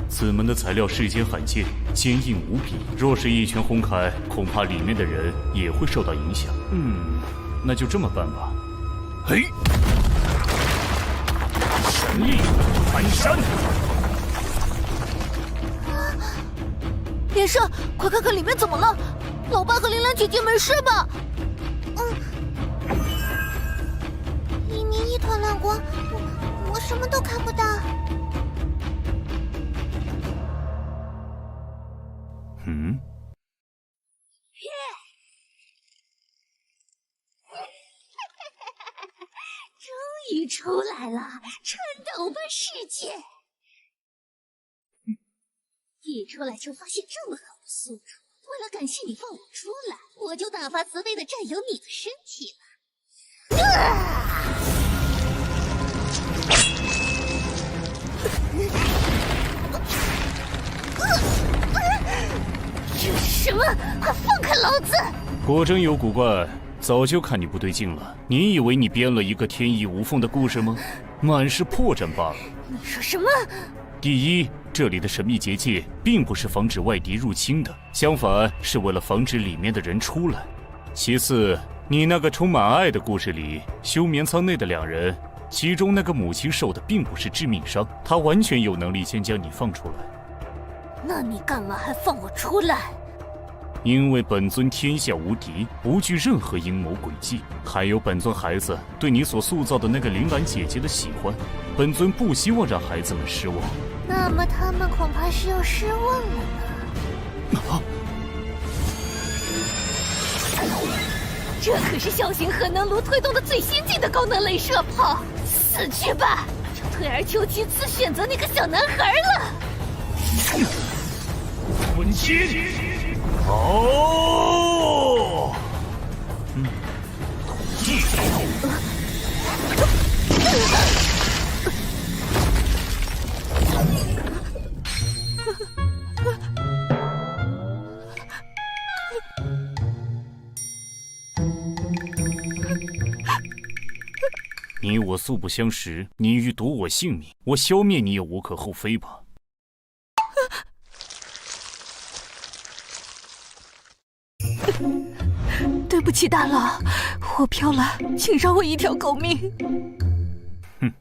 此门的材料世间罕见，坚硬无比。若是一拳轰开，恐怕里面的人也会受到影响。那就这么办吧。嘿！神力蹒跚！莲生，快看看里面怎么了？老爸和铃兰姐姐没事吧？里面一团乱光，我什么都看不到。终于出来了，颤抖吧世界！一出来就发现这么好的宿主，为了感谢你放我出来，我就大发慈悲的占有你的身体了。这是什么？快放开老子！果真有古怪，早就看你不对劲了。你以为你编了一个天衣无缝的故事吗？满是破绽罢了。你说什么？第一，这里的神秘结界并不是防止外敌入侵的，相反是为了防止里面的人出来。其次，你那个充满爱的故事里，休眠舱内的两人，其中那个母亲受的并不是致命伤，她完全有能力先将你放出来。那你干嘛还放我出来？因为本尊天下无敌，不惧任何阴谋诡计，还有本尊孩子对你所塑造的那个铃兰姐姐的喜欢，本尊不希望让孩子们失望。那么他们恐怕是要失望了呢。这可是小型核能炉推动的最先进的高能镭射炮，死去吧！就退而求其次，选择那个小男孩了。魂心，哦，你我素不相识，你欲夺我性命，我消灭你也无可厚非吧。对不起，大佬，我飘了，请饶我一条狗命。哼！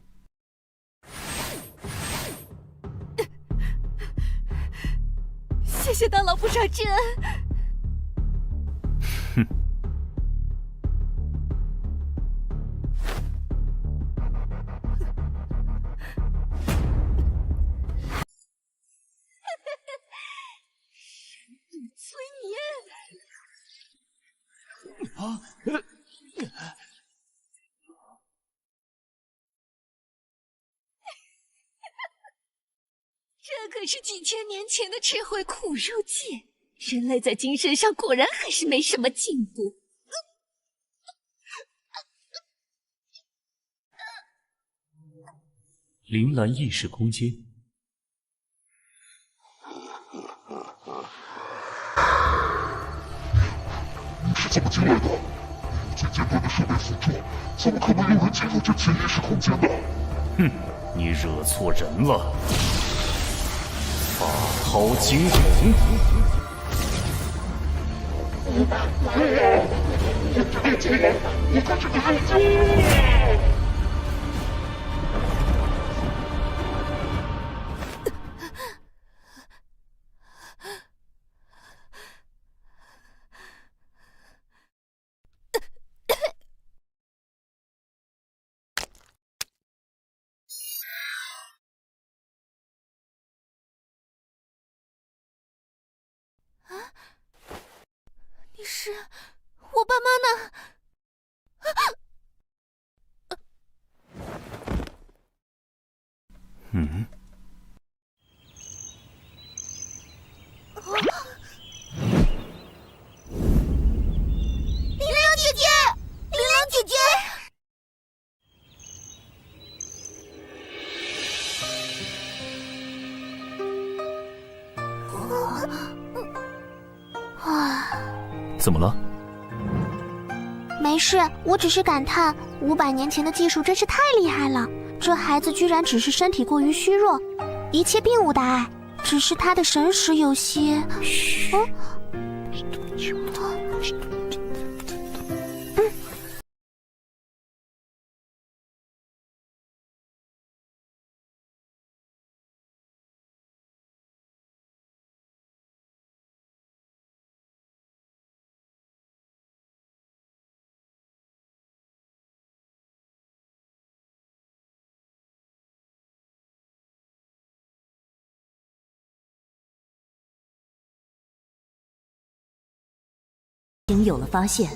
谢谢大佬不杀之恩。哼！催眠。这可是几千年前的智慧苦肉计，人类在精神上果然还是没什么进步。铃兰意识空间。怎么进来的？没有最尖端的设备辅助，怎么可能有人进入这潜意识空间呢？哼，你惹错人了。法涛惊鸿。我看这个眼睛。你是我爸妈呢？嗯。玲玲姐姐，玲玲姐姐。怎么了？没事，我只是感叹500年前的技术真是太厉害了。这孩子居然只是身体过于虚弱，一切并无大碍，只是他的神识有些……已经有了发现。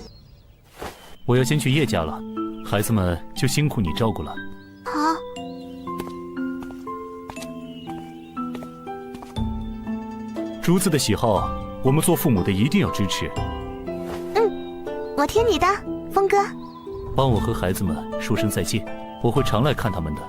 我要先去叶家了，孩子们就辛苦你照顾了。好。竹子的喜好，我们做父母的一定要支持。我听你的，峰哥。帮我和孩子们说声再见，我会常来看他们的。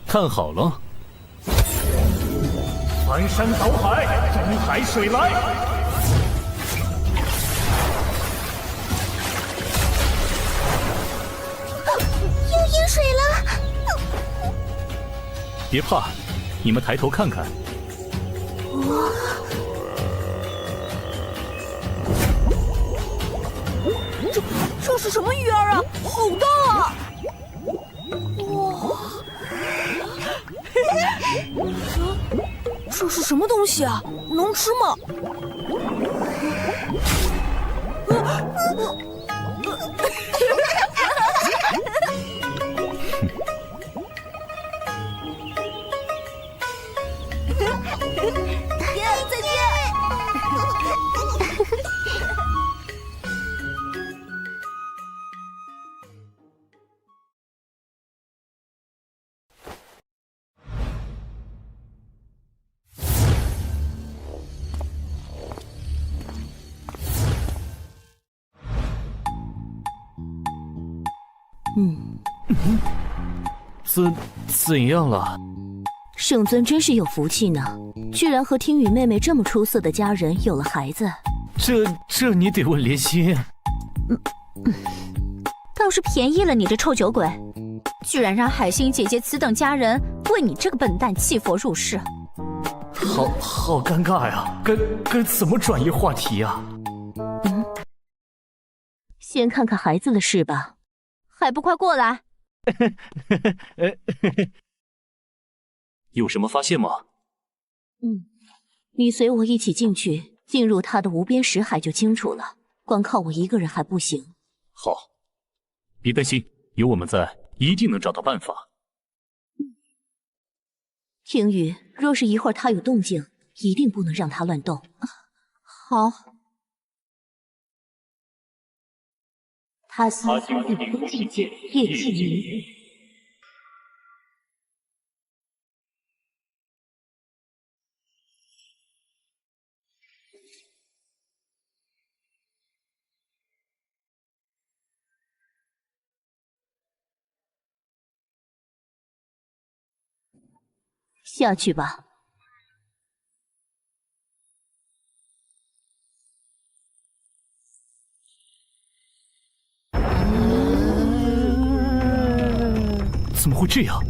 看好了，翻山倒海，东海水来。又淹水了！别怕，你们抬头看看。这是什么鱼儿啊？好大啊！哇！这是什么东西啊？能吃吗？再见。怎样了？圣尊真是有福气呢，居然和听雨妹妹这么出色的家人有了孩子。这你得问莲心。倒是便宜了你这臭酒鬼，居然让海星姐姐此等家人为你这个笨蛋弃佛入室。好尴尬呀，该怎么转移话题呀？先看看孩子的事吧。还不快过来！有什么发现吗？你随我一起进去，进入他的无边识海就清楚了。光靠我一个人还不行。好，别担心，有我们在，一定能找到办法。听雨，若是一会儿他有动静，一定不能让他乱动。好。他心日空境界，夜气明。下去吧。怎么会这样？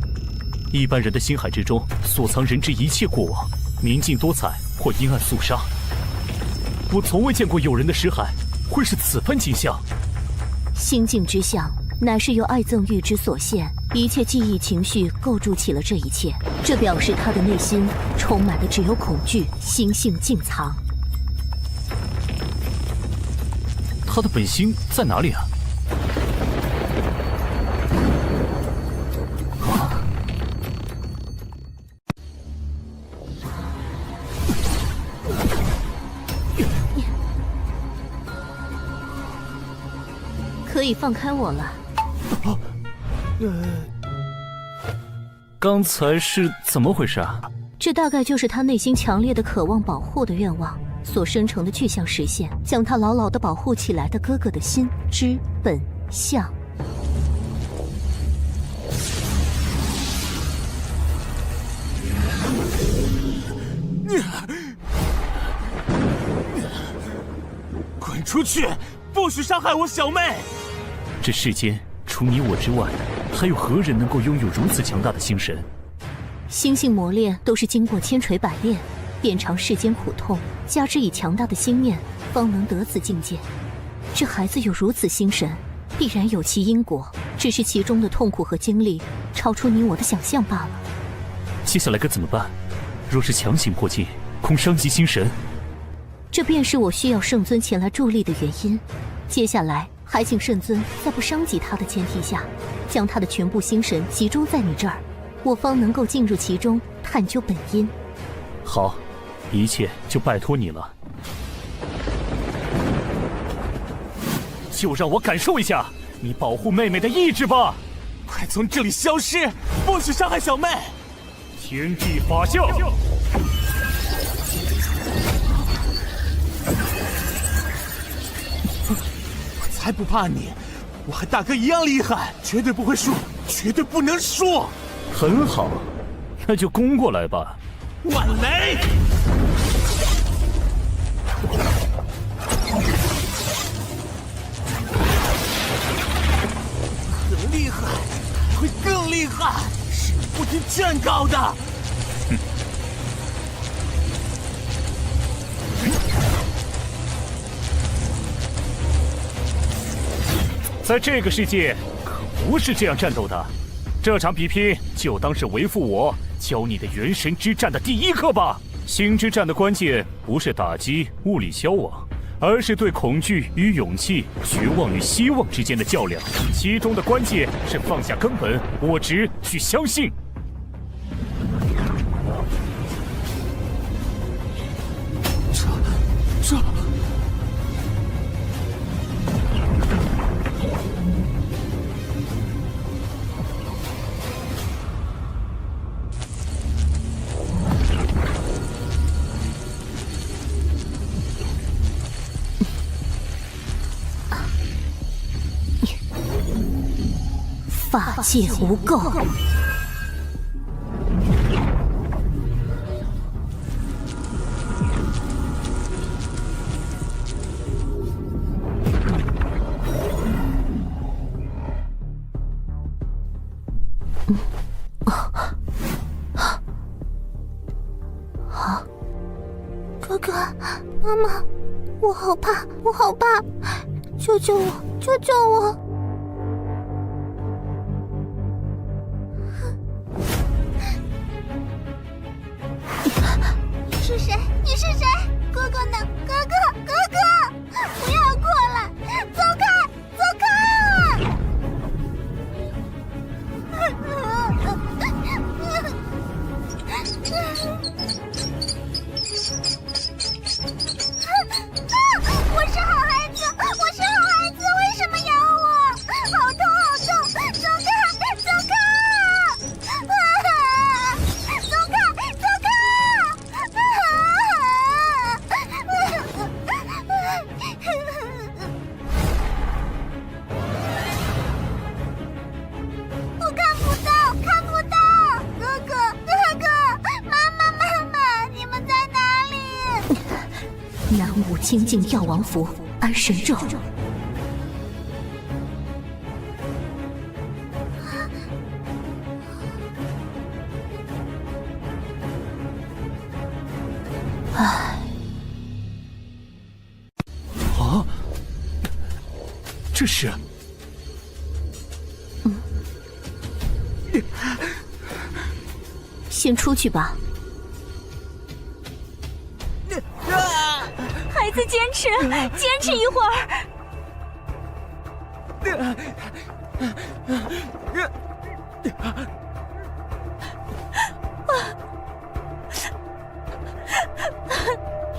一般人的心海之中所藏人之一切过往，明镜多彩或阴暗肃杀。我从未见过有人的识海会是此番景象。心境之象，乃是由爱憎欲之所现，一切记忆情绪构筑起了这一切。这表示他的内心充满的只有恐惧，心性尽藏。他的本心在哪里啊？可以放开我了。刚才是怎么回事啊？这大概就是他内心强烈的渴望保护的愿望所生成的具象实现，将他牢牢地保护起来的哥哥的心之本相。滚出去！不许伤害我小妹！这世间除你我之外，还有何人能够拥有如此强大的心神？心性磨练都是经过千锤百炼，遍尝世间苦痛，加之以强大的心念，方能得此境界。这孩子有如此心神，必然有其因果，只是其中的痛苦和经历超出你我的想象罢了。接下来该怎么办？若是强行过境，恐伤及心神。这便是我需要圣尊前来助力的原因。接下来还请圣尊在不伤及他的前提下，将他的全部心神集中在你这儿，我方能够进入其中探究本因。好，一切就拜托你了。就让我感受一下你保护妹妹的意志吧！快从这里消失，不许伤害小妹！天地法相。我才不怕你，我和大哥一样厉害，绝对不会输，绝对不能输。很好，那就攻过来吧。万雷！更厉害，会更厉害，是不听劝告的。哼。在这个世界可不是这样战斗的，这场比拼就当是为父我教你的元神之战的第一课吧。心之战的关键不是打击物理消亡，而是对恐惧与勇气、绝望与希望之间的较量，其中的关键是放下根本我执去相信。这法界无垢。哥哥，妈妈，我好怕，我好怕，救救我，救救我！你是谁？你是谁？哥哥呢？哥哥，哥哥，不要过来！走开，走开！我是好孩子，我是好孩子，为什么咬我？精进药王符、安神咒。唉，啊，这是。先出去吧。孩子，坚持一会儿。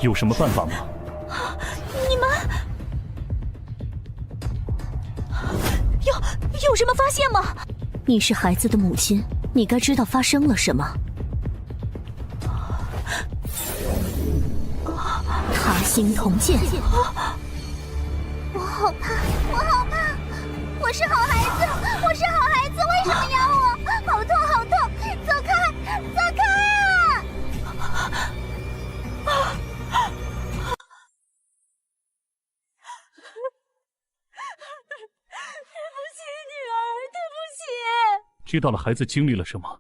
有什么办法吗？你们有什么发现吗？你是孩子的母亲，你该知道发生了什么。他心同剑。我好怕，我好怕！我是好孩子，我是好孩子，为什么咬我？好痛，好痛！走开，走开啊！知道了孩子经历了什么，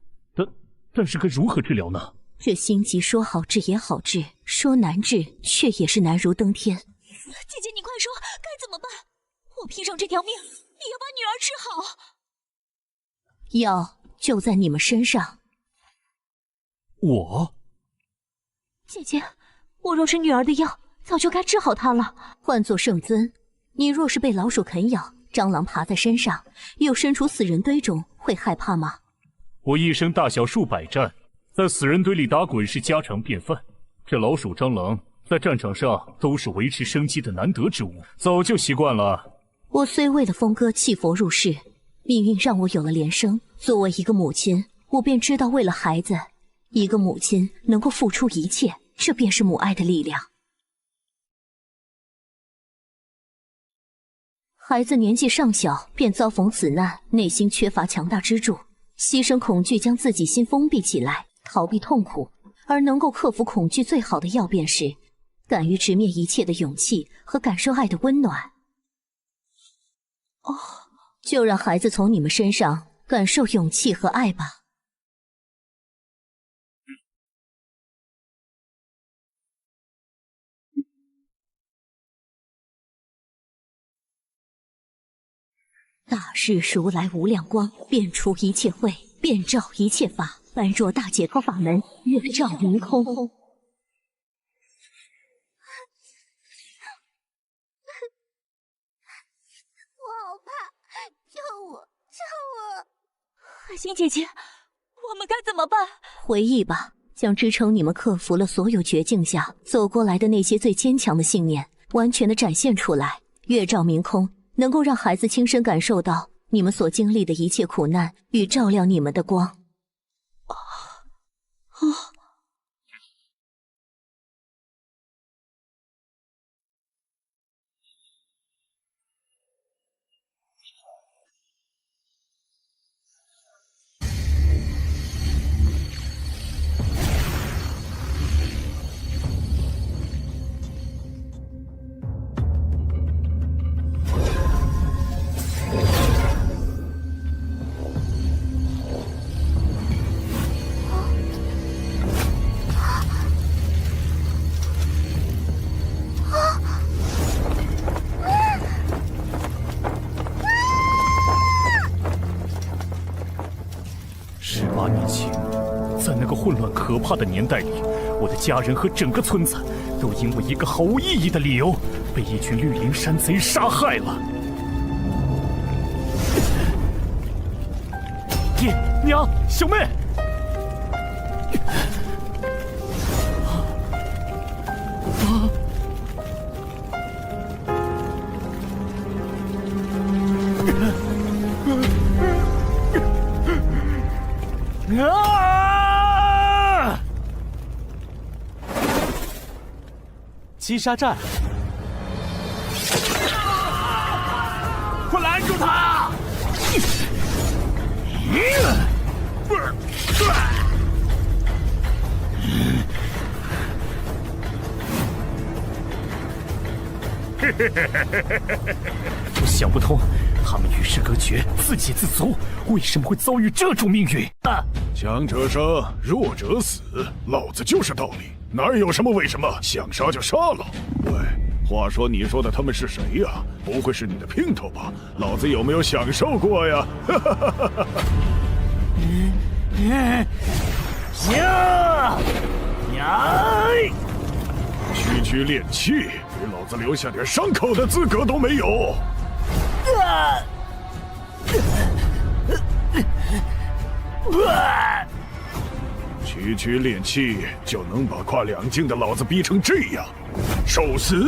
但是该如何治疗呢？这心疾说好治也好治，说难治却也是难如登天。姐姐，你快说，该怎么办？我拼上这条命，也要把女儿治好。药就在你们身上。我？姐姐，我若是女儿的药，早就该治好她了。换作圣尊，你若是被老鼠啃咬，蟑螂爬在身上，又身处死人堆中，会害怕吗？我一生大小数百战，在死人堆里打滚是家常便饭。这老鼠蟑螂在战场上都是维持生机的难得之物，早就习惯了。我虽为了峰哥弃佛入世，命运让我有了连生。作为一个母亲，我便知道为了孩子，一个母亲能够付出一切，这便是母爱的力量。孩子年纪尚小，便遭逢此难，内心缺乏强大支柱，牺牲恐惧将自己心封闭起来，逃避痛苦。而能够克服恐惧最好的药便是敢于直面一切的勇气和感受爱的温暖。就让孩子从你们身上感受勇气和爱吧。大日如来无量光，遍除一切秽，遍照一切法，般若大解脱法门，月照明空。我好怕，救我，救我！海星姐姐，我们该怎么办？回忆吧，将支撑你们克服了所有绝境下走过来的那些最坚强的信念，完全的展现出来。月照明空，能够让孩子亲身感受到你们所经历的一切苦难与照亮你们的光。18年前，在那个混乱可怕的年代里，我的家人和整个村子都因为一个毫无意义的理由，被一群绿林山贼杀害了。爹娘，小妹，击杀战，快拦住他！我想不通，他们与世隔绝，自给自足，为什么会遭遇这种命运？强者生，弱者死，老子就是道理，哪有什么为什么，想杀就杀了。喂，话说你说的他们是谁呀？不会是你的姘头吧？老子有没有享受过呀？区练气，给老子留下点伤口的资格都没有！区练气就能把跨2境的老子逼成这样，受死！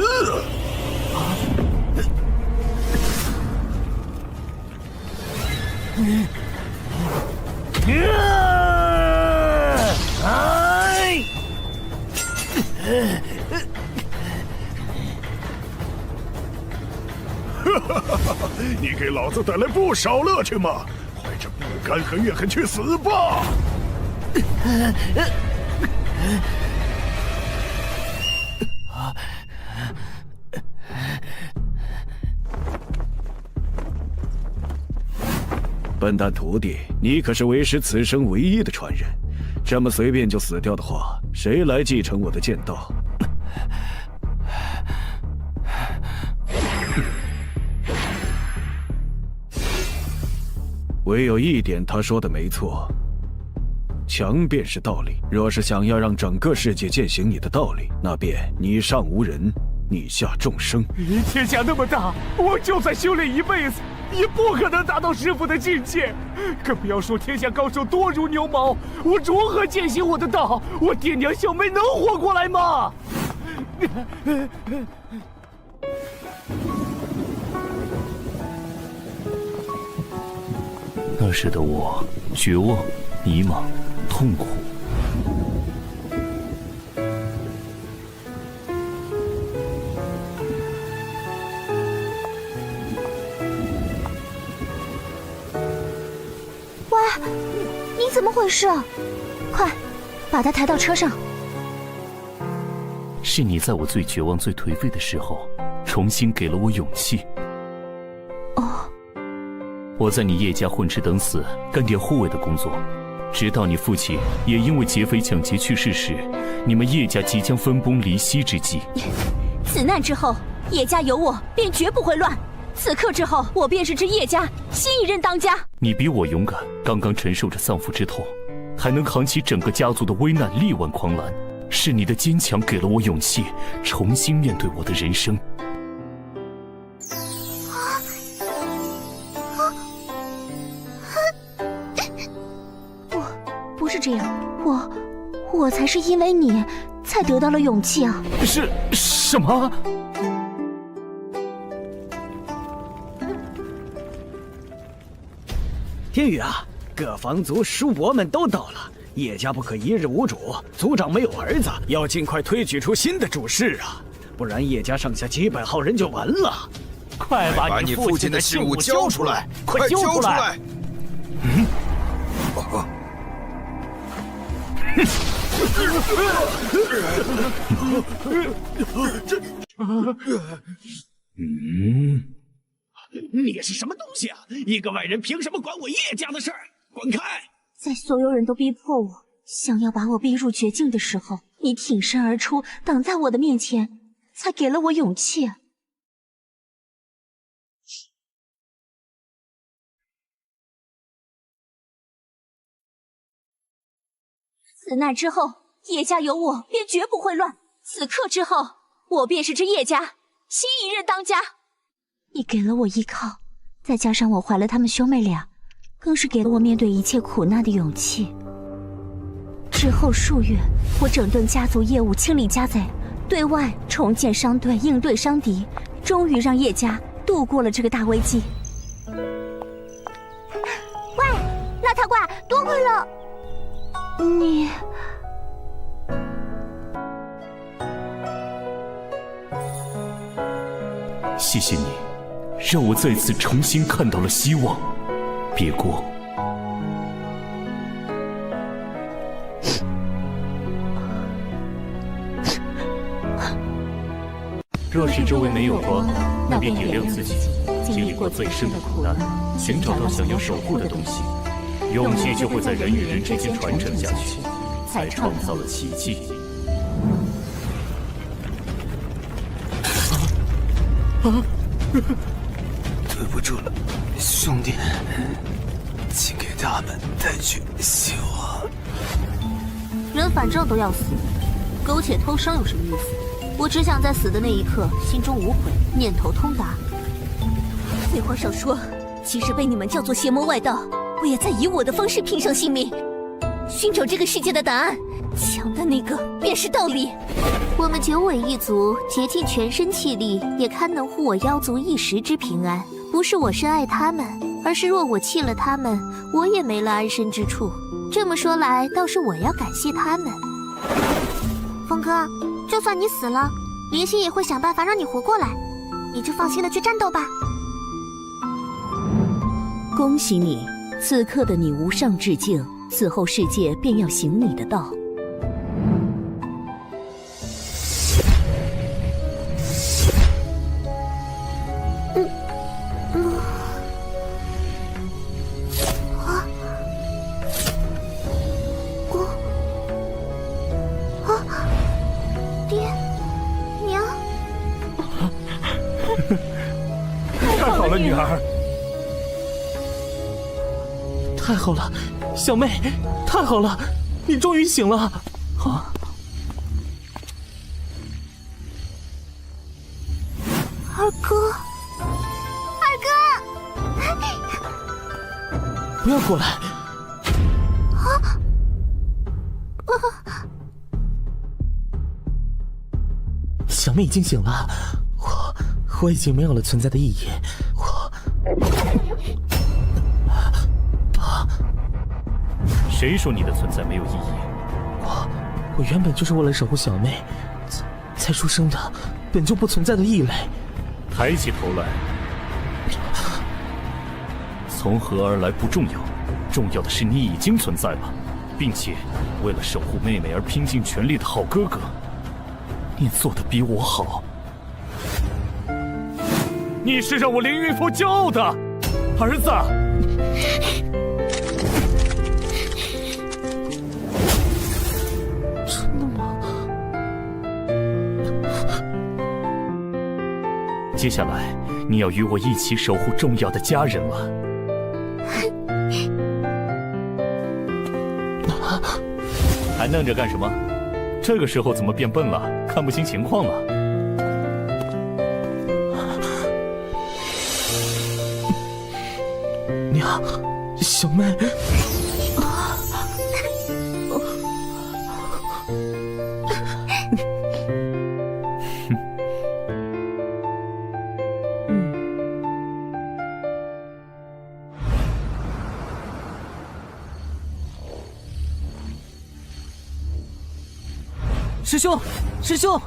你给老子带来不少乐趣嘛！怀着不甘和怨恨去死吧！笨蛋徒弟，你可是为师此生唯一的传人，这么随便就死掉的话，谁来继承我的剑道？唯有一点，他说的没错，强便是道理。若是想要让整个世界践行你的道理，那便你上无人，你下众生。天下那么大，我就算修炼一辈子，也不可能达到师父的境界。更不要说天下高手多如牛毛，我如何践行我的道？我爹娘小妹能活过来吗？那时的我，绝望、迷茫、痛苦。喂，你怎么回事？快，把他抬到车上。是你在我最绝望、最颓废的时候，重新给了我勇气。我在你叶家混吃等死，干点护卫的工作，直到你父亲也因为劫匪抢劫去世时，你们叶家即将分崩离析之际。此难之后，叶家有我，便绝不会乱。此刻之后，我便是这叶家新一任当家。你比我勇敢，刚刚承受着丧父之痛，还能扛起整个家族的危难，力挽狂澜。是你的坚强给了我勇气，重新面对我的人生。不是这样，我才是因为你才得到了勇气啊！是什么？天宇啊，各方族叔伯们都到了，叶家不可一日无主，族长没有儿子，要尽快推举出新的主事啊，不然叶家剩下几百号人就完了。快把你父亲的信物交出来！快交出来！你是什么东西啊？一个外人凭什么管我叶家的事儿？滚开！在所有人都逼迫我，想要把我逼入绝境的时候，你挺身而出，挡在我的面前，才给了我勇气。此难之后，叶家有我，便绝不会乱。此刻之后，我便是这叶家新一任当家。你给了我依靠，再加上我怀了他们兄妹俩，更是给了我面对一切苦难的勇气。之后数月，我整顿家族业务，清理家贼，对外重建商队，应对伤敌，终于让叶家度过了这个大危机。喂，邋遢怪，多亏了你。谢谢你，让我再次重新看到了希望。别过。若是周围没有光，那便点亮自己，经历过最深的苦难，寻找到想要守护的东西，勇气就会在人与人之间传承下去，才创造了奇迹。对不住了，兄弟，请给他们带去希望。人反正都要死，苟且偷生有什么意思？我只想在死的那一刻心中无悔，念头通达。废话少说，即使被你们叫做邪魔外道，我也在以我的方式拼上性命，寻找这个世界的答案。强的那个便是道理。我们九尾一族竭尽全身气力，也堪能护我妖族一时之平安。不是我深爱他们，而是若我弃了他们，我也没了安身之处。这么说来，倒是我要感谢他们。风哥，就算你死了，林星也会想办法让你活过来，你就放心的去战斗吧。恭喜你，此刻的你无上致敬，此后世界便要行你的道。太好了，女儿！太好了，小妹，太好了，你终于醒了！啊！二哥，二哥，不要过来！小妹已经醒了，我已经没有了存在的意义。谁说你的存在没有意义？我原本就是为了守护小妹才出生的，本就不存在的异类。抬起头来，从何而来不重要，重要的是你已经存在了，并且为了守护妹妹而拼尽全力的好哥哥，你做的比我好。你是让我凌云峰骄傲的儿子。真的吗？接下来你要与我一起守护重要的家人了。还愣着干什么？这个时候怎么变笨了？看不清情况了？娘，小妹。师兄，师兄，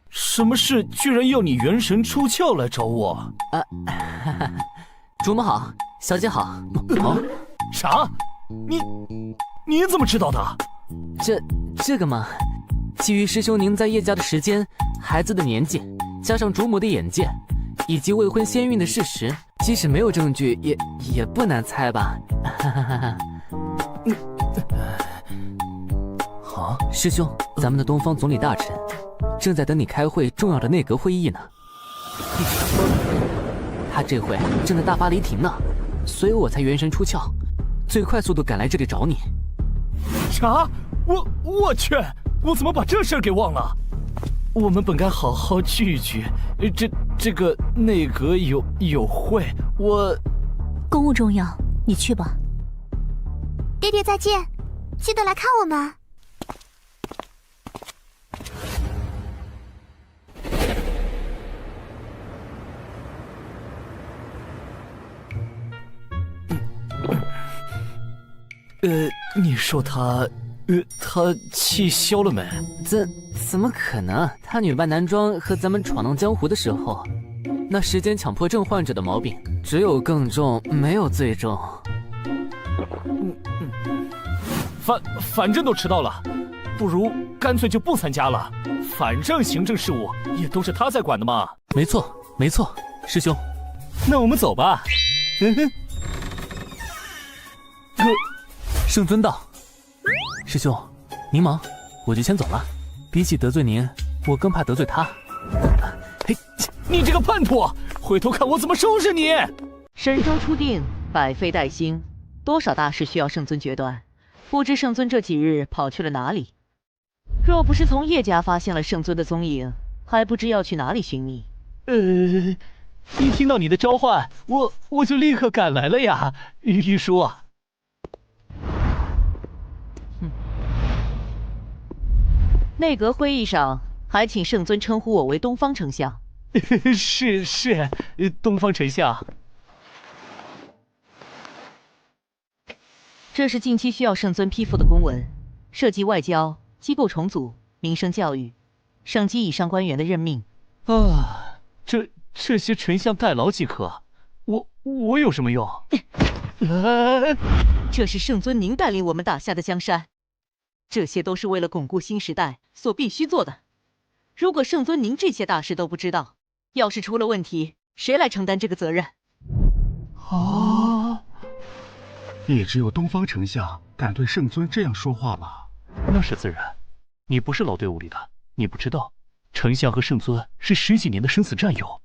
什么事居然要你元神出窍来找我？主母好，小姐好。啊？啥？你怎么知道的？这个嘛，基于师兄您在叶家的时间、孩子的年纪，加上主母的眼界，以及未婚先孕的事实，即使没有证据，也不难猜吧。啊，师兄，咱们的东方总理大臣正在等你开会重要的内阁会议呢。他这回正在大发雷霆呢，所以我才元神出窍，最快速度赶来这里找你。啥？我去！我怎么把这事儿给忘了？我们本该好好聚一聚。这个内阁有会，我公务重要，你去吧。爹爹再见，记得来看我们。你说他气消了没？怎么可能？他女扮男装和咱们闯荡江湖的时候，那时间强迫症患者的毛病只有更重，没有最重。反正都迟到了，不如干脆就不参加了，反正行政事务也都是他在管的嘛。没错，没错，师兄，那我们走吧。圣尊道，师兄，您忙，我就先走了。比起得罪您，我更怕得罪他。嘿，你这个叛徒，回头看我怎么收拾你！神州初定，百废待兴，多少大事需要圣尊决断，不知圣尊这几日跑去了哪里？若不是从叶家发现了圣尊的踪影，还不知要去哪里寻觅。一听到你的召唤，我就立刻赶来了呀，玉叔。内阁会议上还请圣尊称呼我为东方丞相。是，东方丞相。这是近期需要圣尊批复的公文，涉及外交、机构重组、民生教育、省级以上官员的任命。啊，这些丞相代劳即可，我有什么用？这是圣尊您带领我们打下的江山，这些都是为了巩固新时代所必须做的。如果圣尊您这些大事都不知道，要是出了问题，谁来承担这个责任？也只有东方丞相敢对圣尊这样说话吧？那是自然，你不是老队伍里的，你不知道，丞相和圣尊是10几年的生死战友，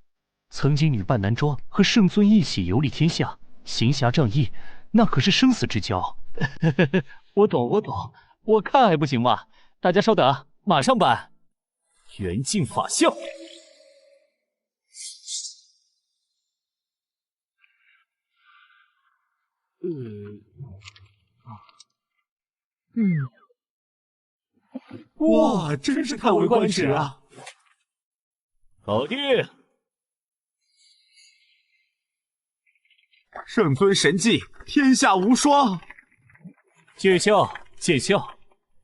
曾经女扮男装和圣尊一起游历天下，行侠仗义，那可是生死之交。我懂，我看还不行吗？大家稍等，马上办。元镜法相。哇，真是叹为观止啊！搞定。圣尊神迹，天下无双。见笑。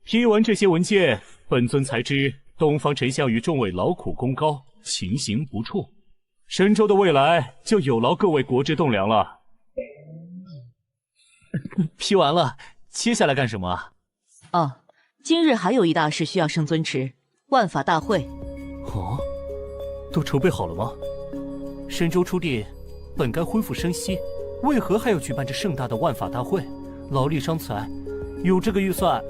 批完这些文件，本尊才知东方丞相与众位劳苦功高，情形不错。神州的未来就有劳各位国之栋梁了。批完了，接下来干什么啊？今日还有一大事需要圣尊持，万法大会。哦，都筹备好了吗？神州初定，本该恢复生息，为何还要举办这盛大的万法大会？劳力伤财，有这个预算，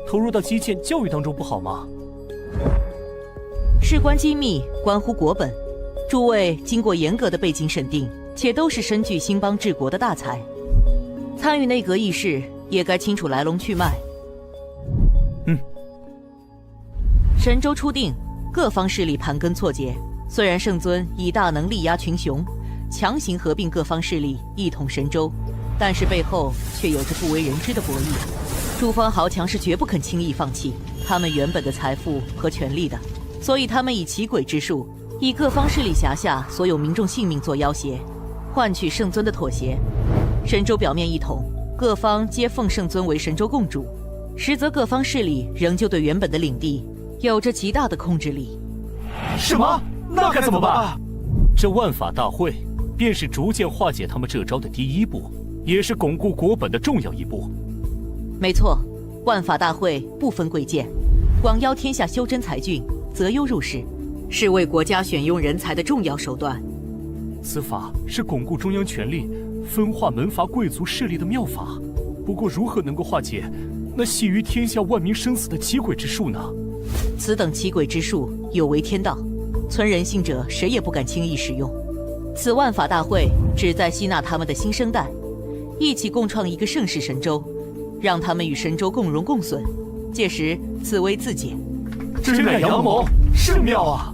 投入到基建教育当中不好吗？事关机密，关乎国本，诸位经过严格的背景审定，且都是身具兴邦治国的大才，参与内阁议事也该清楚来龙去脉。神州初定，各方势力盘根错节。虽然圣尊以大能力压群雄，强行合并各方势力，一统神州，但是背后却有着不为人知的博弈。诸方豪强是绝不肯轻易放弃他们原本的财富和权力的，所以他们以奇诡之术，以各方势力辖下所有民众性命做要挟，换取圣尊的妥协。神州表面一统，各方皆奉圣尊为神州共主，实则各方势力仍旧对原本的领地有着极大的控制力。什么？那该怎么办？这万法大会便是逐渐化解他们这招的第一步，也是巩固国本的重要一步。没错，万法大会不分贵贱，广邀天下修真才俊，择优入仕，是为国家选用人才的重要手段。此法是巩固中央权力、分化门阀贵族势力的妙法。不过，如何能够化解那系于天下万民生死的奇诡之术呢？此等奇诡之术有违天道，存人性者谁也不敢轻易使用。此万法大会旨在吸纳他们的新生代，一起共创一个盛世神州，让他们与神州共荣共损，届时此危自解。真乃阳谋，甚妙啊！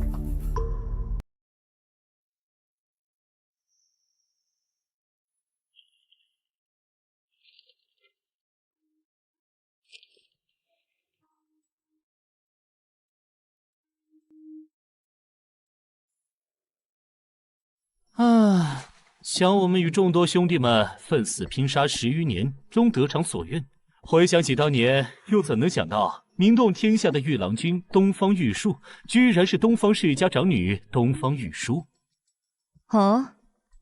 想我们与众多兄弟们奋死拼杀10余年，终得偿所愿。回想起当年，又怎能想到名动天下的玉郎君东方玉树，居然是东方世家长女东方玉书。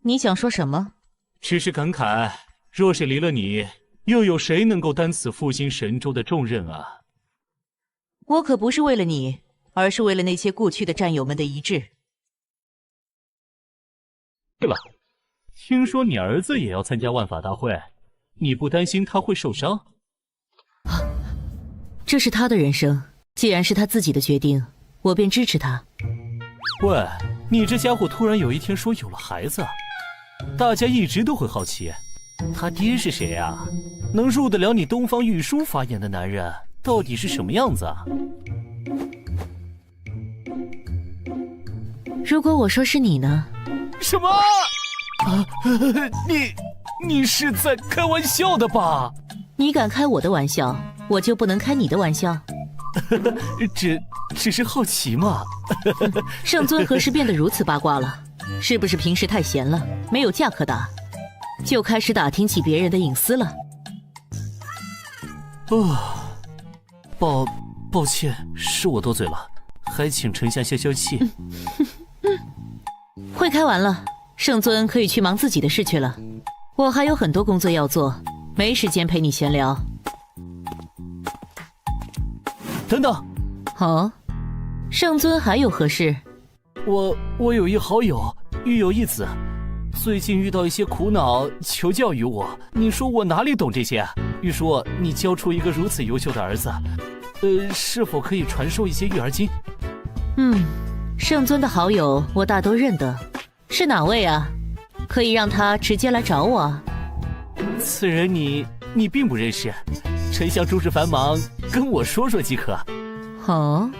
你想说什么？只是感慨，若是离了你，又有谁能够担此复兴神州的重任啊？我可不是为了你，而是为了那些故去的战友们的遗志。对了，听说你儿子也要参加万法大会，你不担心他会受伤？这是他的人生，既然是他自己的决定，我便支持他。喂，你这家伙突然有一天说有了孩子，大家一直都会好奇，他爹是谁啊？能入得了你东方玉书法眼的男人到底是什么样子啊？如果我说是你呢？什么？你是在开玩笑的吧？你敢开我的玩笑，我就不能开你的玩笑？只是好奇嘛。圣尊何时变得如此八卦了？是不是平时太闲了，没有架可打，就开始打听起别人的隐私了？抱歉，是我多嘴了，还请丞相消消气。会开完了，圣尊可以去忙自己的事去了。我还有很多工作要做，没时间陪你闲聊。等等，哦，圣尊还有何事？我有一好友，育有一子，最近遇到一些苦恼，求教于我。你说我哪里懂这些？据说你教出一个如此优秀的儿子，是否可以传授一些育儿经？圣尊的好友我大都认得，是哪位啊？可以让他直接来找我啊。此人你并不认识，丞相诸事繁忙，跟我说说即可。哦，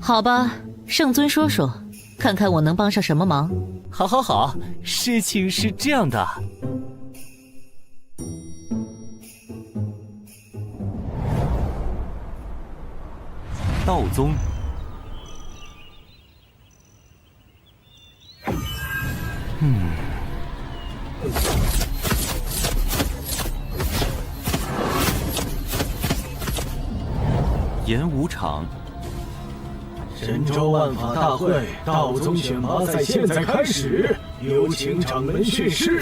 好吧，圣尊说说，看看我能帮上什么忙。好，事情是这样的。道宗，演武场，神州万法大会道宗选拔赛现在开始，有请掌门训示。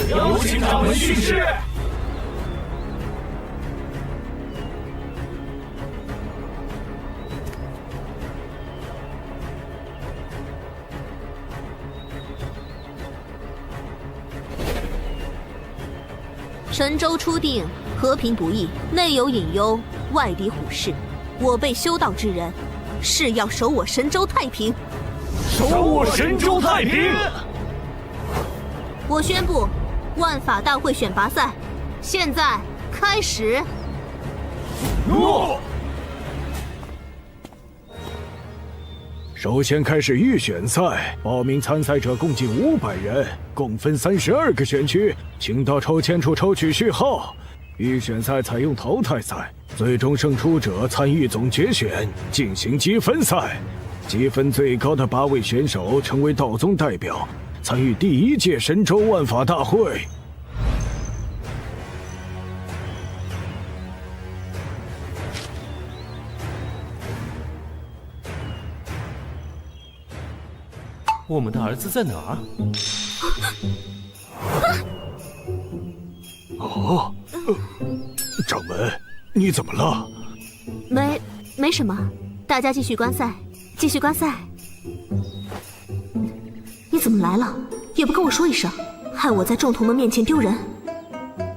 神州初定，和平不易，内有隐忧，外敌虎视。我辈修道之人，是要守我神州太平。守我神州太平！我宣布，万法大会选拔赛现在开始。诺。首先开始预选赛，报名参赛者共计500人，共分32个选区，请到抽签处抽取序号。预选赛采用淘汰赛，最终胜出者参与总决选，进行积分赛。积分最高的8位选手成为道宗代表，参与第1届神州万法大会。我们的儿子在哪儿？哦，掌门，你怎么了？没什么，大家继续观赛，继续观赛。你怎么来了？也不跟我说一声，害我在众同们面前丢人。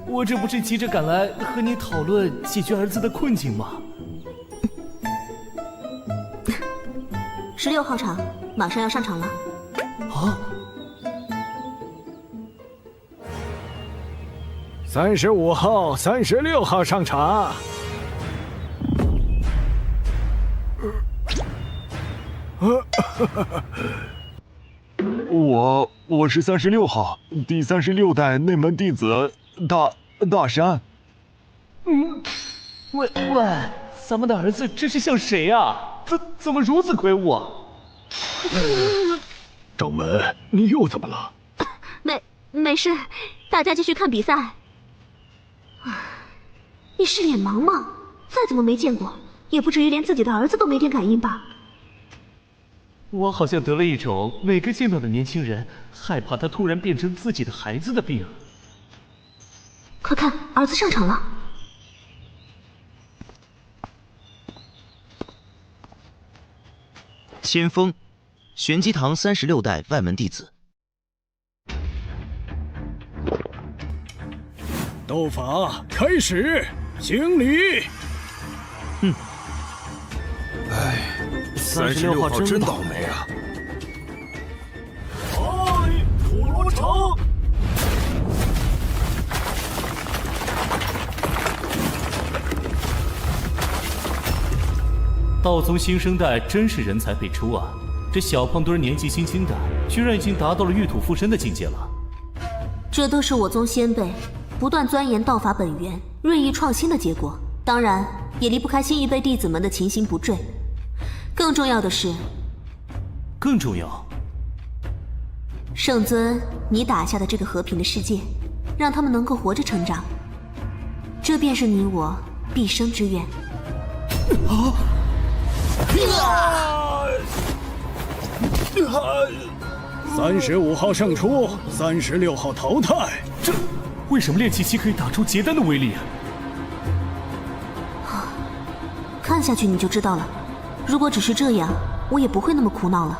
我这不是急着赶来和你讨论解决儿子的困境吗？16号场马上要上场了。啊！35号、36号上场。我是36号，第36代内门弟子大山。喂，咱们的儿子这是像谁啊？怎么如此魁梧啊？掌门，你又怎么了？没事，大家继续看比赛。你是脸盲吗？再怎么没见过，也不至于连自己的儿子都没点感应吧？我好像得了一种每个见到的年轻人害怕他突然变成自己的孩子的病。快看，儿子上场了。先锋，玄机堂36代外门弟子。斗法开始，行礼。36号真倒霉啊！土罗城。道宗新生代真是人才辈出啊！这小胖墩年纪轻轻的，居然已经达到了玉土附身的境界了。这都是我宗先辈不断钻研道法本源、锐意创新的结果，当然也离不开新一辈弟子们的勤行不坠。更重要的是，更重要，圣尊，你打下的这个和平的世界，让他们能够活着成长，这便是你我毕生之愿。35号胜出，36号淘汰。这为什么炼气期可以打出结丹的威力啊？看下去你就知道了。如果只是这样，我也不会那么苦恼了。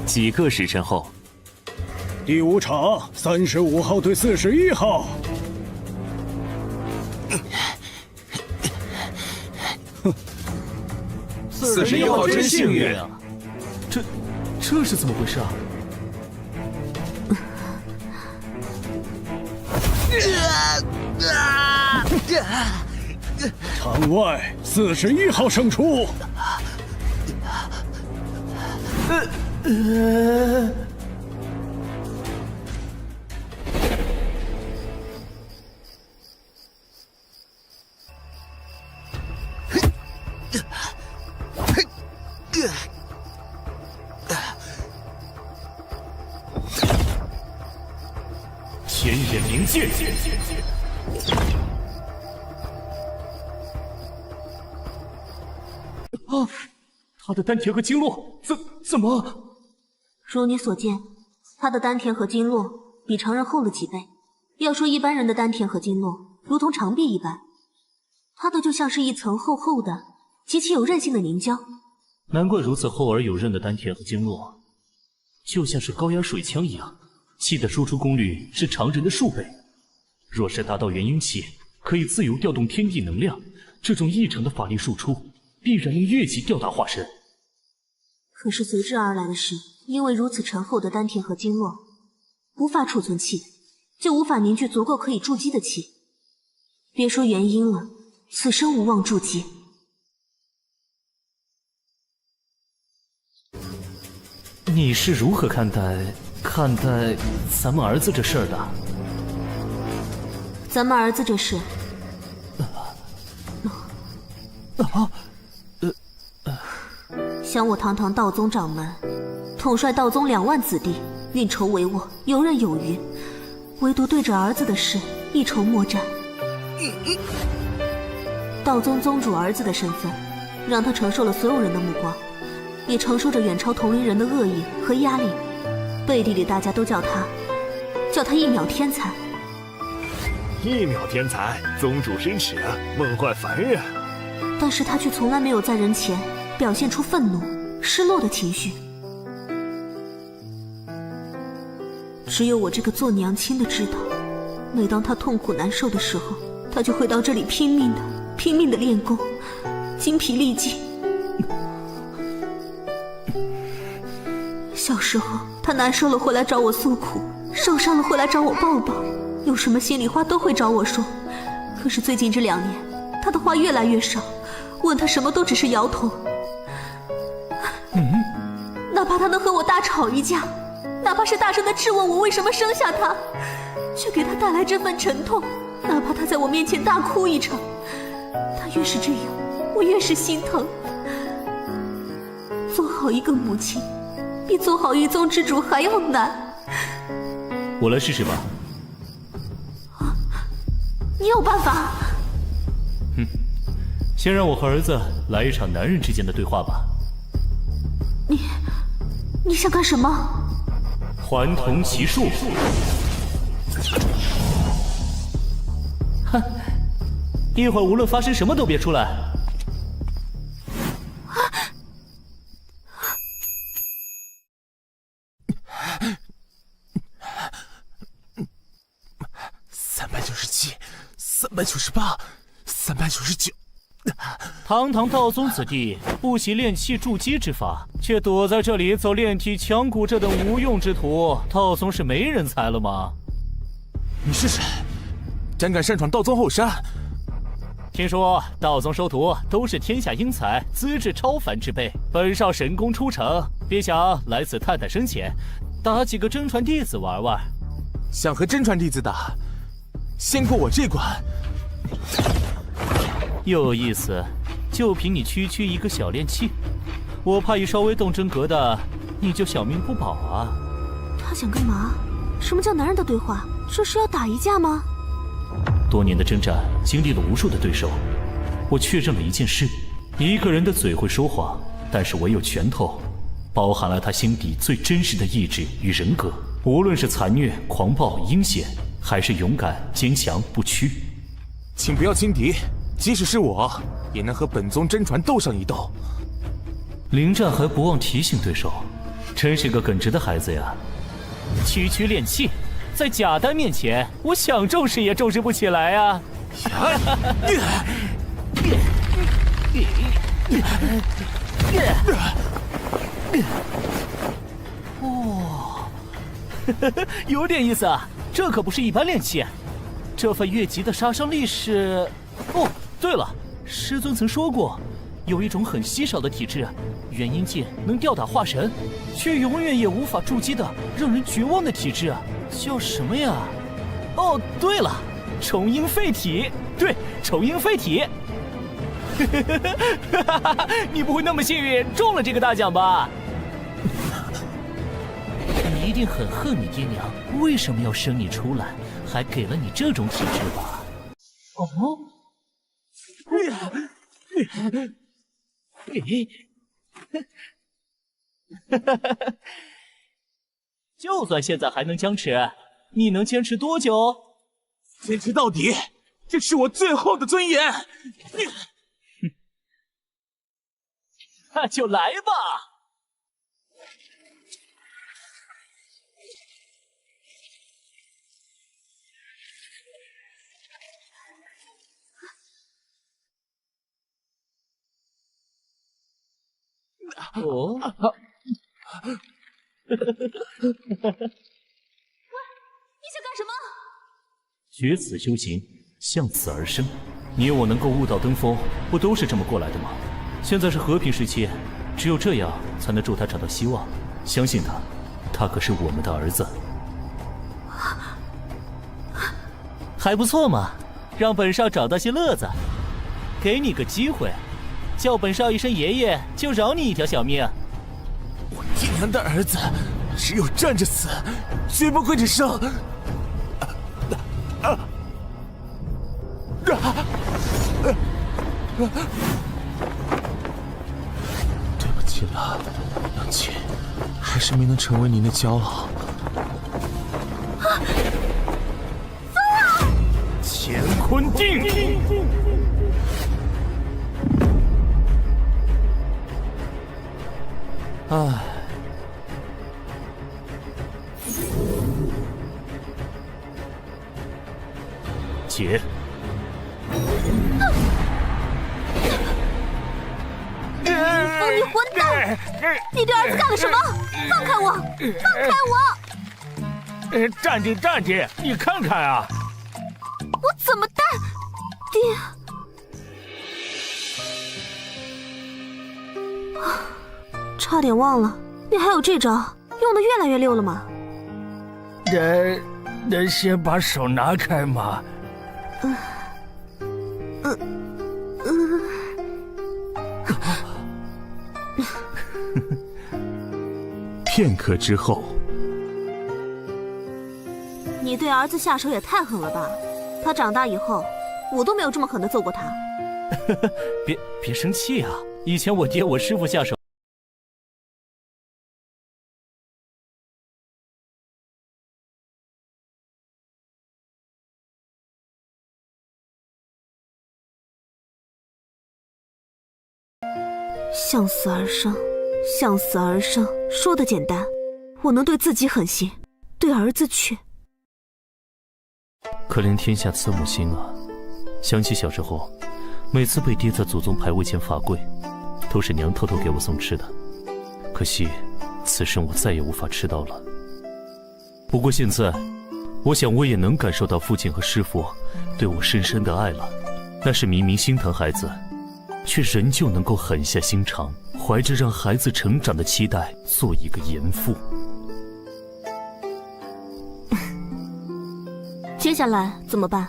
几个时辰后，第5场，35号对41号。41号真幸运啊！这是怎么回事啊？场外41号胜出。天眼冥剑。啊！他的丹田和经络怎么？如你所见，他的丹田和经络比常人厚了几倍。要说一般人的丹田和经络如同长壁一般，他的就像是一层厚厚的、极其有韧性的凝胶。难怪如此厚而有韧的丹田和经络，就像是高压水枪一样，气的输出功率是常人的数倍。若是达到元婴期，可以自由调动天地能量，这种异常的法力输出，必然能越级吊打化身。可是随之而来的是，因为如此沉厚的丹田和经络无法储存气，就无法凝聚足够可以筑基的气。别说元婴了，此生无望筑基。你是如何看待咱们儿子这事儿的？咱们儿子这事，想我堂堂道宗掌门，统帅道宗2万子弟，运筹帷幄，游刃有余，唯独对着儿子的事一筹莫展。道宗宗主儿子的身份，让他承受了所有人的目光，也承受着远超同龄人的恶意和压力。背地里大家都叫他一秒天才。1秒天才，宗主失耻，梦幻凡人。但是他却从来没有在人前表现出愤怒、失落的情绪。只有我这个做娘亲的知道，每当他痛苦难受的时候，他就会到这里拼命的练功，精疲力尽。小时候他难受了会来找我诉苦，受伤了会来找我抱抱，有什么心里话都会找我说。可是最近这2年，他的话越来越少，问他什么都只是摇头。哪怕他能和我大吵一架，哪怕是大声的质问我为什么生下他，却给他带来这份沉痛，哪怕他在我面前大哭一场，他越是这样，我越是心疼。做好一个母亲，比做好一宗之主还要难。我来试试吧。你有办法？先让我和儿子来一场男人之间的对话吧。你想干什么？还童奇术。哼，一会儿无论发生什么都别出来。，398，399。堂堂道宗子弟，不习炼气筑基之法，却躲在这里走炼体强骨这等无用之徒，道宗是没人才了吗？你是谁？胆敢擅闯道宗后山？听说道宗收徒都是天下英才，资质超凡之辈。本少神功出城，别想来此探探深浅，打几个真传弟子玩玩。想和真传弟子打，先过我这关。有意思，就凭你区区一个小炼器，我怕一稍微动真格的，你就小命不保啊！他想干嘛？什么叫男人的对话？这是要打一架吗？多年的征战，经历了无数的对手，我确认了一件事：一个人的嘴会说谎，但是唯有拳头，包含了他心底最真实的意志与人格。无论是残虐、狂暴、阴险，还是勇敢、坚强、不屈，请不要轻敌。即使是我，也能和本宗真传斗上一斗。临战还不忘提醒对手，真是个耿直的孩子呀！区区炼器，在假丹面前，我想重视也重视不起来啊！哦，有点意思啊！这可不是一般炼器，这份越级的杀伤力是……哦。对了，师尊曾说过，有一种很稀少的体质，元婴界能吊打化神，却永远也无法筑基的让人绝望的体质，叫什么呀？哦，对了，重婴废体。对，重婴废体。你不会那么幸运中了这个大奖吧？你一定很恨你爹娘为什么要生你出来，还给了你这种体质吧？哦。就算现在还能僵持，你能坚持多久？坚持到底，这是我最后的尊严。那就来吧。哦，喂，你想干什么？绝此修行，向此而生。你我能够悟道登峰，不都是这么过来的吗？现在是和平时期，只有这样才能助他找到希望。相信他，他可是我们的儿子。还不错嘛，让本少找到些乐子，给你个机会。叫本少一声爷爷，就饶你一条小命。我爹娘的儿子，只有站着死，绝不跪着生。对不起了，娘亲，还是没能成为您的骄傲。乾坤定。唉，姐，疯女混蛋！你对儿子干了什么？放开我！放开我！站定，站定！你看看啊！我怎么带？爹！差点忘了，你还有这招，用的越来越溜了吗？能先把手拿开吗？片刻之后，你对儿子下手也太狠了吧！他长大以后，我都没有这么狠的揍过他。别生气啊！以前我爹我师父下手。向死而生，向死而生，说的简单，我能对自己狠心，对儿子却……可怜天下慈母心啊！想起小时候，每次被跌在祖宗牌位前罚跪，都是娘偷偷给我送吃的。可惜，此生我再也无法吃到了。不过现在，我想我也能感受到父亲和师父对我深深的爱了。那是明明心疼孩子，却仍旧能够狠下心肠，怀着让孩子成长的期待，做一个严父。接下来怎么办？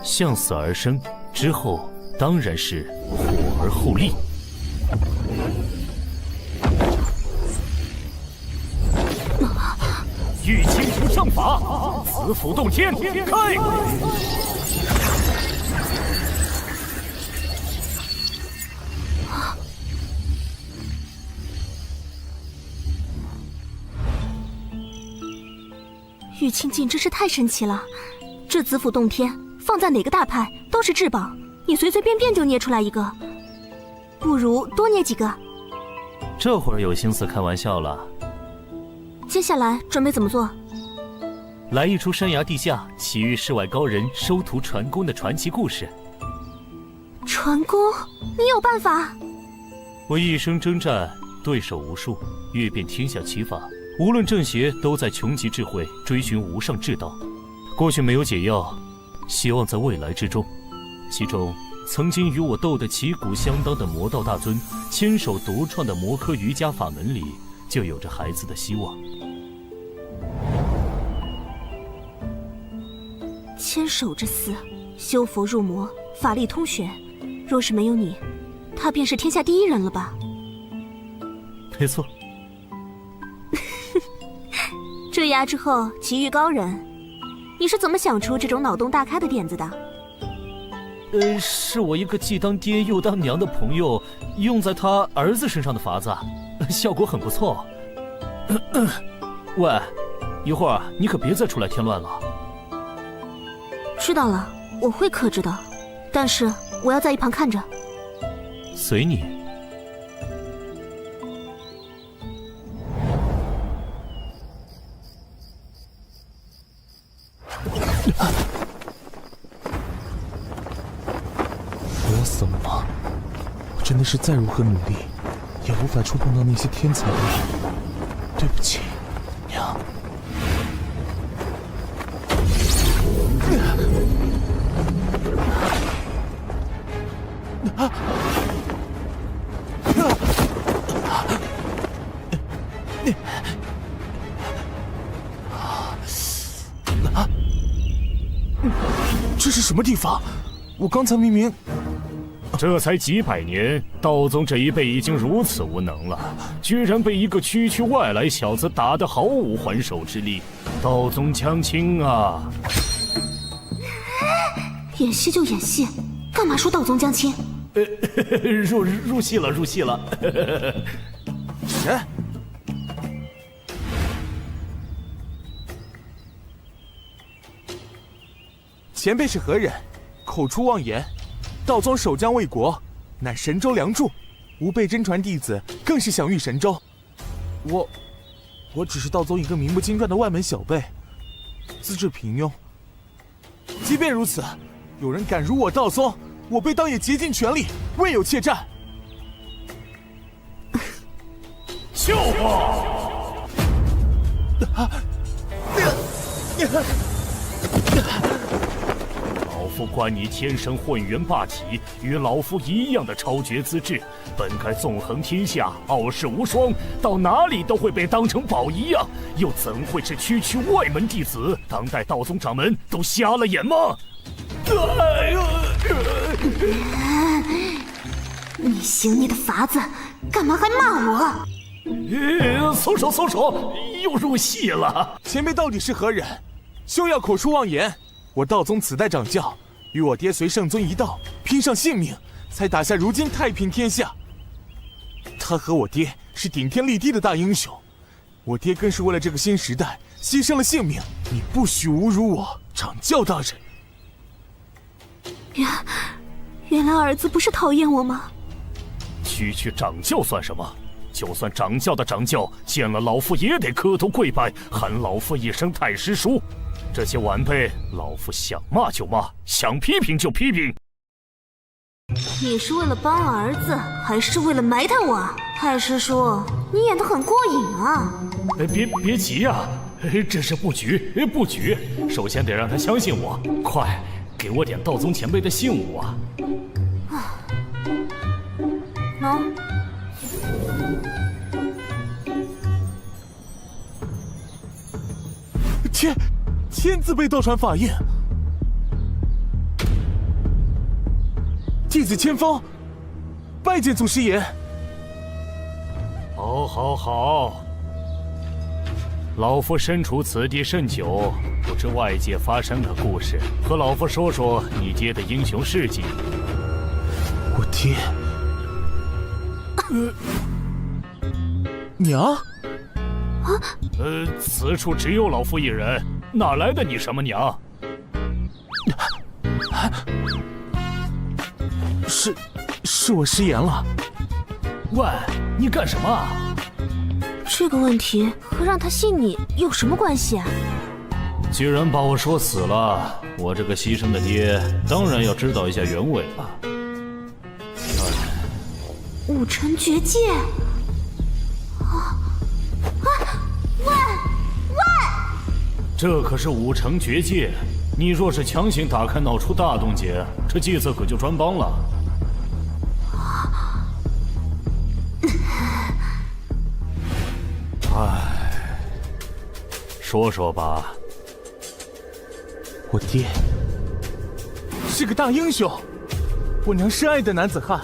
向死而生，之后当然是火而后立。玉清无上法，子府洞天，开！玉清镜真是太神奇了，这子府洞天放在哪个大派都是至宝，你随随便便就捏出来一个，不如多捏几个。这会儿有心思开玩笑了。接下来准备怎么做？来一出山崖地下，奇遇世外高人收徒传功的传奇故事。传功？你有办法？我一生征战，对手无数，阅遍天下奇法，无论正邪，都在穷极智慧，追寻无上至道。过去没有解药，希望在未来之中。其中，曾经与我斗得旗鼓相当的魔道大尊，亲手独创的魔科瑜伽法门里，就有着孩子的希望。千手之思，修佛入魔，法力通玄。若是没有你，他便是天下第一人了吧？没错。坠崖之后奇遇高人，你是怎么想出这种脑洞大开的点子的？是我一个既当爹又当娘的朋友用在他儿子身上的法子，效果很不错。喂，一会儿你可别再出来添乱了。知道了，我会克制的，但是我要在一旁看着。随你。我要死了吗？我真的是再如何努力，也无法触碰到那些天才的人。对不起，娘。这是什么地方？我刚才明明……这才几百年，道宗这一辈已经如此无能了，居然被一个区区外来小子打得毫无还手之力。道宗将倾啊！演戏就演戏，干嘛说道宗将倾？入戏了，入戏了。前辈是何人？口出妄言。道宗守将卫国，乃神州梁柱，吾辈真传弟子更是享誉神州。我只是道宗一个名不经传的外门小辈，资质平庸。即便如此，有人敢辱我道宗，我辈当也竭尽全力，未有怯战。笑话！老夫观你天生混元霸体，与老夫一样的超绝资质，本该纵横天下，傲视无双，到哪里都会被当成宝一样，又怎会是区区外门弟子？当代道宗掌门都瞎了眼吗？你行你的法子，干嘛还骂我？松手松手，又入戏了。前辈到底是何人？休要口出妄言。我道宗此代掌教，与我爹随圣尊一道，拼上性命，才打下如今太平天下。他和我爹是顶天立地的大英雄，我爹更是为了这个新时代牺牲了性命。你不许侮辱我，掌教大人。原来儿子不是讨厌我吗？区区掌教算什么？就算掌教的掌教，见了老夫也得磕头跪拜，喊老夫一声太师叔。这些晚辈，老夫想骂就骂，想批评就批评。你是为了帮儿子，还是为了埋汰我？太师叔，你演得很过瘾啊！别急呀，这是布局，布局。首先得让他相信我，快给我点道宗前辈的信物啊！喏。千字辈道传法印，弟子千峰，拜见祖师爷。好，老夫身处此地甚久，不知外界发生的故事，和老夫说说你爹的英雄事迹。我爹，娘。此处只有老夫一人，哪来的你什么娘？是我失言了。喂，你干什么？这个问题和让他信你有什么关系啊？既然把我说死了，我这个牺牲的爹当然要知道一下原委了。武尘绝界。这可是武城绝界，你若是强行打开，闹出大动静，这计策可就穿帮了。说说吧。我爹是个大英雄，我娘深爱的男子汉。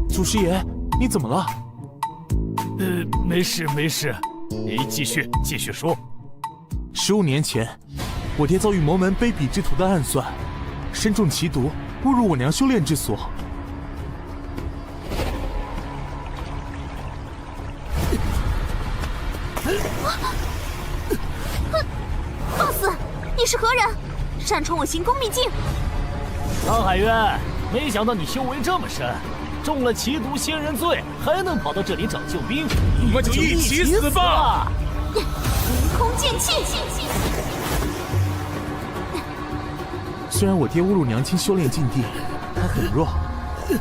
祖师爷，你怎么了？没事，你继续说。15年前，我爹遭遇魔门卑鄙之徒的暗算，身中奇毒，误入我娘修炼之所。放肆！你是何人？擅闯我行宫秘境！苍海渊，没想到你修为这么深。中了奇毒仙人罪，还能跑到这里找救兵，我们就一起死吧！凌空剑气。虽然我爹误入娘亲修炼禁地，他很弱，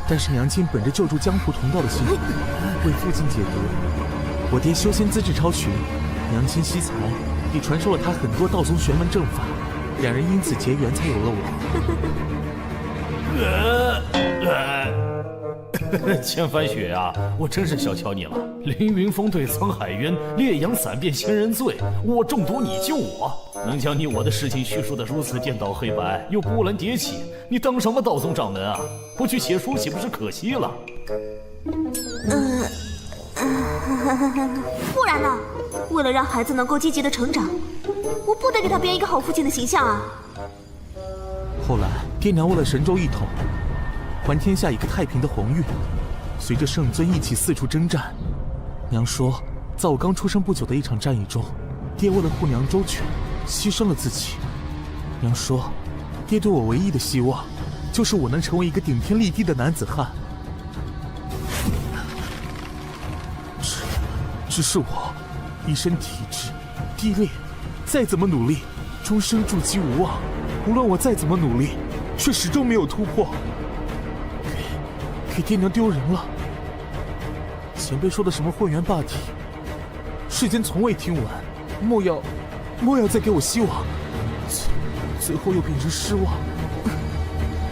但是娘亲本着救助江湖同道的心，为父亲解毒。我爹修仙资质超群，娘亲惜才，也传授了他很多道宗玄门正法，两人因此结缘，才有了我。千帆雪啊，我真是小瞧你了。凌云峰对沧海渊，烈阳散遍仙人罪，我中毒你救我，能将你我的事情叙述得如此颠倒黑白，又波澜迭起，你当什么道宗掌门啊？不去写书岂不是可惜了？不然呢？为了让孩子能够积极的成长，我不得给他编一个好父亲的形象啊！后来，爹娘为了神州一统，还天下一个太平的宏愿，随着圣尊一起四处征战。娘说，在我刚出生不久的一场战役中，爹为了护娘周全，牺牲了自己。娘说，爹对我唯一的希望，就是我能成为一个顶天立地的男子汉。只是我一身体质低劣，再怎么努力，终生筑基无望。无论我再怎么努力，却始终没有突破。给爹娘丢人了。前辈说的什么混元霸体，世间从未听闻，莫要再给我希望，最后又变成失望。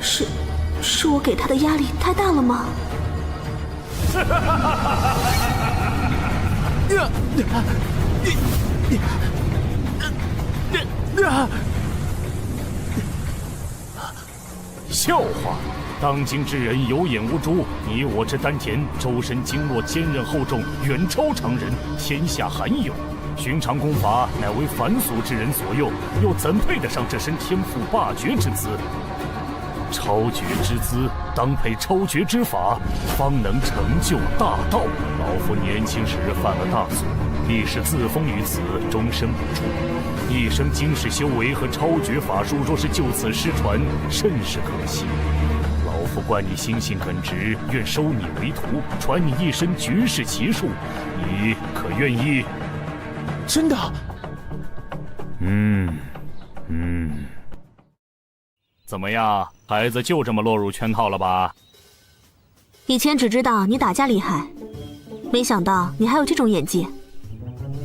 是我给他的压力太大了吗？笑话！当今之人有眼无珠，你我之丹田，周身经络坚韧厚重，远超常人，天下罕有。寻常功法乃为凡俗之人所用，又怎配得上这身天赋霸绝之姿？超绝之姿，当配超绝之法，方能成就大道。老夫年轻时犯了大错，历史自封于此，终身不出。一生经世修为和超绝法术，若是就此失传，甚是可惜。老夫观你心性耿直，愿收你为徒，传你一身绝世奇术，你可愿意？真的。怎么样，孩子就这么落入圈套了吧？以前只知道你打架厉害，没想到你还有这种演技。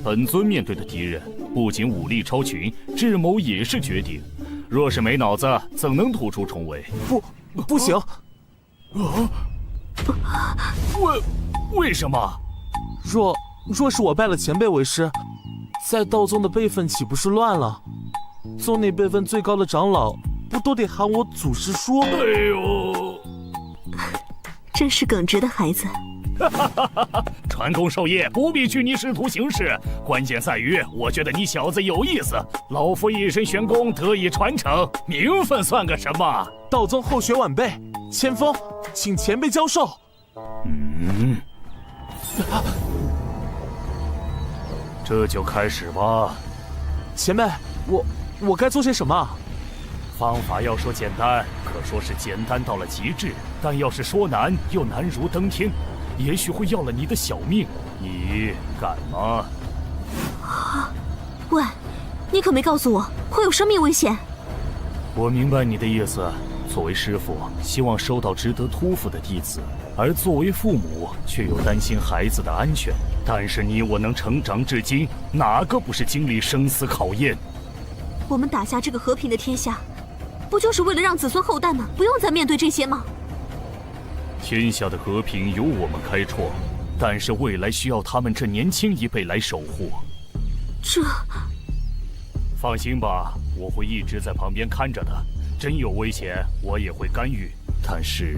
本尊面对的敌人不仅武力超群，智谋也是绝顶。若是没脑子，怎能突出重围？不行！为什么？若是我拜了前辈为师，在道宗的辈分岂不是乱了？宗内辈分最高的长老，不都得喊我祖师叔？哎呦，真是耿直的孩子。传功授业不必拘泥师徒形式，关键在于我觉得你小子有意思。老夫一身玄功得以传承，名分算个什么？道宗后学晚辈，千锋，请前辈教授。这就开始吧。前辈，我该做些什么？方法要说简单，可说是简单到了极致；但要是说难，又难如登天。也许会要了你的小命，你敢吗？喂，你可没告诉我会有生命危险。我明白你的意思。作为师父，希望收到值得托付的弟子，而作为父母，却又担心孩子的安全。但是你我能成长至今，哪个不是经历生死考验？我们打下这个和平的天下，不就是为了让子孙后代们不用再面对这些吗？天下的和平由我们开创，但是未来需要他们这年轻一辈来守护。放心吧，我会一直在旁边看着的。真有危险，我也会干预。但是，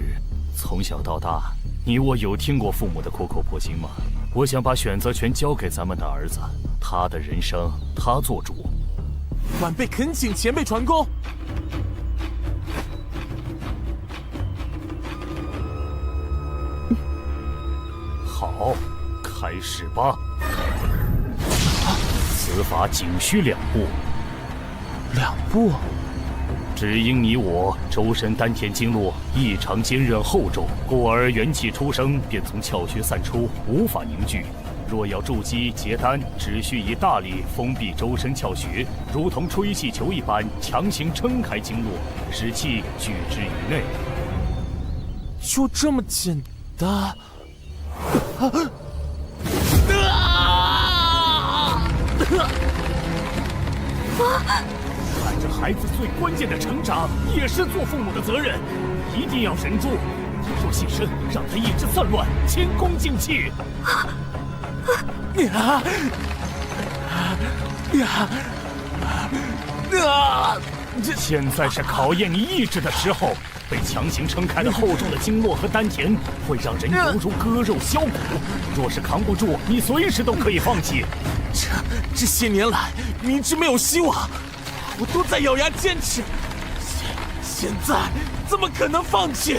从小到大，你我有听过父母的苦口婆心吗？我想把选择权交给咱们的儿子，他的人生他做主。晚辈恳请前辈传功。好，开始吧。此法仅需2步。2步？只因你我周身丹田经络异常坚韧厚重，故而元气出生便从窍穴散出，无法凝聚。若要筑基结丹，只需以大力封闭周身窍穴，如同吹气球一般，强行撑开经络，使气聚之于内。就这么简单？看着孩子最关键的成长，也是做父母的责任，一定要忍住。你若现身，让他意志散乱，前功尽弃。现在是考验你意志的时候。被强行撑开了厚重的经络和丹田，会让人犹如割肉削骨。若是扛不住，你随时都可以放弃。这些年来，明知没有希望，我都在咬牙坚持。现在怎么可能放弃？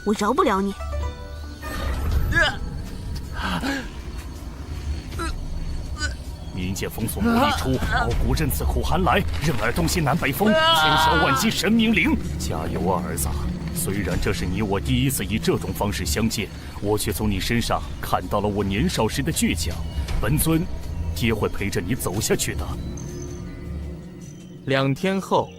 我饶不了你！冥界封锁魔力出，傲骨刃刺苦寒来，任尔东西南北风，千消万息神明灵。加油啊，儿子！虽然这是你我第一次以这种方式相见，我却从你身上看到了我年少时的倔强。本尊，爹会陪着你走下去的。2天后。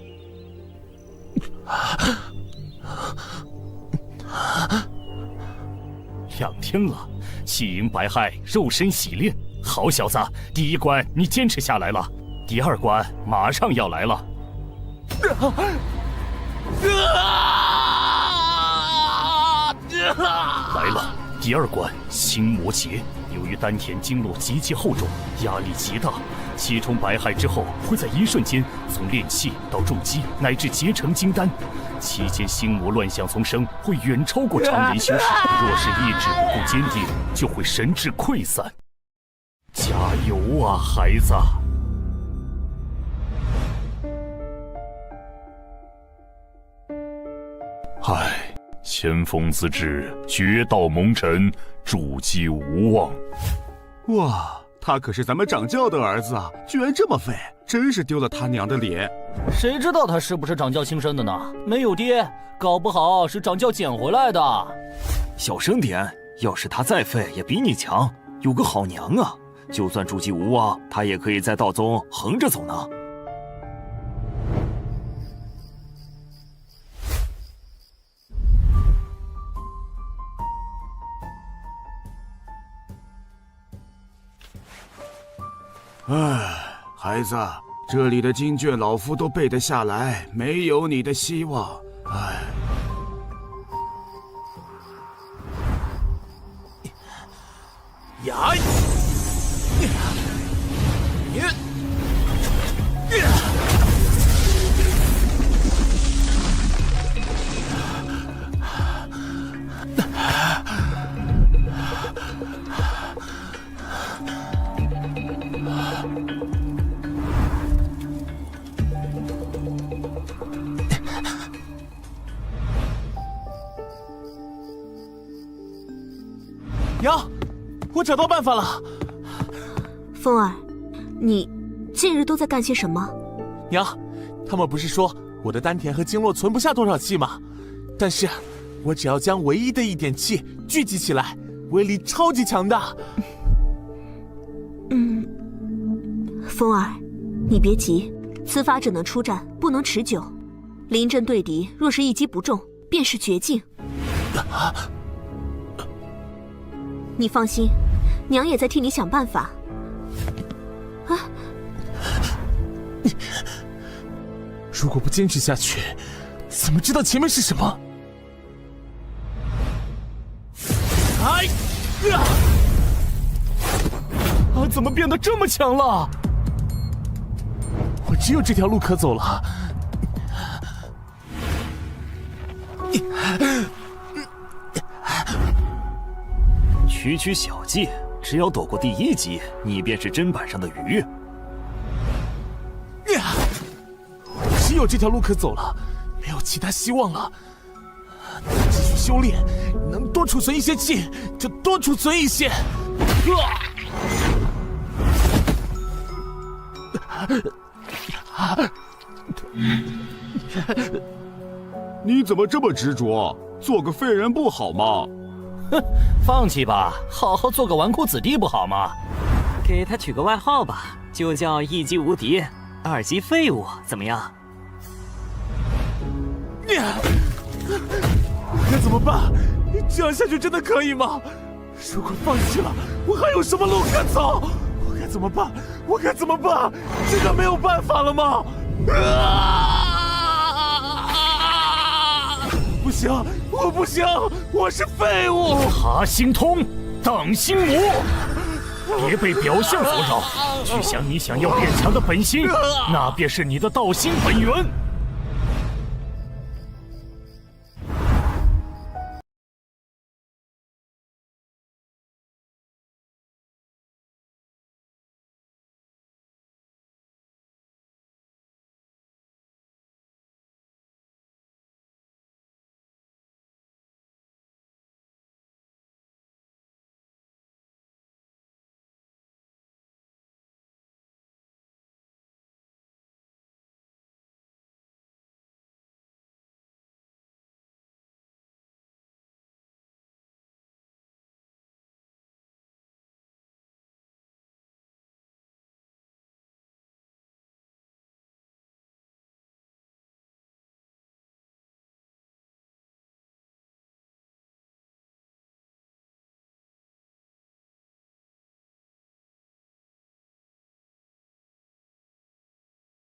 2天了，气盈白骸，肉身洗炼。好小子，第1关你坚持下来了，第2关马上要来了。来了，第2关心魔劫，由于丹田经络极其厚重，压力极大，气冲百骸之后，会在一瞬间从炼气到重击，乃至结成金丹。期间心魔乱象丛生，会远超过常人修士。若是意志不够坚定，就会神志溃散。加油啊，孩子！唉，先锋自至，绝道蒙尘，主机无望。哇，他可是咱们掌教的儿子啊，居然这么废，真是丢了他娘的脸。谁知道他是不是掌教亲生的呢？没有爹，搞不好是掌教捡回来的。小声点，要是他再废，也比你强，有个好娘啊。就算主机无望，他也可以在道宗横着走呢。唉，孩子，这里的经卷老夫都背得下来，没有你的希望。唉。呀！娘，我找到办法了。风儿，你近日都在干些什么？娘，他们不是说我的丹田和经络存不下多少气吗？但是，我只要将唯一的一点气聚集起来，威力超级强大。风儿，你别急，此法只能出战，不能持久。临阵对敌，若是一击不中，便是绝境。你放心，娘也在替你想办法。啊！如果不坚持下去，怎么知道前面是什么？哎呀！啊！怎么变得这么强了？我只有这条路可走了。区区小技，只要躲过第一击，你便是砧板上的鱼。只有这条路可走了，没有其他希望了。继续修炼，能多储存一些气就多储存一些。你怎么这么执着？做个废人不好吗？哼，放弃吧，好好做个纨绔子弟不好吗？给他取个外号吧，就叫一击无敌，二级废物，怎么样？我该怎么办？这样下去真的可以吗？如果放弃了，我还有什么路可走？我该怎么办？我该怎么办？真的没有办法了吗？不行，我不行，我是废物！爬星通，挡星魔，别被表象所扰，去想你想要变强的本心，那便是你的道心本源。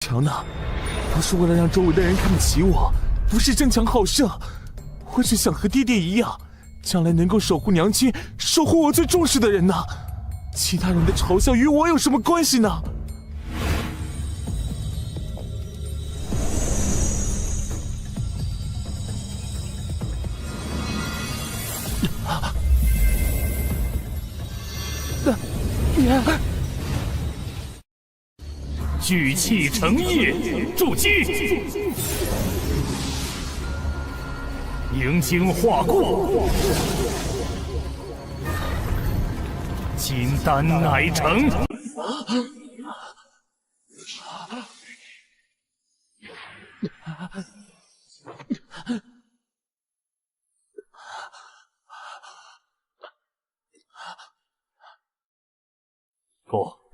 强呢？不是为了让周围的人看不起我，不是争强好胜，我只想和爹爹一样，将来能够守护娘亲，守护我最重视的人呢。其他人的嘲笑与我有什么关系呢？聚气成液，筑基；凝精化固，金丹乃成。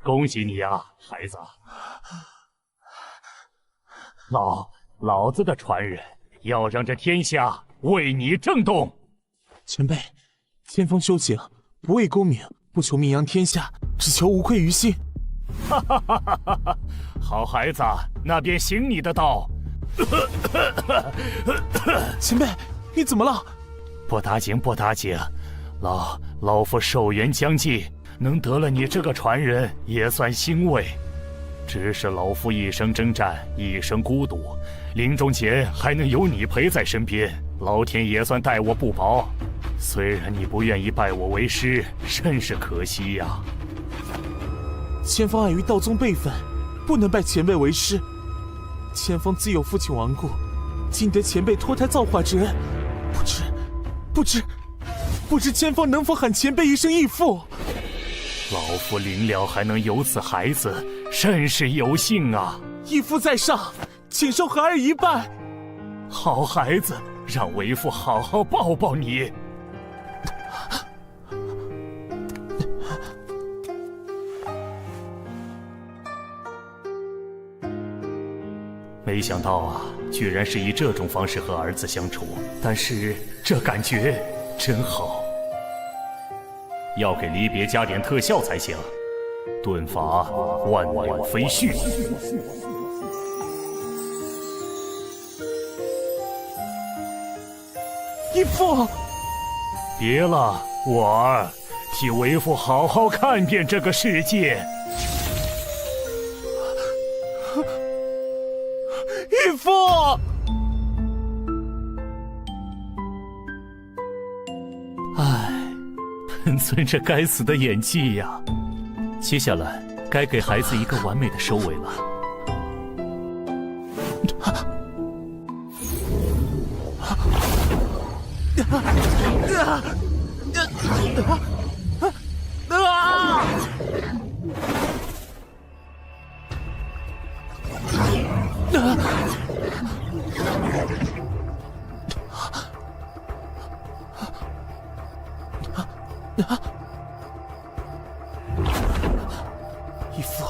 恭喜你呀，孩子！老子的传人要让这天下为你震动。前辈，天风修行，不为功名，不求名扬天下，只求无愧于心。哈哈哈哈哈哈！好孩子，那便行你的道。前辈，你怎么了？不打紧，不打紧。老夫寿元将近。能得了你这个传人，也算欣慰。只是老夫一生征战，一生孤独，临终前还能有你陪在身边，老天也算待我不薄。虽然你不愿意拜我为师，甚是可惜呀。千方碍于道宗辈分，不能拜前辈为师。千方自有父亲亡故，今得前辈脱胎造化之恩，不知千方能否喊前辈一声义父？老夫临了还能有此孩子，甚是有幸啊！义父在上，请受孩儿一拜。好孩子，让为父好好抱抱你。没想到啊，居然是以这种方式和儿子相处，但是这感觉真好。要给离别加点特效才行，遁法万鸟飞絮。义父，别了，我儿，替为父好好看遍这个世界。义父。本尊这该死的演技呀！接下来该给孩子一个完美的收尾了。义父，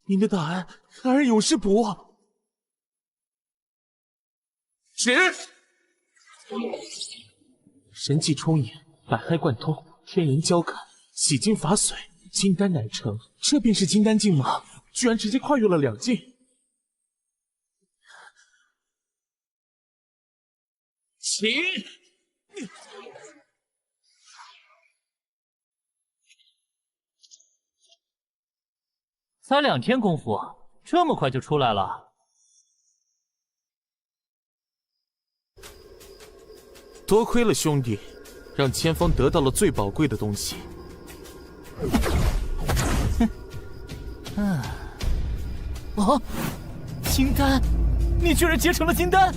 您的大恩，孩儿永世不忘。止！神迹充盈，百骸贯通，天人交感，洗精法髓，金丹乃成。这便是金丹境吗？居然直接跨越了2境。起！才2天功夫，这么快就出来了？多亏了兄弟，让千方得到了最宝贵的东西。哦，金丹，你居然结成了金丹！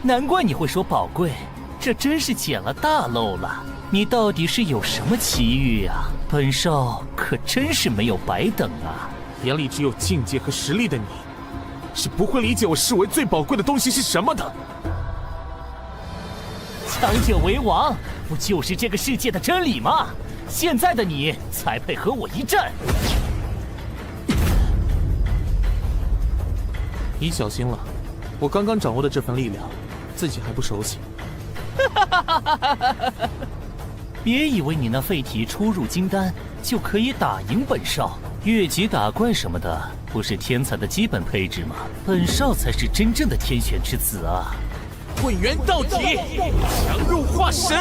难怪你会说宝贵，这真是捡了大漏了。你到底是有什么奇遇呀？本少可真是没有白等啊！眼里只有境界和实力的你，是不会理解我视为最宝贵的东西是什么的。强者为王，不就是这个世界的真理吗？现在的你才配和我一战。你小心了，我刚刚掌握的这份力量，自己还不熟悉。别以为你那废体初入金丹就可以打赢本少，越级打怪什么的不是天才的基本配置吗？本少才是真正的天选之子啊！混元到底，强入化神。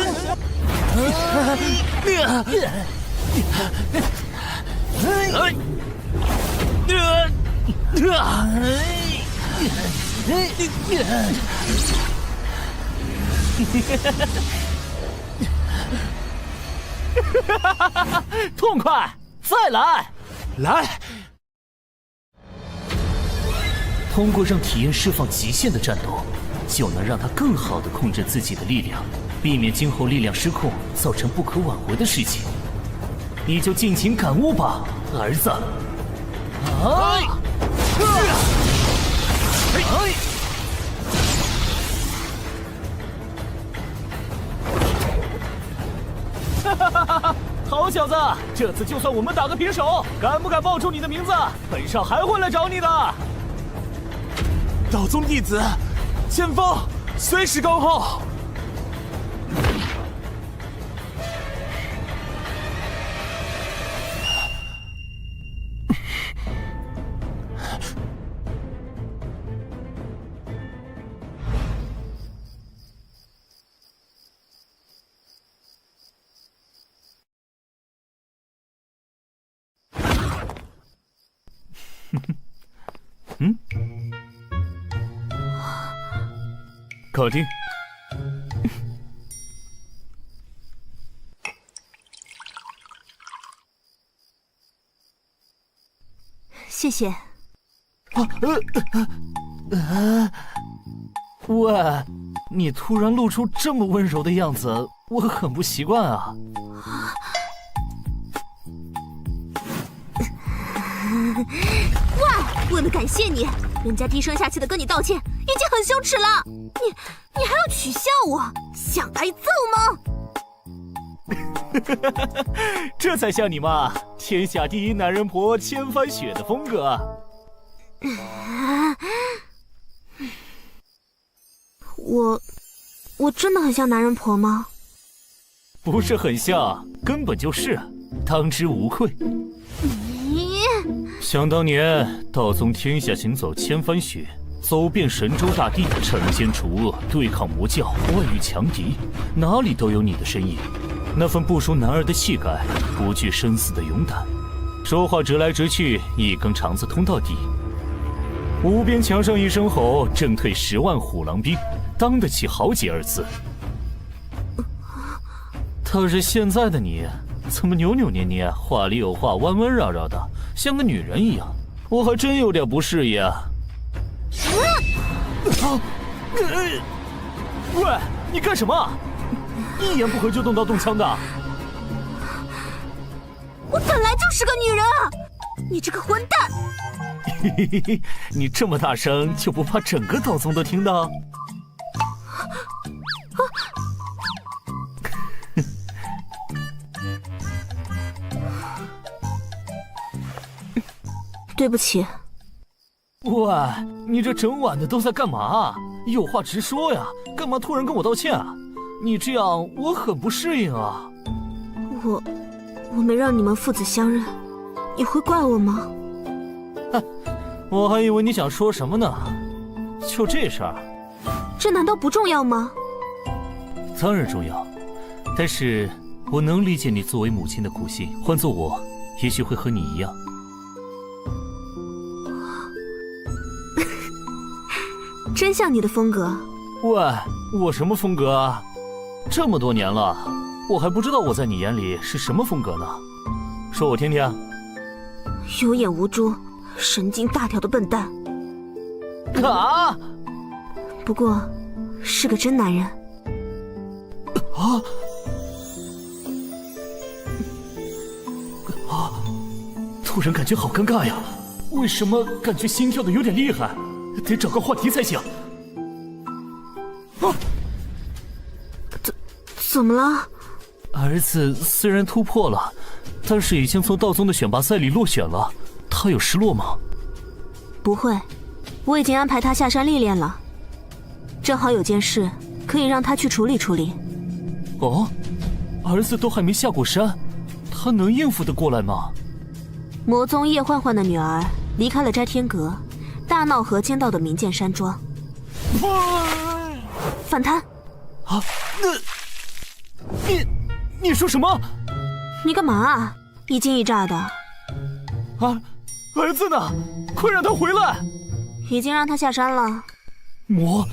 痛快，再来！来！通过让体验释放极限的战斗，就能让他更好地控制自己的力量，避免今后力量失控造成不可挽回的事情。你就尽情感悟吧，儿子。好小子，这次就算我们打个平手，敢不敢报出你的名字？本少还会来找你的。道宗弟子，前锋，随时恭候。搞定。谢谢。喂，你突然露出这么温柔的样子，我很不习惯啊。喂，为了感谢你，人家低声下气的跟你道歉，已经很羞耻了。你还要取笑我，想挨揍吗？这才像你嘛，天下第一男人婆千帆雪的风格。我真的很像男人婆吗？不是很像，根本就是，当之无愧。想当年，道宗天下行走千帆雪，走遍神州大地，惩奸除恶，对抗魔教，外遇强敌，哪里都有你的身影。那份不输男儿的气概，不惧生死的勇敢，说话直来直去，一根肠子通到底。无边墙上一声吼，震退10万虎狼兵，当得起豪杰2字。倒是现在的你，怎么扭扭捏捏，话里有话，弯弯绕绕的，像个女人一样，我还真有点不适应啊。喂，你干什么？一言不合就动刀动枪的。我本来就是个女人啊！你这个混蛋！嘿嘿嘿，你这么大声，就不怕整个道宗都听到？对不起。喂，你这整晚的都在干嘛？有话直说呀，干嘛突然跟我道歉啊？你这样我很不适应啊。我没让你们父子相认，你会怪我吗？我还以为你想说什么呢。就这事儿，这难道不重要吗？当然重要，但是我能理解你作为母亲的苦心，换做我，也许会和你一样。真像你的风格。喂，我什么风格啊？这么多年了，我还不知道我在你眼里是什么风格呢？说我听听。有眼无珠，神经大条的笨蛋。啊！不过，是个真男人。突然感觉好尴尬呀！为什么感觉心跳的有点厉害？得找个话题才行。怎么了？儿子虽然突破了，但是已经从道宗的选拔赛里落选了，他有失落吗？不会，我已经安排他下山历练了。正好有件事可以让他去处理处理。哦，儿子都还没下过山，他能应付得过来吗？魔宗叶焕焕的女儿离开了斋天阁，大闹河间道的名剑山庄。反贪！你说什么？你干嘛啊？一惊一乍的。儿子呢？快让他回来！已经让他下山了。魔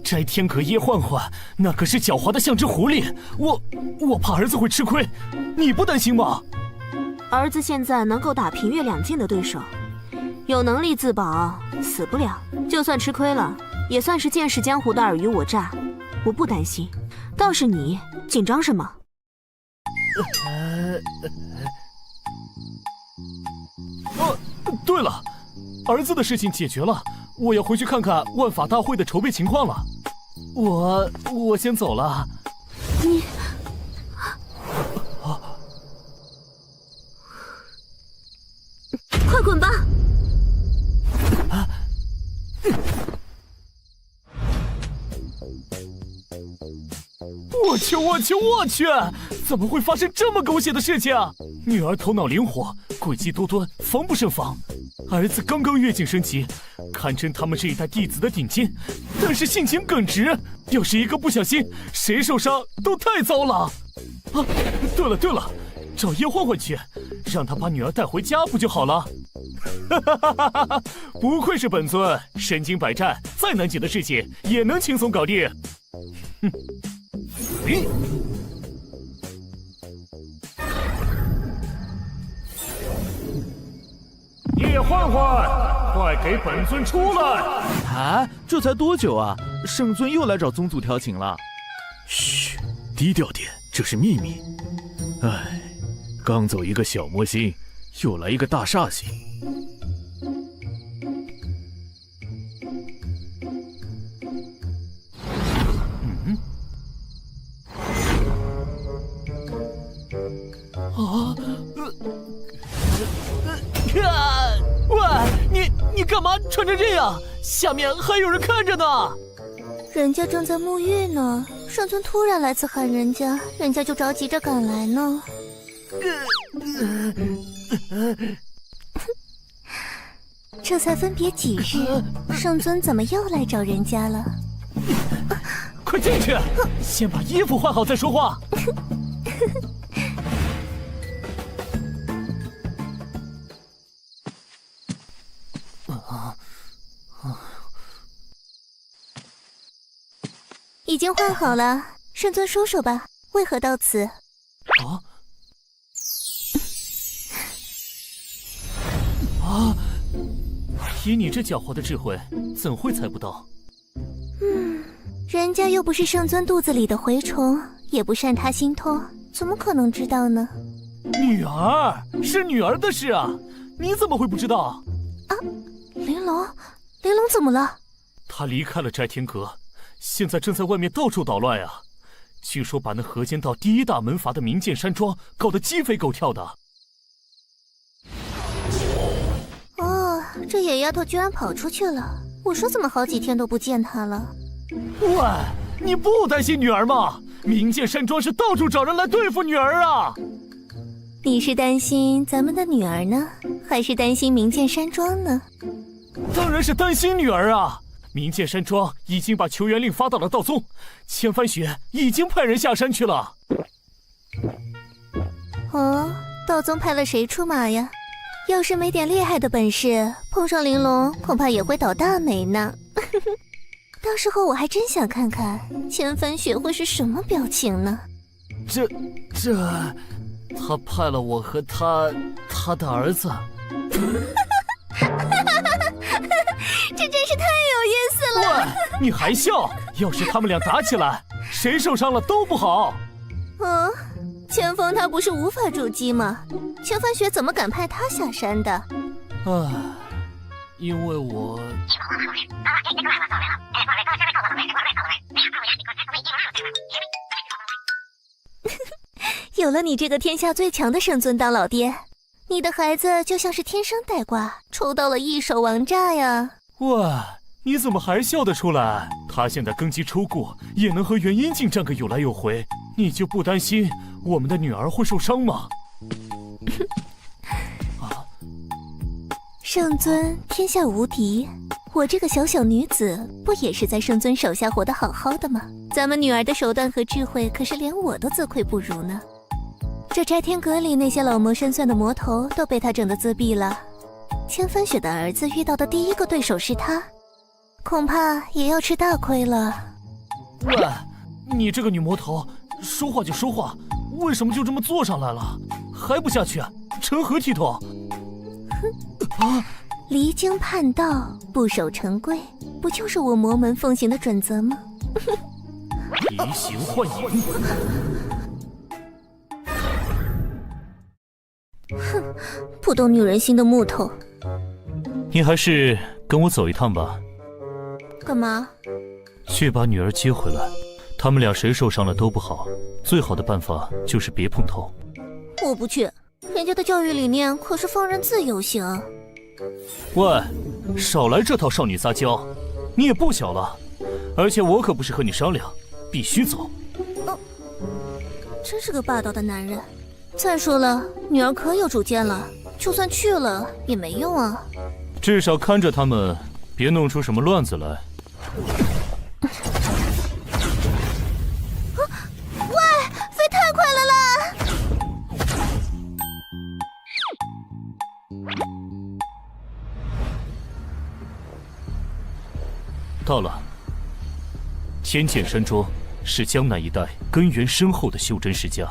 摘天阁叶幻幻，那可是狡猾的像只狐狸，我怕儿子会吃亏，你不担心吗？儿子现在能够打平越两境的对手，有能力自保，死不了。就算吃亏了，也算是见识江湖的尔虞我诈，我不担心。倒是你紧张什么？对了，儿子的事情解决了，我要回去看看万法大会的筹备情况了。我先走了。你快滚吧！我去！怎么会发生这么狗血的事情？女儿头脑灵活，诡计多端，防不胜防。儿子刚刚跃进升级，堪称他们这一代弟子的顶尖，但是性情耿直，要是一个不小心，谁受伤都太糟了。对了，找叶幻幻去，让他把女儿带回家不就好了？不愧是本尊，身经百战，再难解的事情也能轻松搞定。叶幻幻，快给本尊出来！啊，这才多久啊？圣尊又来找宗祖调情了。嘘，低调点，这是秘密。唉，刚走一个小魔星，又来一个大煞星。喂，你干嘛穿成这样？下面还有人看着呢。人家正在沐浴呢，圣尊突然来此喊人家，人家就着急着赶来呢。这才分别几日，圣尊怎么又来找人家了？快进去，先把衣服换好再说话。已经换好了，圣尊说说吧，为何到此？以你这狡猾的智慧，怎会猜不到？人家又不是圣尊肚子里的蛔虫，也不善他心通，怎么可能知道呢？女儿是女儿的事啊，你怎么会不知道？玲珑怎么了？她离开了斋天阁，现在正在外面到处捣乱啊！据说把那河间道第一大门阀的明剑山庄搞得鸡飞狗跳的。这野丫头居然跑出去了！我说怎么好几天都不见她了？喂，你不担心女儿吗？明剑山庄是到处找人来对付女儿啊！你是担心咱们的女儿呢，还是担心明剑山庄呢？当然是担心女儿啊！明剑山庄已经把求援令发到了道宗，千帆雪已经派人下山去了。道宗派了谁出马呀？要是没点厉害的本事，碰上玲珑恐怕也会倒大霉呢。到时候我还真想看看千帆雪会是什么表情呢。他派了我和他的儿子。这真是太有意思了！喂，你还笑？要是他们俩打起来，谁受伤了都不好。千峰他不是无法筑基吗？千帆雪怎么敢派他下山的？因为我……有了你这个天下最强的圣尊当老爹，你的孩子就像是天生带挂，抽到了一手王炸呀！喂，你怎么还笑得出来？他现在根基抽过，也能和元婴境战个有来有回，你就不担心我们的女儿会受伤吗？圣尊天下无敌，我这个小小女子不也是在圣尊手下活得好好的吗？咱们女儿的手段和智慧，可是连我都自愧不如呢。这摘天阁里那些老谋深算的魔头都被他整得自闭了。千帆雪的儿子遇到的第一个对手是他，恐怕也要吃大亏了。喂，你这个女魔头，说话就说话，为什么就这么坐上来了？还不下去？成何体统？哼，离经叛道，不守成规，不就是我魔门奉行的准则吗？移形换影。哼，不懂女人心的木头。你还是跟我走一趟吧。干嘛？去把女儿接回来。他们俩谁受伤了都不好，最好的办法就是别碰头。我不去，人家的教育理念可是放任自由型。喂，少来这套少女撒娇，你也不小了，而且我可不是和你商量，必须走。真是个霸道的男人。再说了，女儿可有主见了，就算去了也没用啊。至少看着他们，别弄出什么乱子来。喂，飞太快了啦！到了。天剑山庄是江南一带根源深厚的修真世家，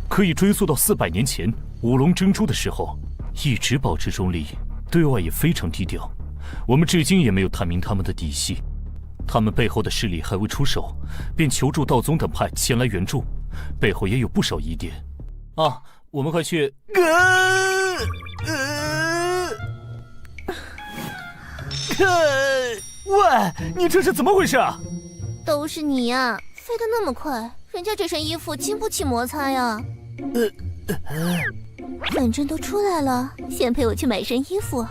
可以追溯到400年前五龙争珠的时候，一直保持中立，对外也非常低调。我们至今也没有探明他们的底细，他们背后的势力还未出手，便求助道宗等派前来援助，背后也有不少疑点。啊，我们快去！喂，你这是怎么回事啊？都是你呀，飞得那么快，人家这身衣服经不起摩擦呀。反正都出来了，先陪我去买身衣服。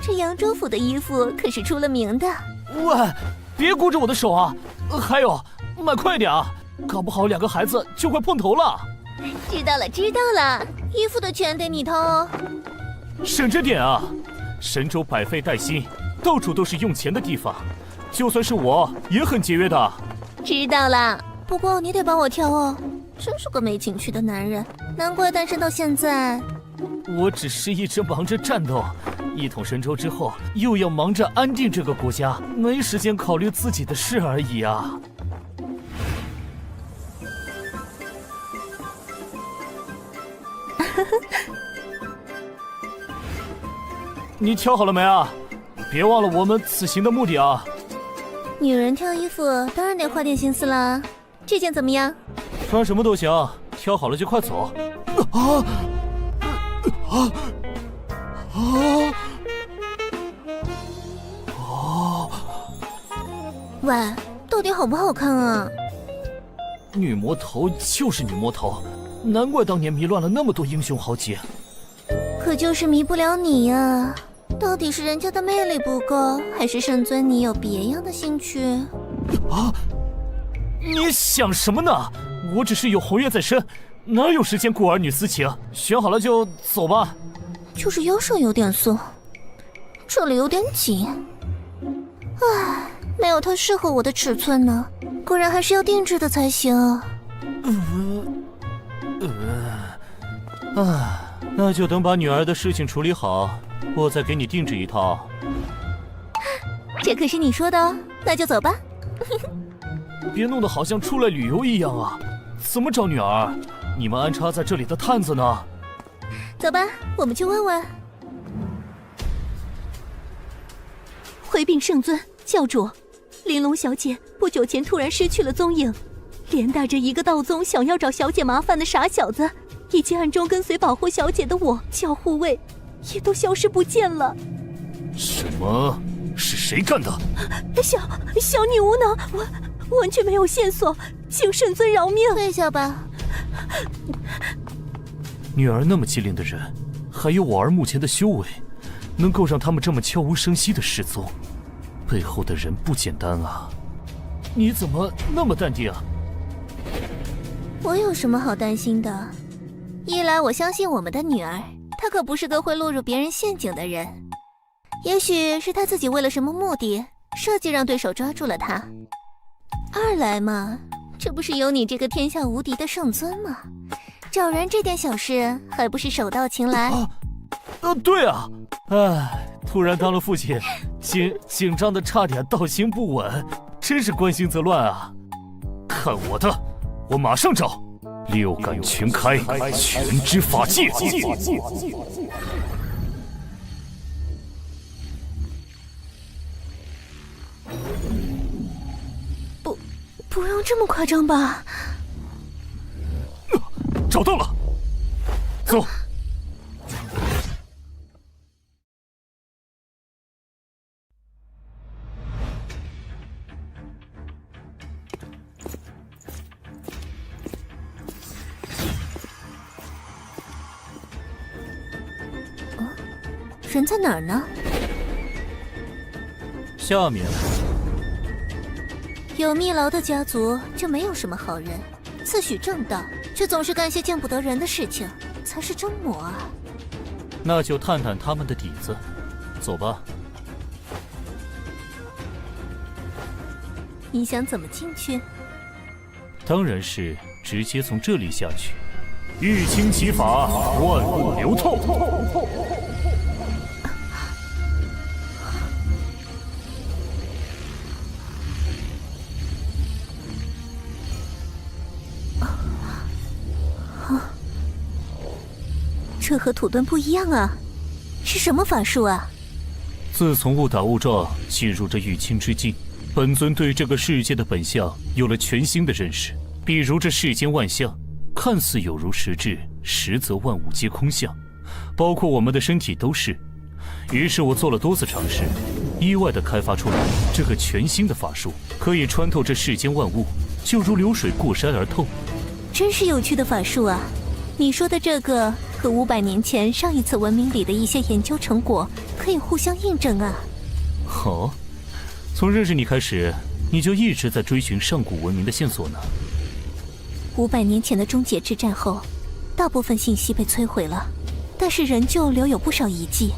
这扬州府的衣服可是出了名的。喂，别顾着我的手啊！还有，买快点啊，搞不好2个孩子就快碰头了。知道了，知道了，衣服的钱得你掏。省着点啊！神州百废待兴，到处都是用钱的地方，就算是我也很节约的。知道了，不过你得帮我挑哦。真是个没情趣的男人，难怪单身到现在。我只是一直忙着战斗，一统神州之后，又要忙着安定这个国家，没时间考虑自己的事而已啊。你挑好了没啊？别忘了我们此行的目的啊！女人挑衣服当然得花点心思啦。这件怎么样？穿什么都行，挑好了就快走。喂，到底好不好看啊？女魔头就是女魔头，难怪当年迷乱了那么多英雄豪杰。可就是迷不了你呀。到底是人家的魅力不够，还是圣尊你有别样的兴趣？啊！你想什么呢？我只是有红月在身，哪有时间顾儿女私情？选好了就走吧。就是腰上有点松，这里有点紧。唉，没有它适合我的尺寸呢，果然还是要定制的才行。那就等把女儿的事情处理好，我再给你定制一套。这可是你说的哦，那就走吧。别弄得好像出来旅游一样啊！怎么找女儿？你们安插在这里的探子呢？走吧，我们去问问。回禀圣尊，教主，玲珑小姐不久前突然失去了踪影，连带着一个道宗想要找小姐麻烦的傻小子，以及暗中跟随保护小姐的我教护卫，也都消失不见了。什么？是谁干的？小女无能，我完全没有线索，请圣尊饶命。退下吧。女儿那么机灵的人，还有我儿目前的修为，能够让他们这么悄无声息的失踪，背后的人不简单啊！你怎么那么淡定啊？我有什么好担心的？一来我相信我们的女儿，她可不是个会落入别人陷阱的人。也许是她自己为了什么目的设计让对手抓住了她。二来嘛，这不是有你这个天下无敌的圣尊吗？找人这点小事还不是手到擒来？对啊，突然当了父亲，紧张的差点道心不稳，真是关心则乱啊！看我的，我马上找六感全开，全知法界。不用这么夸张吧？找到了，走。人在哪儿呢？下面。有密劳的家族就没有什么好人，自诩正道，却总是干些见不得人的事情，才是真魔啊！那就探探他们的底子，走吧。你想怎么进去？当然是直接从这里下去。玉清奇法，万物流透。这和土遁不一样啊，是什么法术啊？自从误打误撞进入这玉清之境，本尊对这个世界的本相有了全新的认识。比如这世间万象，看似有如实质，实则万物皆空相，包括我们的身体都是。于是我做了多次尝试，意外地开发出来这个全新的法术，可以穿透这世间万物，就如流水过山而透。真是有趣的法术啊！你说的这个和500年前上一次文明里的一些研究成果可以互相印证啊。哦，从认识你开始，你就一直在追寻上古文明的线索呢。500年前的终结之战后，大部分信息被摧毁了，但是仍旧留有不少遗迹，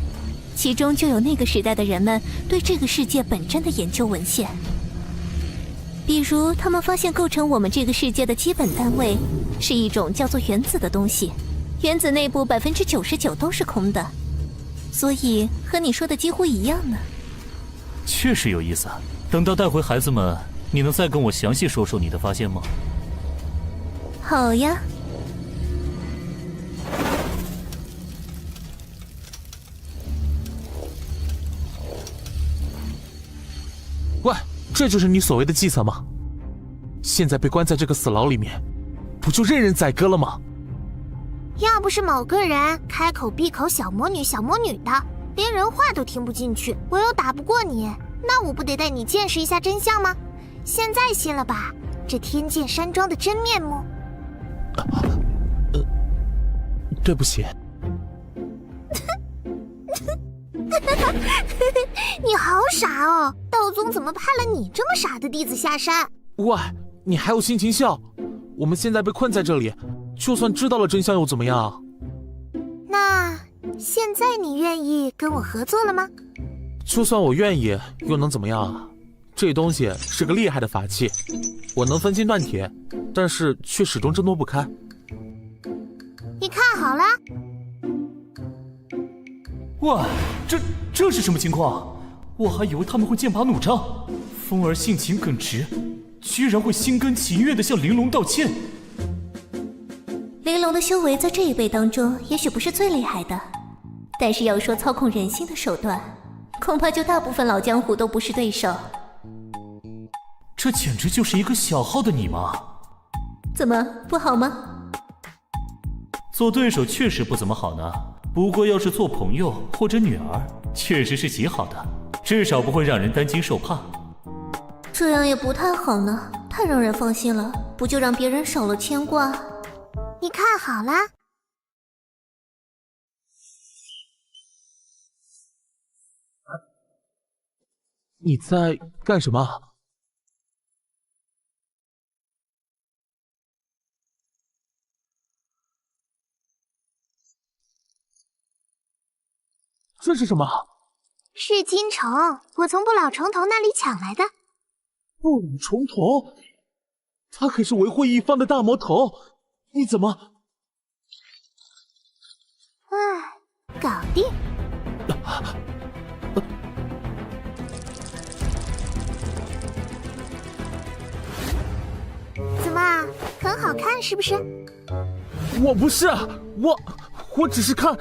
其中就有那个时代的人们对这个世界本真的研究文献。比如他们发现构成我们这个世界的基本单位是一种叫做原子的东西，原子内部99%都是空的，所以和你说的几乎一样呢。确实有意思，等到带回孩子们，你能再跟我详细说说你的发现吗？好呀。喂，这就是你所谓的计策吗？现在被关在这个死牢里面，不就任人宰割了吗？要不是某个人开口闭口小魔女小魔女的，连人话都听不进去，我又打不过你，那我不得带你见识一下真相吗？现在信了吧，这天剑山庄的真面目。对不起。你好傻哦，道宗怎么派了你这么傻的弟子下山？喂，你还有心情笑？我们现在被困在这里，就算知道了真相又怎么样？那现在你愿意跟我合作了吗？就算我愿意，又能怎么样啊？这东西是个厉害的法器，我能分金断铁，但是却始终挣脱不开。你看好了。哇，这是什么情况？我还以为他们会剑拔弩张，风儿性情耿直，居然会心甘情愿地向玲珑道歉。玲珑的修为在这一辈当中也许不是最厉害的，但是要说操控人心的手段，恐怕就大部分老江湖都不是对手。这简直就是一个小号的你嘛！怎么不好吗？做对手确实不怎么好呢，不过要是做朋友或者女儿，确实是极好的，至少不会让人担惊受怕。这样也不太好呢，太让人放心了，不就让别人少了牵挂？你看好了。你在干什么？这是什么？是金虫，我从不老虫头那里抢来的。不老虫头？他可是维护一方的大魔头，你怎么？搞定。怎么，很好看是不是？我不是，我只是看。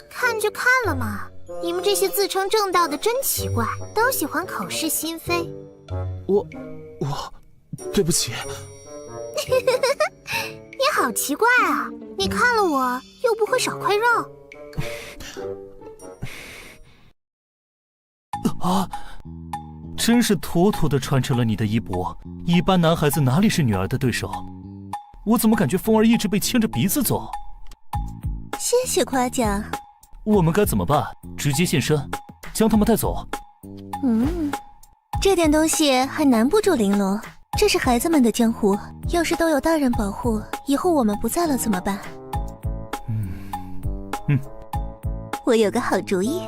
看就看了嘛。你们这些自称正道的真奇怪，都喜欢口是心非。我，对不起。你好奇怪啊！你看了我又不会少块肉。啊！真是妥妥的传承了你的衣钵。一般男孩子哪里是女儿的对手？我怎么感觉风儿一直被牵着鼻子走？谢谢夸奖。我们该怎么办？直接现身，将他们带走？这点东西还难不住玲珑。这是孩子们的江湖，要是都有大人保护，以后我们不在了怎么办？我有个好主意。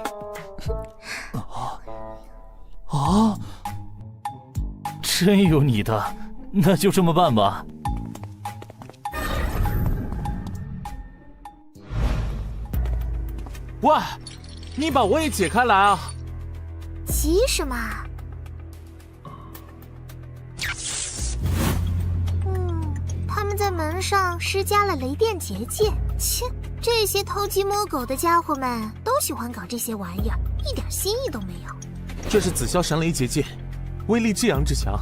真有你的，那就这么办吧。喂，你把我也解开来啊！急什么？他们在门上施加了雷电结界。切，这些偷鸡摸狗的家伙们都喜欢搞这些玩意儿，一点新意都没有。这是紫霄神雷结界，威力至阳至强，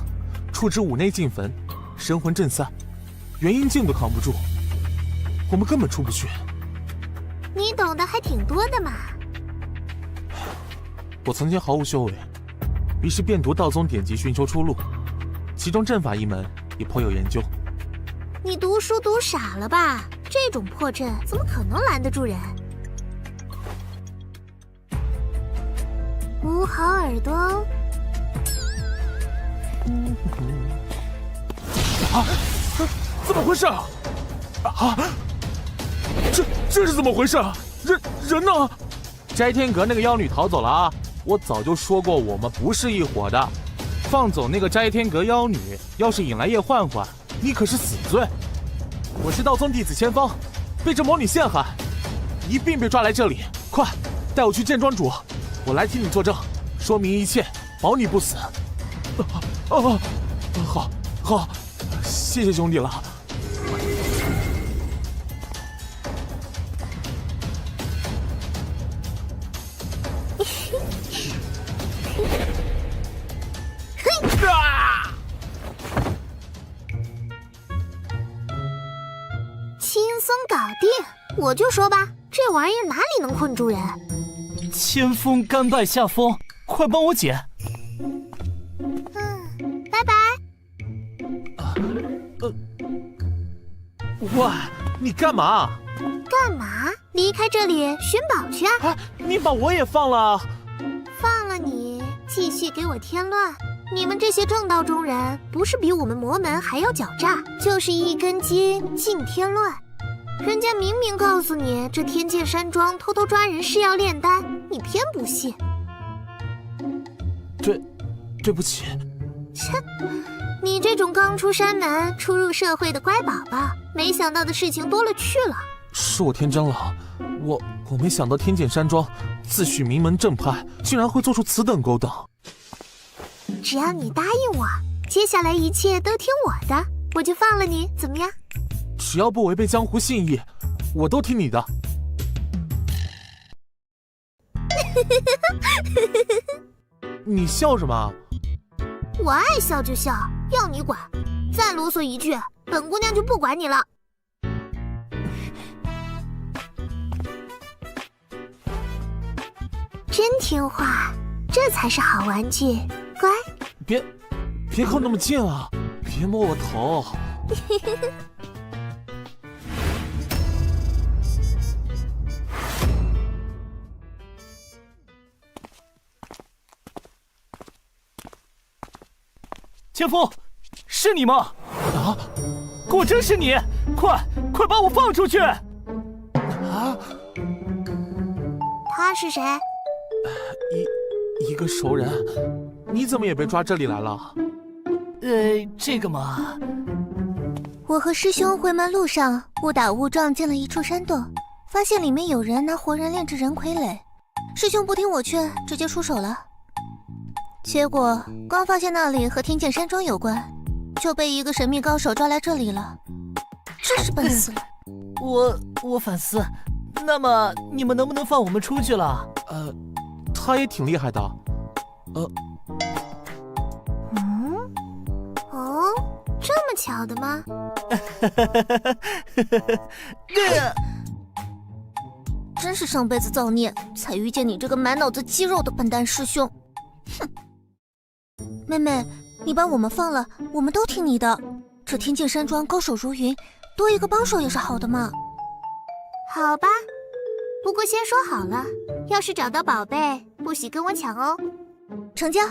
触之五内尽焚，神魂震散，元婴境都扛不住，我们根本出不去。你懂得还挺多的嘛。我曾经毫无修为，于是便读道宗典籍寻求出路，其中阵法一门也颇有研究。你读书读傻了吧？这种破阵怎么可能拦得住人？捂好耳朵哦。怎么回事？这是怎么回事？人呢？斋天阁那个妖女逃走了啊！我早就说过我们不是一伙的。放走那个斋天阁妖女，要是引来叶焕焕，你可是死罪。我是道宗弟子千芳，被这魔女陷害，一并被抓来这里。快，带我去见庄主，我来替你作证，说明一切，保你不死。好，谢谢兄弟了。轻松搞定，我就说吧，这玩意儿哪里能困住人？千锋甘拜下风，快帮我解。拜拜。喂，你干嘛？干嘛？离开这里寻宝去啊！你把我也放了。放了你，继续给我添乱。你们这些正道中人，不是比我们魔门还要狡诈，就是一根筋尽添乱。人家明明告诉你，这天剑山庄偷偷抓人是要炼丹，你偏不信。对不起。切，你这种刚出山门、初入社会的乖宝宝，没想到的事情多了去了。是我天真了，我没想到天剑山庄自诩名门正派，竟然会做出此等勾当。只要你答应我，接下来一切都听我的，我就放了你，怎么样？只要不违背江湖信义，我都听你的。你笑什么？我爱笑就笑，要你管。再啰嗦一句，本姑娘就不管你了。真听话，这才是好玩具，乖。别靠那么近啊！别摸我头。千锋，是你吗？啊，果真是你！快把我放出去！啊！他是谁？一个熟人。你怎么也被抓这里来了？这个嘛，我和师兄回门路上误打误撞进了一处山洞，发现里面有人拿活人炼制人傀儡。师兄不听我劝，直接出手了。结果刚发现那里和天剑山庄有关，就被一个神秘高手抓来这里了，真是笨死了。我反思，那么你们能不能放我们出去了？他也挺厉害的。这么巧的吗？真是上辈子造孽，才遇见你这个满脑子肌肉的笨蛋师兄。哼！妹妹，你把我们放了，我们都听你的。这天剑山庄高手如云，多一个帮手也是好的嘛。好吧，不过先说好了，要是找到宝贝，不许跟我抢哦。成交。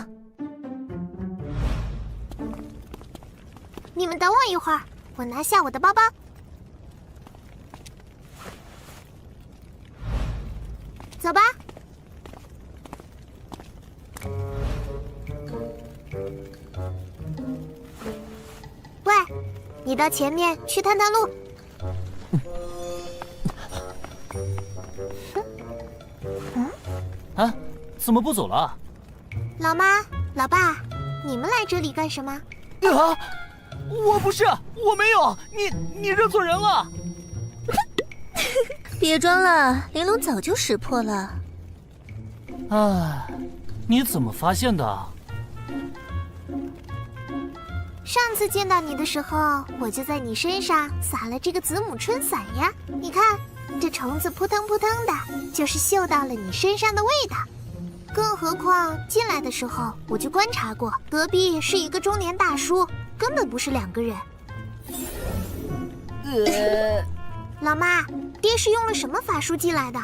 你们等我一会儿，我拿下我的包包。走吧。喂，你到前面去探探路。啊，怎么不走了？老妈、老爸，你们来这里干什么？啊！我不是，我没有，你认错人了。别装了，玲珑早就识破了。哎，你怎么发现的？上次见到你的时候，我就在你身上撒了这个子母春伞呀。你看，这虫子扑腾扑腾的，就是嗅到了你身上的味道。更何况进来的时候我就观察过，隔壁是一个中年大叔，根本不是两个人。老妈，爹是用了什么法术进来的？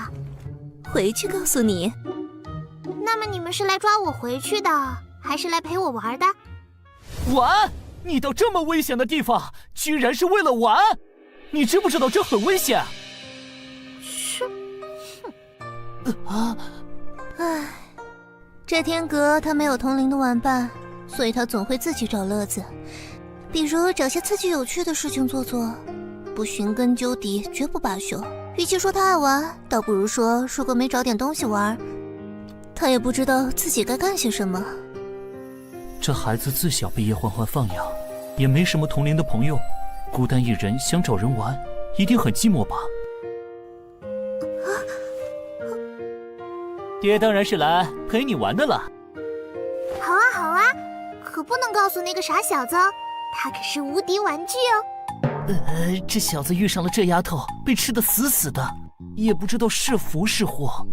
回去告诉你。那么你们是来抓我回去的，还是来陪我玩的？玩？你到这么危险的地方，居然是为了玩？你知不知道这很危险？是。唉，这天阁他没有同龄的玩伴，所以他总会自己找乐子，比如找些刺激有趣的事情做做。不寻根究底，绝不罢休。与其说他爱玩，倒不如说如果没找点东西玩，他也不知道自己该干些什么。这孩子自小被叶欢欢放养，也没什么同龄的朋友，孤单一人想找人玩，一定很寂寞吧？爹当然是来陪你玩的了。好啊好啊，可不能告诉那个傻小子哦，他可是无敌玩具哦。这小子遇上了这丫头，被吃得死死的，也不知道是福是祸。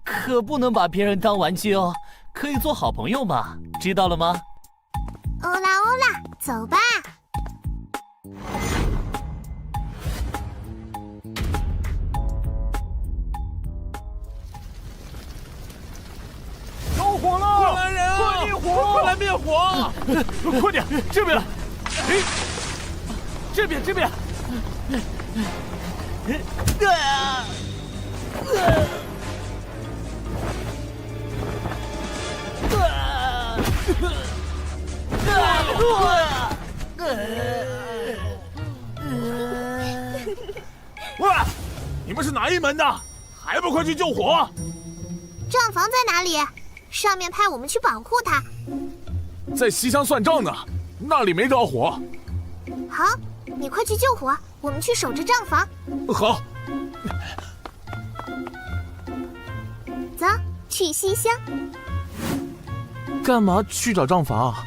可不能把别人当玩具哦，可以做好朋友嘛，知道了吗？欧啦欧啦，走吧。着火了！快来人啊！快灭火！快来灭火！快点，这边来！这边！喂，你们是哪一门的？还不快去救火！账房在哪里？上面派我们去保护他。在西厢算账呢，那里没着火。好，你快去救火，我们去守着账房。好。走，去西厢。干嘛去找账房啊？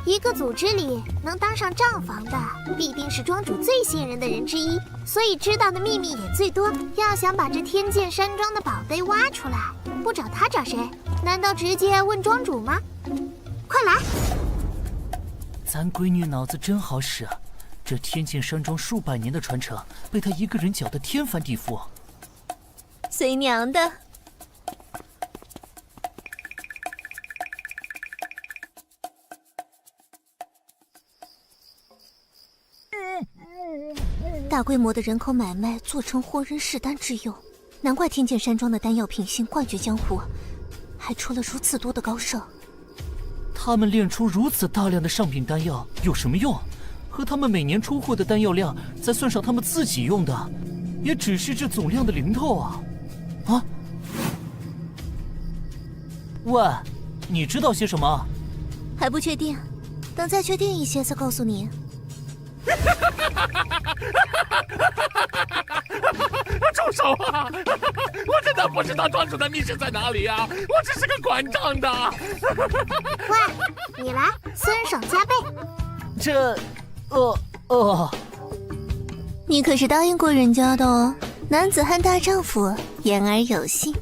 一个组织里能当上账房的，必定是庄主最信任的人之一，所以知道的秘密也最多。要想把这天剑山庄的宝贝挖出来，不找他找谁？难道直接问庄主吗？快来！咱闺女脑子真好使啊！这天剑山庄数百年的传承，被她一个人搅得天翻地覆。随娘的。大规模的人口买卖做成活人试丹之用，难怪天剑山庄的丹药品性冠绝江湖，还出了如此多的高手。他们炼出如此大量的上品丹药有什么用？和他们每年出货的丹药量，再算上他们自己用的，也只是这总量的零头啊！啊？喂，你知道些什么？还不确定，等再确定一些再告诉你。住手啊！我真的不知道庄主的密室在哪里啊！我只是个管账的。喂，你来，酸爽加倍。这，你可是答应过人家的哦，男子汉大丈夫，言而有信。